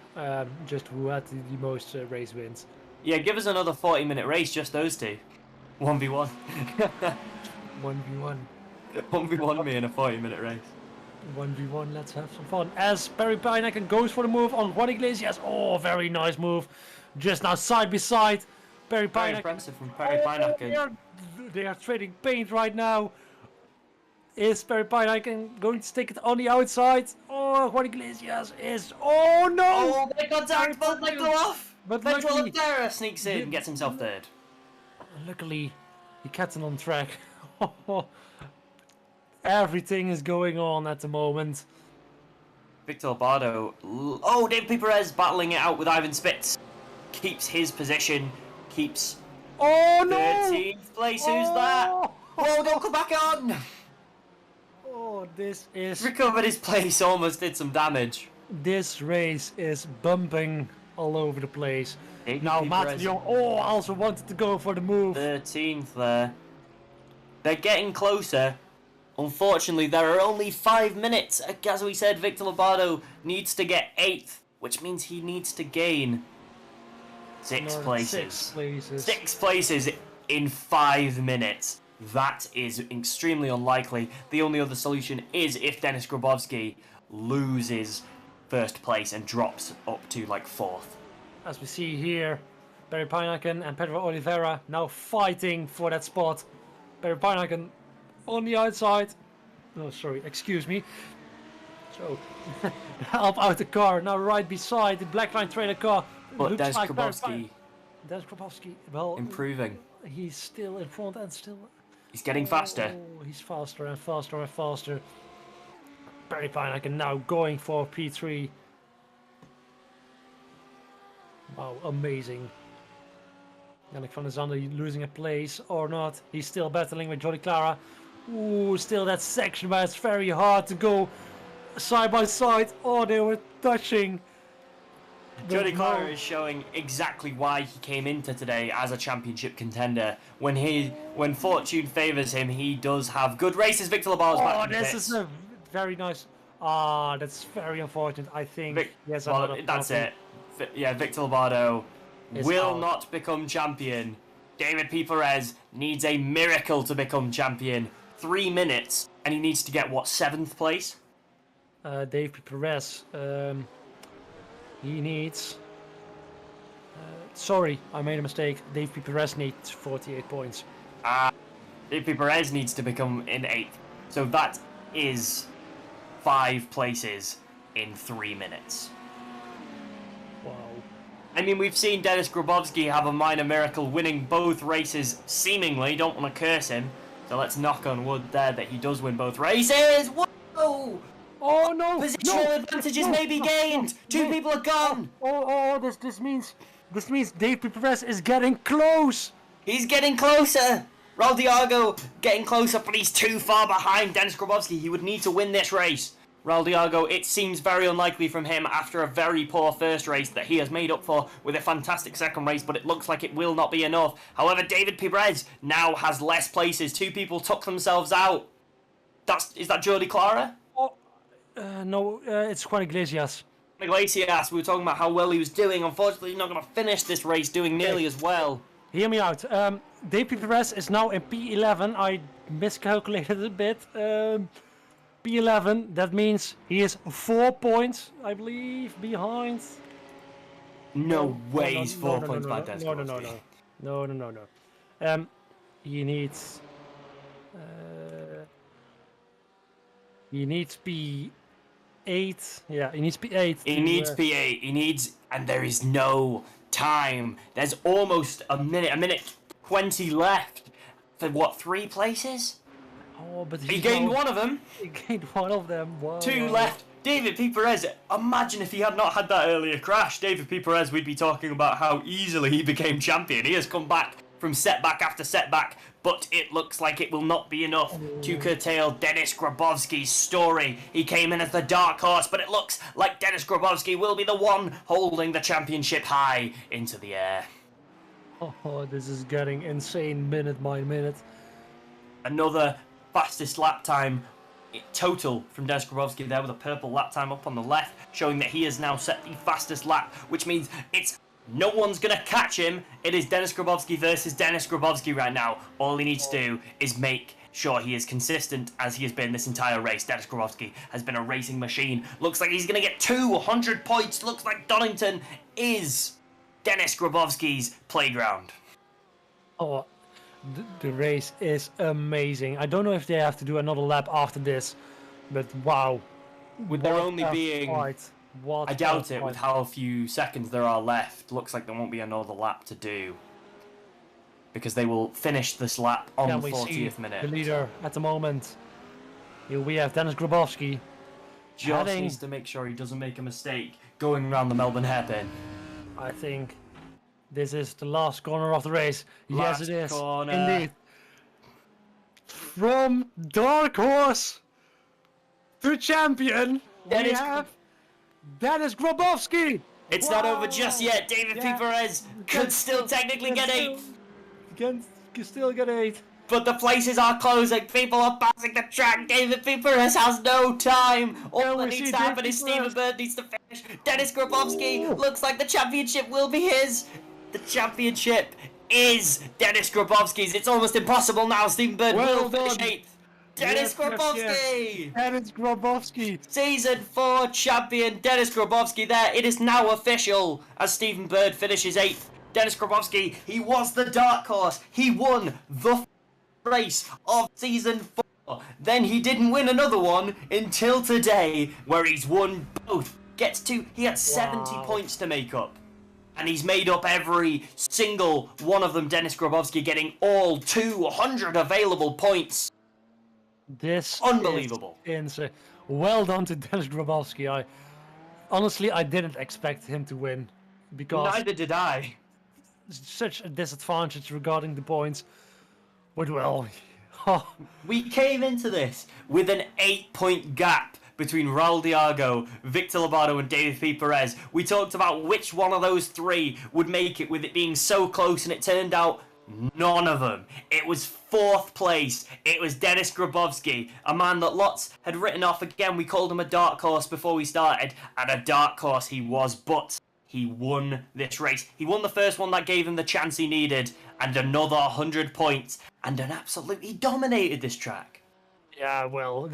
[SPEAKER 2] just who had the most race wins.
[SPEAKER 1] Yeah, give us another 40-minute race, just those two. 1v1.
[SPEAKER 2] 1v1.
[SPEAKER 1] 1v1 me in a 40-minute race.
[SPEAKER 2] 1v1, let's have some fun. As Perry Pijnacken goes for the move on Juan Iglesias. Oh, very nice move. Just now side by side. Perry
[SPEAKER 1] Very
[SPEAKER 2] Pijnacken.
[SPEAKER 1] impressive from Perry Pijnacken.
[SPEAKER 2] They are trading paint right now. Is Perry Pijnacken going to stick it on the outside? Oh, Juan Iglesias is... Oh, no!
[SPEAKER 1] Oh, they contact, both let go off!
[SPEAKER 2] But
[SPEAKER 1] Pedro
[SPEAKER 2] luckily,
[SPEAKER 1] Oliveira sneaks in and gets himself third.
[SPEAKER 2] luckily, he kept it on track. Everything is going on at the moment.
[SPEAKER 1] Victor Lobato. Oh, David P. Perez battling it out with Ivan Spitz. Keeps his position. Keeps
[SPEAKER 2] Oh, no!
[SPEAKER 1] 13th place. Who's that? Oh, don't come back on!
[SPEAKER 2] Oh, this is...
[SPEAKER 1] Recovered his place. Almost did some damage.
[SPEAKER 2] This race is bumping all over the place.
[SPEAKER 1] David
[SPEAKER 2] Now,
[SPEAKER 1] P.
[SPEAKER 2] Matt
[SPEAKER 1] Perez,
[SPEAKER 2] de Jong also wanted to go for the move.
[SPEAKER 1] 13th there. They're getting closer. Unfortunately, there are only 5 minutes. As we said, Victor Lobato needs to get 8th, which means he needs to gain 6 places.
[SPEAKER 2] 6 places.
[SPEAKER 1] 6 places in 5 minutes. That is extremely unlikely. The only other solution is if Denis Grabowski loses first place and drops up to like 4th.
[SPEAKER 2] As we see here, Perry Pijnacken and Pedro Oliveira now fighting for that spot. Perry Pijnacken on the outside. Oh, sorry, excuse me. So, help out the car, now right beside the Black Line trailer car.
[SPEAKER 1] But
[SPEAKER 2] Looks
[SPEAKER 1] Denis
[SPEAKER 2] like
[SPEAKER 1] Grabowski
[SPEAKER 2] Denis Grabowski, well,
[SPEAKER 1] improving.
[SPEAKER 2] he's still in front and still...
[SPEAKER 1] He's getting faster.
[SPEAKER 2] Oh, he's faster and faster and faster. Perry Pijnacken now going for P3. Wow, amazing. Yannick van der Zande losing a place or not. He's still battling with Jordi Clara. Ooh, still that section where it's very hard to go side by side. Oh, they were touching.
[SPEAKER 1] Jordi Clara is showing exactly why he came into today as a championship contender. When fortune favours him, he does have good races. Victor Lobato back
[SPEAKER 2] Oh,
[SPEAKER 1] in the
[SPEAKER 2] this
[SPEAKER 1] pits.
[SPEAKER 2] is a very nice. Ah, that's very unfortunate. I think yes,
[SPEAKER 1] well, that's it. Yeah, Victor Lobato will
[SPEAKER 2] out.
[SPEAKER 1] not become champion. David P. Perez needs a miracle to become champion. 3 minutes, and he needs to get, what, 7th place?
[SPEAKER 2] Dave P. Perez. He needs. Sorry, I made a mistake. Dave P. Perez needs 48 points.
[SPEAKER 1] David P. Perez needs to become in 8th. So that is 5 places in 3 minutes.
[SPEAKER 2] Wow.
[SPEAKER 1] I mean, we've seen Dennis Grabowski have a minor miracle winning both races, seemingly. Don't want to curse him. So let's knock on wood there that he does win both races. Whoa!
[SPEAKER 2] Oh no!
[SPEAKER 1] Positional advantages may be gained. Two people are gone.
[SPEAKER 2] This means Dave P. Perez is getting close.
[SPEAKER 1] He's getting closer. Raul Diago getting closer, but he's too far behind Dennis Grabowski. He would need to win this race. Raul Diago, it seems very unlikely from him after a very poor first race that he has made up for with a fantastic second race, but it looks like it will not be enough. However, David P. Perez now has less places. 2 people took themselves out. Is that Jordi Clara?
[SPEAKER 2] No, it's Juan Iglesias.
[SPEAKER 1] Iglesias, we were talking about how well he was doing. Unfortunately, he's not going to finish this race doing nearly as well.
[SPEAKER 2] Hear me out. Dave P. Perez is now in P11. I miscalculated a bit. P11, that means he is 4 points, I believe, behind.
[SPEAKER 1] No way he's 4 points by Dennis
[SPEAKER 2] No. He needs... he needs P8. Yeah, he needs P8.
[SPEAKER 1] He needs P8. He needs... And there is no time. There's almost a minute 20 left. For what, 3 places?
[SPEAKER 2] Oh, but
[SPEAKER 1] he gained one of them.
[SPEAKER 2] He gained one of them. Wow.
[SPEAKER 1] 2 left. David P. Perez, imagine if he had not had that earlier crash. David P. Perez, we'd be talking about how easily he became champion. He has come back from setback after setback, but it looks like it will not be enough to curtail Dennis Grabowski's story. He came in as the dark horse, but it looks like Dennis Grabowski will be the one holding the championship high into the air.
[SPEAKER 2] Oh, this is getting insane minute by minute.
[SPEAKER 1] Another fastest lap time total from Dennis Grabowski there with a purple lap time up on the left, showing that he has now set the fastest lap, which means it's no one's going to catch him. It is Dennis Grabowski versus Dennis Grabowski right now. All he needs to do is make sure he is consistent as he has been this entire race. Dennis Grabowski has been a racing machine. Looks like he's going to get 200 points. Looks like Donington is Dennis Grabowski's playground.
[SPEAKER 2] Oh, the race is amazing. I don't know if they have to do another lap after this, but wow.
[SPEAKER 1] With there only being...
[SPEAKER 2] What
[SPEAKER 1] I doubt it with how few seconds there are left. Looks like there won't be another lap to do. Because they will finish this lap on the 40th minute.
[SPEAKER 2] The leader at the moment. Here we have Dennis Grabowski.
[SPEAKER 1] Just needs to make sure he doesn't make a mistake going around the Melbourne hairpin.
[SPEAKER 2] I think this is the last corner of the race.
[SPEAKER 1] Last
[SPEAKER 2] yes, it is.
[SPEAKER 1] Corner.
[SPEAKER 2] Indeed. From dark horse to champion, we have Dennis Grabowski.
[SPEAKER 1] It's not over just yet. David P. Perez could still technically get 8th.
[SPEAKER 2] Can still get 8th.
[SPEAKER 1] But the places are closing. People are passing the track. David P. Perez has no time. All that needs to happen is Stephen Bird needs to finish. Dennis Grabowski looks like the championship will be his. The championship is Dennis Grabowski's. It's almost impossible now. Stephen Bird will finish 8th. Dennis Grabowski!
[SPEAKER 2] Dennis Grabowski!
[SPEAKER 1] Season 4 champion Dennis Grabowski there. It is now official as Stephen Bird finishes 8th. Dennis Grabowski, he was the dark horse. He won the race of Season 4. Then he didn't win another one until today, where he's won both. He had 70 points to make up. And he's made up every single one of them. Dennis Grabowski getting all 200 available points.
[SPEAKER 2] This
[SPEAKER 1] unbelievable.
[SPEAKER 2] Is insane. Well done to Dennis Grabowski. I didn't expect him to win because
[SPEAKER 1] neither did I.
[SPEAKER 2] Such a disadvantage regarding the points. But well,
[SPEAKER 1] we came into this with an 8-point gap between Raul Diago, Victor Lobato, and David P. Perez. We talked about which one of those 3 would make it with it being so close, and it turned out None of them. It was 4th place. It was Denis Grabowski, a man that lots had written off again. We called him a dark horse before we started, and a dark horse he was, but he won this race. He won the first one that gave him the chance he needed, and another 100 points, and he dominated this track.
[SPEAKER 2] Yeah, well,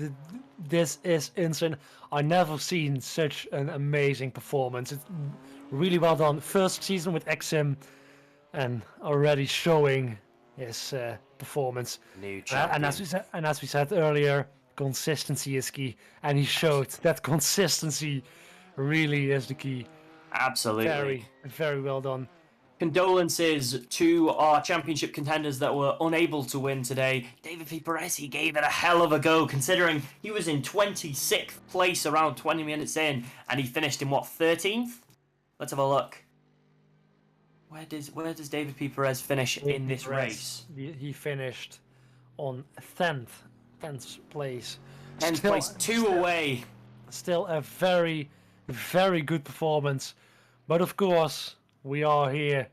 [SPEAKER 2] this is insane. I never seen such an amazing performance. It's really well done. First season with X-SiM, and already showing his performance.
[SPEAKER 1] New champion.
[SPEAKER 2] And as we said earlier, consistency is key, and he showed that consistency really is the key.
[SPEAKER 1] Absolutely.
[SPEAKER 2] Very, very well done.
[SPEAKER 1] Condolences to our championship contenders that were unable to win today. David P. Perez, he gave it a hell of a go, considering he was in 26th place around 20 minutes in, and he finished in, 13th? Let's have a look. Where does David P. Perez finish in this race?
[SPEAKER 2] He finished on 10th place.
[SPEAKER 1] 10th place, 2 away.
[SPEAKER 2] Still a very, very good performance. But of course, we are here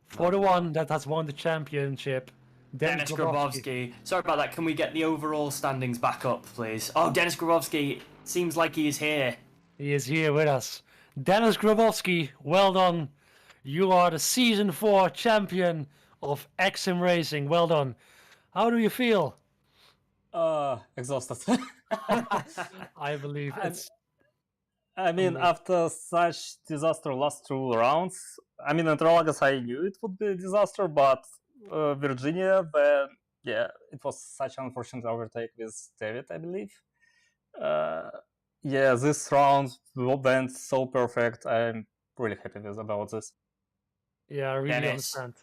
[SPEAKER 2] for the one that has won the championship.
[SPEAKER 1] Denis Grabowski. Sorry about that. Can we get the overall standings back up, please? Oh, Denis Grabowski. Seems like he is here.
[SPEAKER 2] He is here with us. Denis Grabowski, well done. You are the Season 4 champion of X-SiM Racing. Well done. How do you feel?
[SPEAKER 3] Exhausted.
[SPEAKER 2] I believe it's...
[SPEAKER 3] I mean, after such disaster last 2 rounds, I mean, at Trolagas I knew it would be a disaster, but Virginia, then, yeah, it was such an unfortunate overtake with David, I believe. Yeah, this round went so perfect. I'm really happy about this.
[SPEAKER 2] Yeah, I really
[SPEAKER 1] Dennis,
[SPEAKER 2] understand.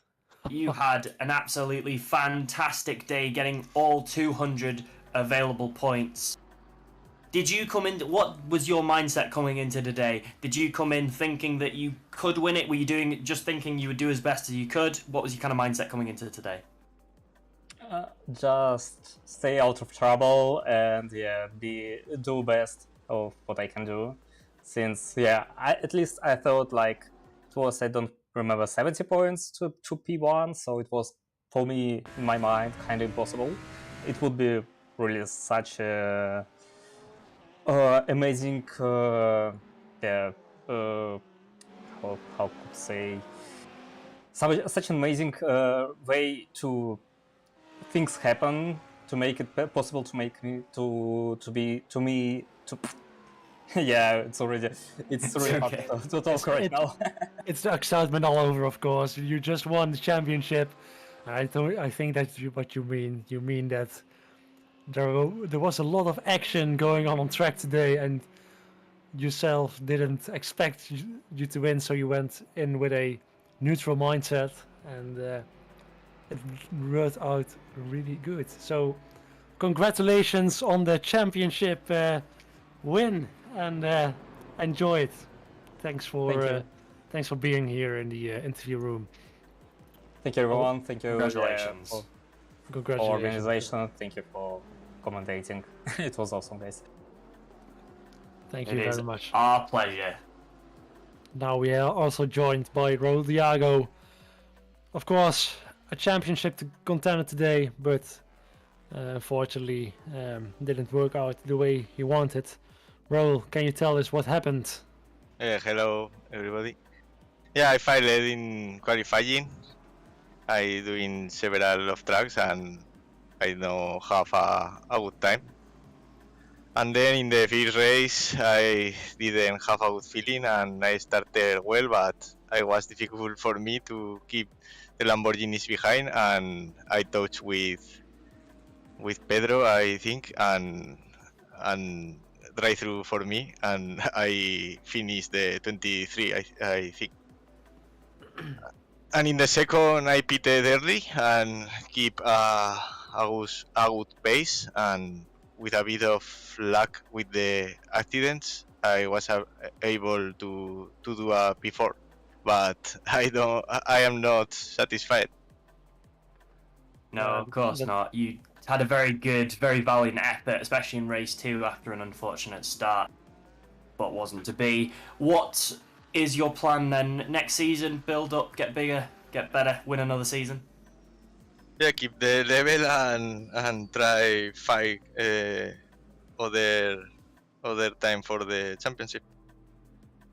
[SPEAKER 1] You had an absolutely fantastic day, getting all 200 available points. Did you come in? What was your mindset coming into today? Did you come in thinking that you could win it? Were you just thinking you would do as best as you could? What was your kind of mindset coming into today?
[SPEAKER 3] Just stay out of trouble and yeah, do best of what I can do. Since yeah, at least I thought like it was, I don't remember, 70 points to P1, so it was for me in my mind kind of impossible. It would be really such a amazing yeah, how could say, such an amazing way to things happen, to make it possible to make me to yeah, it's really
[SPEAKER 1] okay.
[SPEAKER 3] hard to talk right now.
[SPEAKER 2] It's the excitement all over, of course. You just won the championship. I think that's what you mean. You mean that there was a lot of action going on track today, and yourself didn't expect you to win, so you went in with a neutral mindset, and it worked out really good. So, congratulations on the championship win, and enjoy it. Thanks for being here in the interview room.
[SPEAKER 3] Thank you, everyone. Thank you.
[SPEAKER 1] Congratulations.
[SPEAKER 3] For
[SPEAKER 2] Congratulations.
[SPEAKER 3] organization. Thank you for commentating. It was awesome, guys.
[SPEAKER 2] Thank you very much.
[SPEAKER 1] Our pleasure.
[SPEAKER 2] Now we are also joined by Raul Diago. Of course, a championship contender today, but unfortunately didn't work out the way he wanted. Raul, can you tell us what happened?
[SPEAKER 4] Hello, everybody. Yeah, I failed in qualifying. I doing several of tracks and I don't have a good time. And then in the first race, I didn't have a good feeling and I started well, but it was difficult for me to keep the Lamborghinis behind, and I touched with Pedro, I think, and drive through for me, and I finished the 23, I think. And in the second, I pitted early and keep a good pace, and with a bit of luck with the accidents, I was able to do a P4, but I am not satisfied.
[SPEAKER 1] No, of course not. You had a very good, very valiant effort, especially in race 2 after an unfortunate start, but wasn't to be. What is your plan then? Next season, build up, get bigger, get better, win another season?
[SPEAKER 4] Yeah, keep the level and try fight other time for the championship.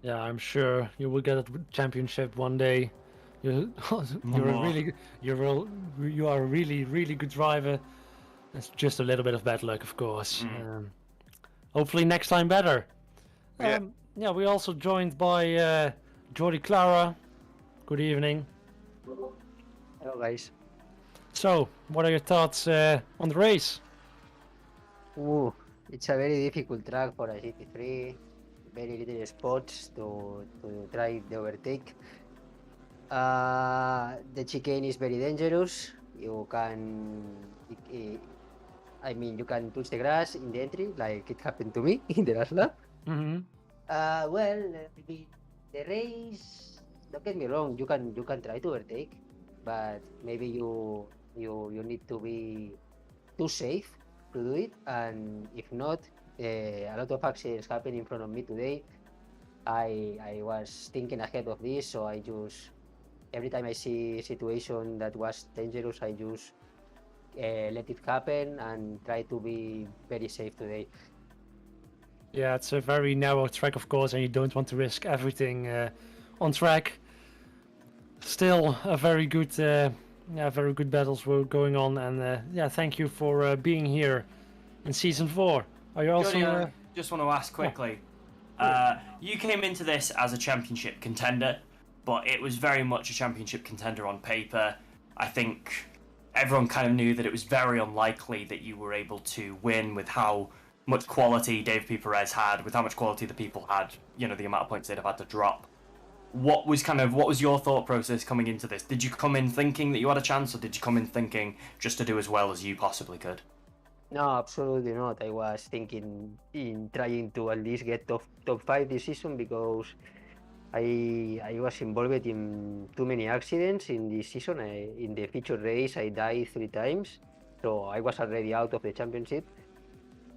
[SPEAKER 2] Yeah, I'm sure you will get a championship one day. You're a really, you are a really good driver. It's just a little bit of bad luck, of course. Hopefully next time better.
[SPEAKER 4] Yeah.
[SPEAKER 2] Yeah, we're also joined by Jordi Clara. Good evening.
[SPEAKER 5] Hello guys.
[SPEAKER 2] So, what are your thoughts on the race?
[SPEAKER 5] It's a very difficult track for a GT3. Very little spots to try the overtake. The chicane is very dangerous. You can, you can touch the grass in the entry, like it happened to me in the last lap. Maybe the race. Don't get me wrong. You can try to overtake, but maybe you need to be too safe to do it, and if not, a lot of accidents happened in front of me today. I was thinking ahead of this, so I just every time I see a situation that was dangerous, I just let it happen and try to be very safe today.
[SPEAKER 2] Yeah, it's a very narrow track, of course, and you don't want to risk everything on track. Still, a very good battles were going on, and yeah, thank you for being here in season 4. Are you also?
[SPEAKER 1] Jordi, I just want to ask quickly. You came into this as a championship contender, but it was very much a championship contender on paper. I think everyone kind of knew that it was very unlikely that you were able to win with how much quality Dave P. Perez had, with how much quality the people had, you know, the amount of points they'd have had to drop. What was your thought process coming into this? Did you come in thinking that you had a chance, or did you come in thinking just to do as well as you possibly could?
[SPEAKER 5] No, absolutely not. I was thinking in trying to at least get top 5 this season, because I was involved in too many accidents in this season. In the feature race, I died 3 times, so I was already out of the championship.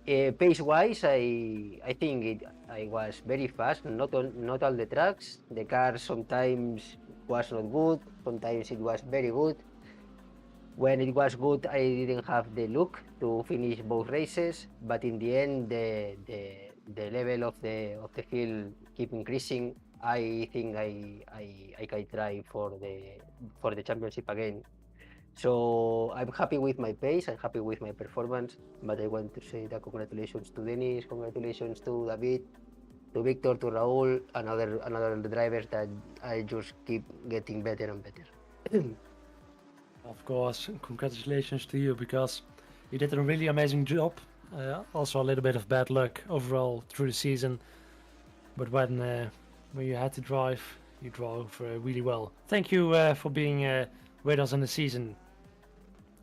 [SPEAKER 5] Pace-wise, I think I was very fast. Not all the tracks. The car sometimes was not good. Sometimes it was very good. When it was good, I didn't have the luck to finish both races. But in the end, the level of the field keep increasing. I think I can try for the championship again. So I'm happy with my pace, I'm happy with my performance, but I want to say that congratulations to Dennis, congratulations to David, to Victor, to Raul, and other drivers that I just keep getting better and better.
[SPEAKER 2] Of course, congratulations to you, because you did a really amazing job. Also a little bit of bad luck overall through the season, but when you had to drive, you drove really well. Thank you for being with us in the season.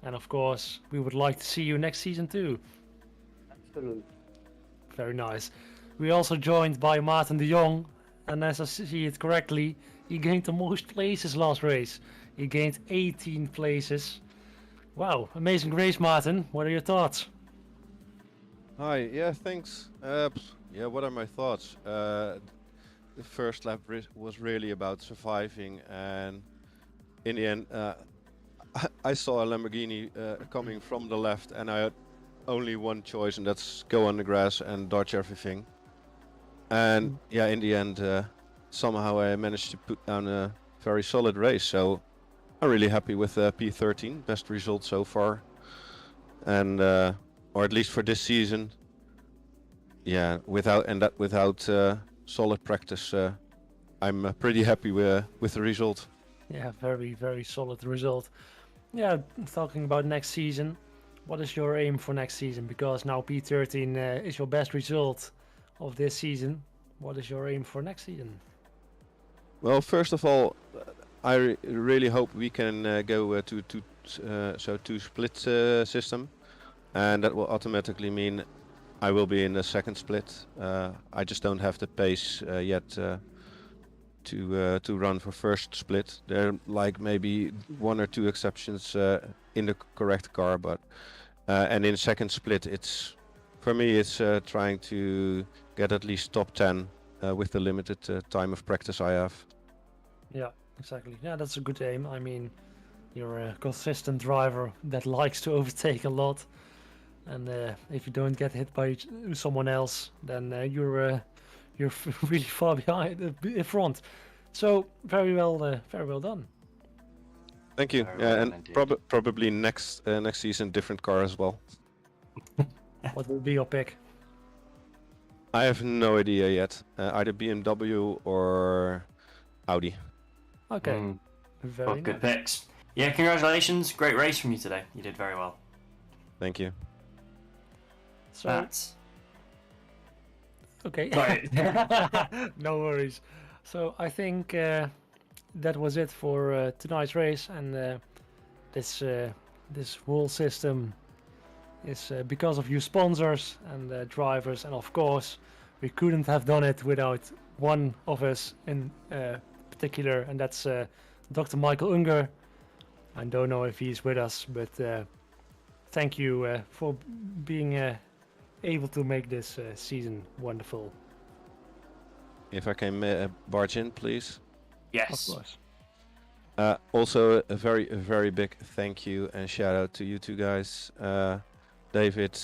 [SPEAKER 2] And of course, we would like to see you next season too.
[SPEAKER 5] Absolutely.
[SPEAKER 2] Very nice. We're also joined by Maarten de Jong, and as I see it correctly, he gained the most places last race. He gained 18 places. Wow, amazing race, Maarten. What are your thoughts?
[SPEAKER 6] Hi, yeah, thanks. Yeah, what are my thoughts? The first lap was really about surviving, and in the end, I saw a Lamborghini coming from the left, and I had only one choice, and that's go on the grass and dodge everything. And yeah, in the end, somehow I managed to put down a very solid race. So I'm really happy with P13, best result so far, and or at least for this season. Yeah, without solid practice, I'm pretty happy with the result.
[SPEAKER 2] Yeah, very solid result. Yeah, talking about next season, what is your aim for next season? Because now P13 is your best result of this season. What is your aim for next season?
[SPEAKER 6] Well, first of all, I really hope we can go to split system, and that will automatically mean I will be in the second split. I just don't have the pace yet to run for first split. There are like maybe 1 or 2 exceptions in the correct car, but and in second split, it's for me it's trying to get at least top 10 with the limited time of practice I have.
[SPEAKER 2] Yeah, exactly. Yeah, that's a good aim. I mean, You're a consistent driver that likes to overtake a lot, and if you don't get hit by someone else, then you're really far behind, in front. So very well done.
[SPEAKER 6] Thank you.
[SPEAKER 1] Very
[SPEAKER 6] Yeah,
[SPEAKER 1] well
[SPEAKER 6] and
[SPEAKER 1] done indeed.
[SPEAKER 6] probably next season different car as well.
[SPEAKER 2] What will be your pick?
[SPEAKER 6] I have no idea yet. Either BMW or Audi.
[SPEAKER 2] Okay,
[SPEAKER 1] Mm,
[SPEAKER 2] very
[SPEAKER 1] both
[SPEAKER 2] nice.
[SPEAKER 1] good picks. Yeah, congratulations. Great race from you today. You did very well.
[SPEAKER 6] Thank you.
[SPEAKER 2] So
[SPEAKER 1] That's
[SPEAKER 2] okay.
[SPEAKER 1] Sorry.
[SPEAKER 2] No worries. So I think that was it for tonight's race, and this whole system is because of you sponsors and drivers, and of course we couldn't have done it without one of us in particular, and that's Dr. Michael Unger. I don't know if he's with us, but thank you for being able to make this season wonderful.
[SPEAKER 6] If I can barge in, please.
[SPEAKER 1] yes.
[SPEAKER 2] Of course.
[SPEAKER 6] Also, a very big thank you and shout out to you two guys, David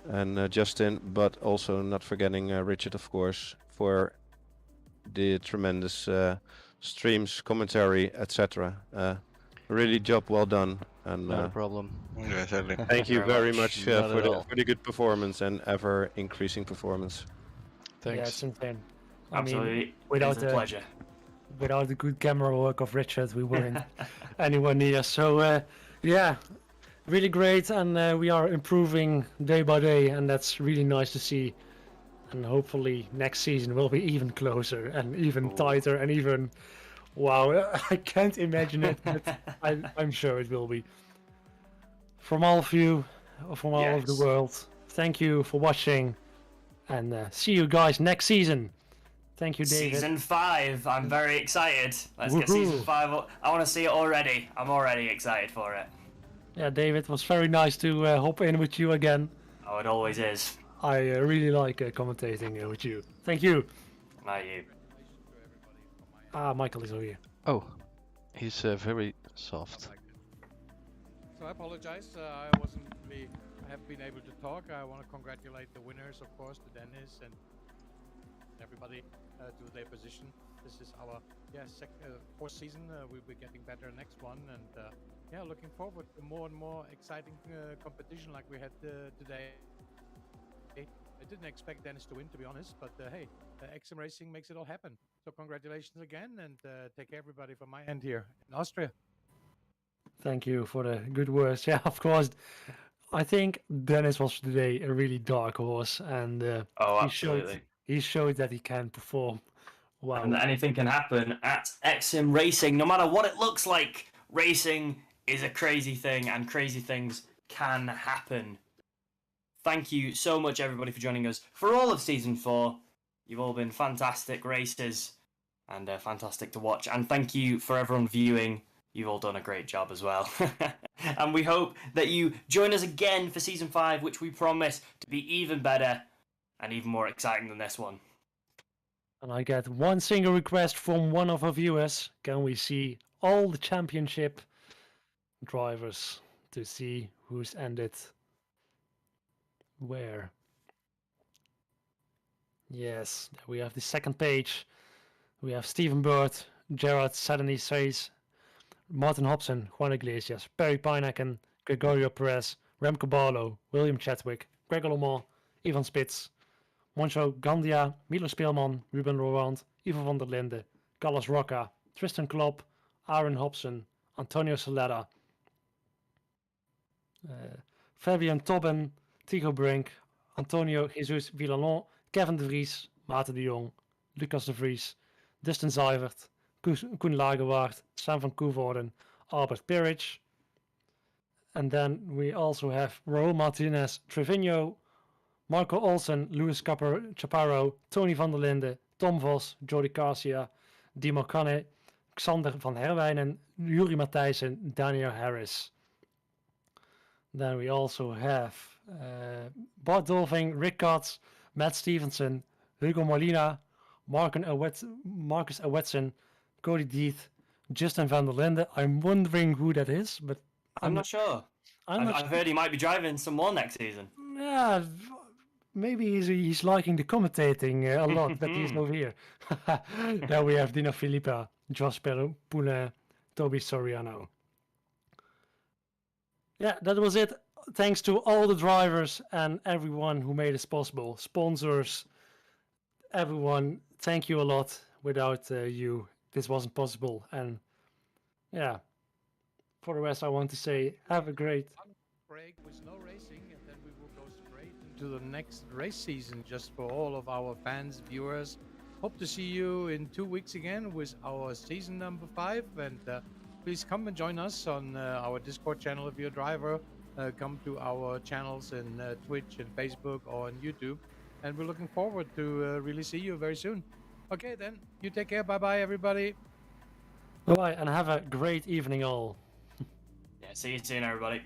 [SPEAKER 6] and Justin, but also not forgetting Richard, of course, for the tremendous streams, commentary, etc. Really job well done, and
[SPEAKER 7] Not a problem.
[SPEAKER 4] Yeah, exactly.
[SPEAKER 6] thank you
[SPEAKER 1] very
[SPEAKER 6] very
[SPEAKER 1] much.
[SPEAKER 6] much
[SPEAKER 7] Not
[SPEAKER 6] for
[SPEAKER 7] at all.
[SPEAKER 6] the good performance and ever increasing performance.
[SPEAKER 2] Yeah, it's
[SPEAKER 7] Thanks.
[SPEAKER 2] insane. I mean,
[SPEAKER 1] Absolutely.
[SPEAKER 2] without
[SPEAKER 1] it's a
[SPEAKER 2] the-
[SPEAKER 1] pleasure.
[SPEAKER 2] without the good camera work of Richard, we weren't anywhere near. So yeah, really great, and we are improving day by day, and that's really nice to see. And hopefully next season will be even closer and even tighter and even. Wow, I can't imagine it, but I'm sure it will be. From all of you, from all over the
[SPEAKER 1] Yes.
[SPEAKER 2] world, thank you for watching, and see you guys next season. Thank you, David.
[SPEAKER 1] Season 5. I'm very excited. Let's get season
[SPEAKER 2] Woohoo.
[SPEAKER 1] 5. I want to see it already. I'm already excited for it.
[SPEAKER 2] Yeah, David, it was very nice to hop in with you again.
[SPEAKER 1] Oh, it always is.
[SPEAKER 2] I really like commentating with you. Thank you.
[SPEAKER 1] Not you.
[SPEAKER 2] Ah, Michael is over here.
[SPEAKER 7] Oh, he's very soft.
[SPEAKER 8] So I apologize. I haven't been able to talk. I want to congratulate the winners, of course, to Dennis and everybody to their position. This is our fourth season. We'll be getting better next one, and looking forward to more and more exciting competition like we had today. I didn't expect Dennis to win, to be honest, but hey, X-SiM Racing makes it all happen. So congratulations again, and take care, everybody, from my end here in Austria.
[SPEAKER 2] Thank you for the good words. Yeah, of course. I think Dennis was today a really dark horse, and
[SPEAKER 1] Oh,
[SPEAKER 2] he showed
[SPEAKER 1] absolutely.
[SPEAKER 2] he showed that he can perform. Wow.
[SPEAKER 1] And anything can happen at X-SiM Racing, no matter what it looks like. Racing is a crazy thing, and crazy things can happen. Thank you so much, everybody, for joining us for all of Season 4. You've all been fantastic races, and fantastic to watch. And thank you for everyone viewing. You've all done a great job as well. And we hope that you join us again for Season 5, which we promise to be even better and even more exciting than this one.
[SPEAKER 2] And I get one single request from one of our viewers. Can we see all the championship drivers to see who's ended where? Yes, we have the second page. We have Stephen Bird, Gerard Sadany says, Martin Hobson, Juan Iglesias, Perry Pinehacken, Gregorio Perez, Remco Barlow, William Chadwick, Gregor LeMond, Ivan Spitz, Moncho Gandia, Milo Speelman, Ruben Laurent, Ivo van der Linde, Carlos Roca, Tristan Klopp, Aaron Hobson, Antonio Solera, Fabian Tobben, Tycho Brink, Antonio Jesus Villalon, Kevin de Vries, Maarten de Jong, Lucas de Vries, Dustin Zivert, Koen Lagerwaard, Sam van Koevoorden, Albert Pirich. And then we also have Raul Martinez Trevino, Marco Olsen, Luis Chaparro, Tony van der Linde, Tom Vos, Jordi Garcia, Dimo Kanne, Xander van Herwijnen, Yuri Matthijssen, Daniel Harris. Then we also have Bart Dolving, Rick Katz, Matt Stevenson, Hugo Molina, Marcus Awetson, Cody Deeth, Justin van der Linde. I'm wondering who that is, but
[SPEAKER 1] I'm not sure. I've heard he might be driving some more next season.
[SPEAKER 2] Yeah, maybe he's liking the commentating a lot that he's over here. Then we have Dino Filippa, Josh Poulin, Toby Soriano. Yeah, that was it. Thanks to all the drivers and everyone who made this possible. Sponsors, everyone, thank you a lot. Without you, this wasn't possible. And yeah, for the rest, I want to say have a great
[SPEAKER 8] break with no racing, and then we will go straight into the next race season just for all of our fans, viewers. Hope to see you in 2 weeks again with our season number 5, and please come and join us on our Discord channel if you're a driver. Come to our channels in Twitch and Facebook or on YouTube, and we're looking forward to really see you very soon. Okay, then, you take care. Bye-bye, everybody.
[SPEAKER 2] Bye, and have a great evening all.
[SPEAKER 1] Yeah, see you soon, everybody.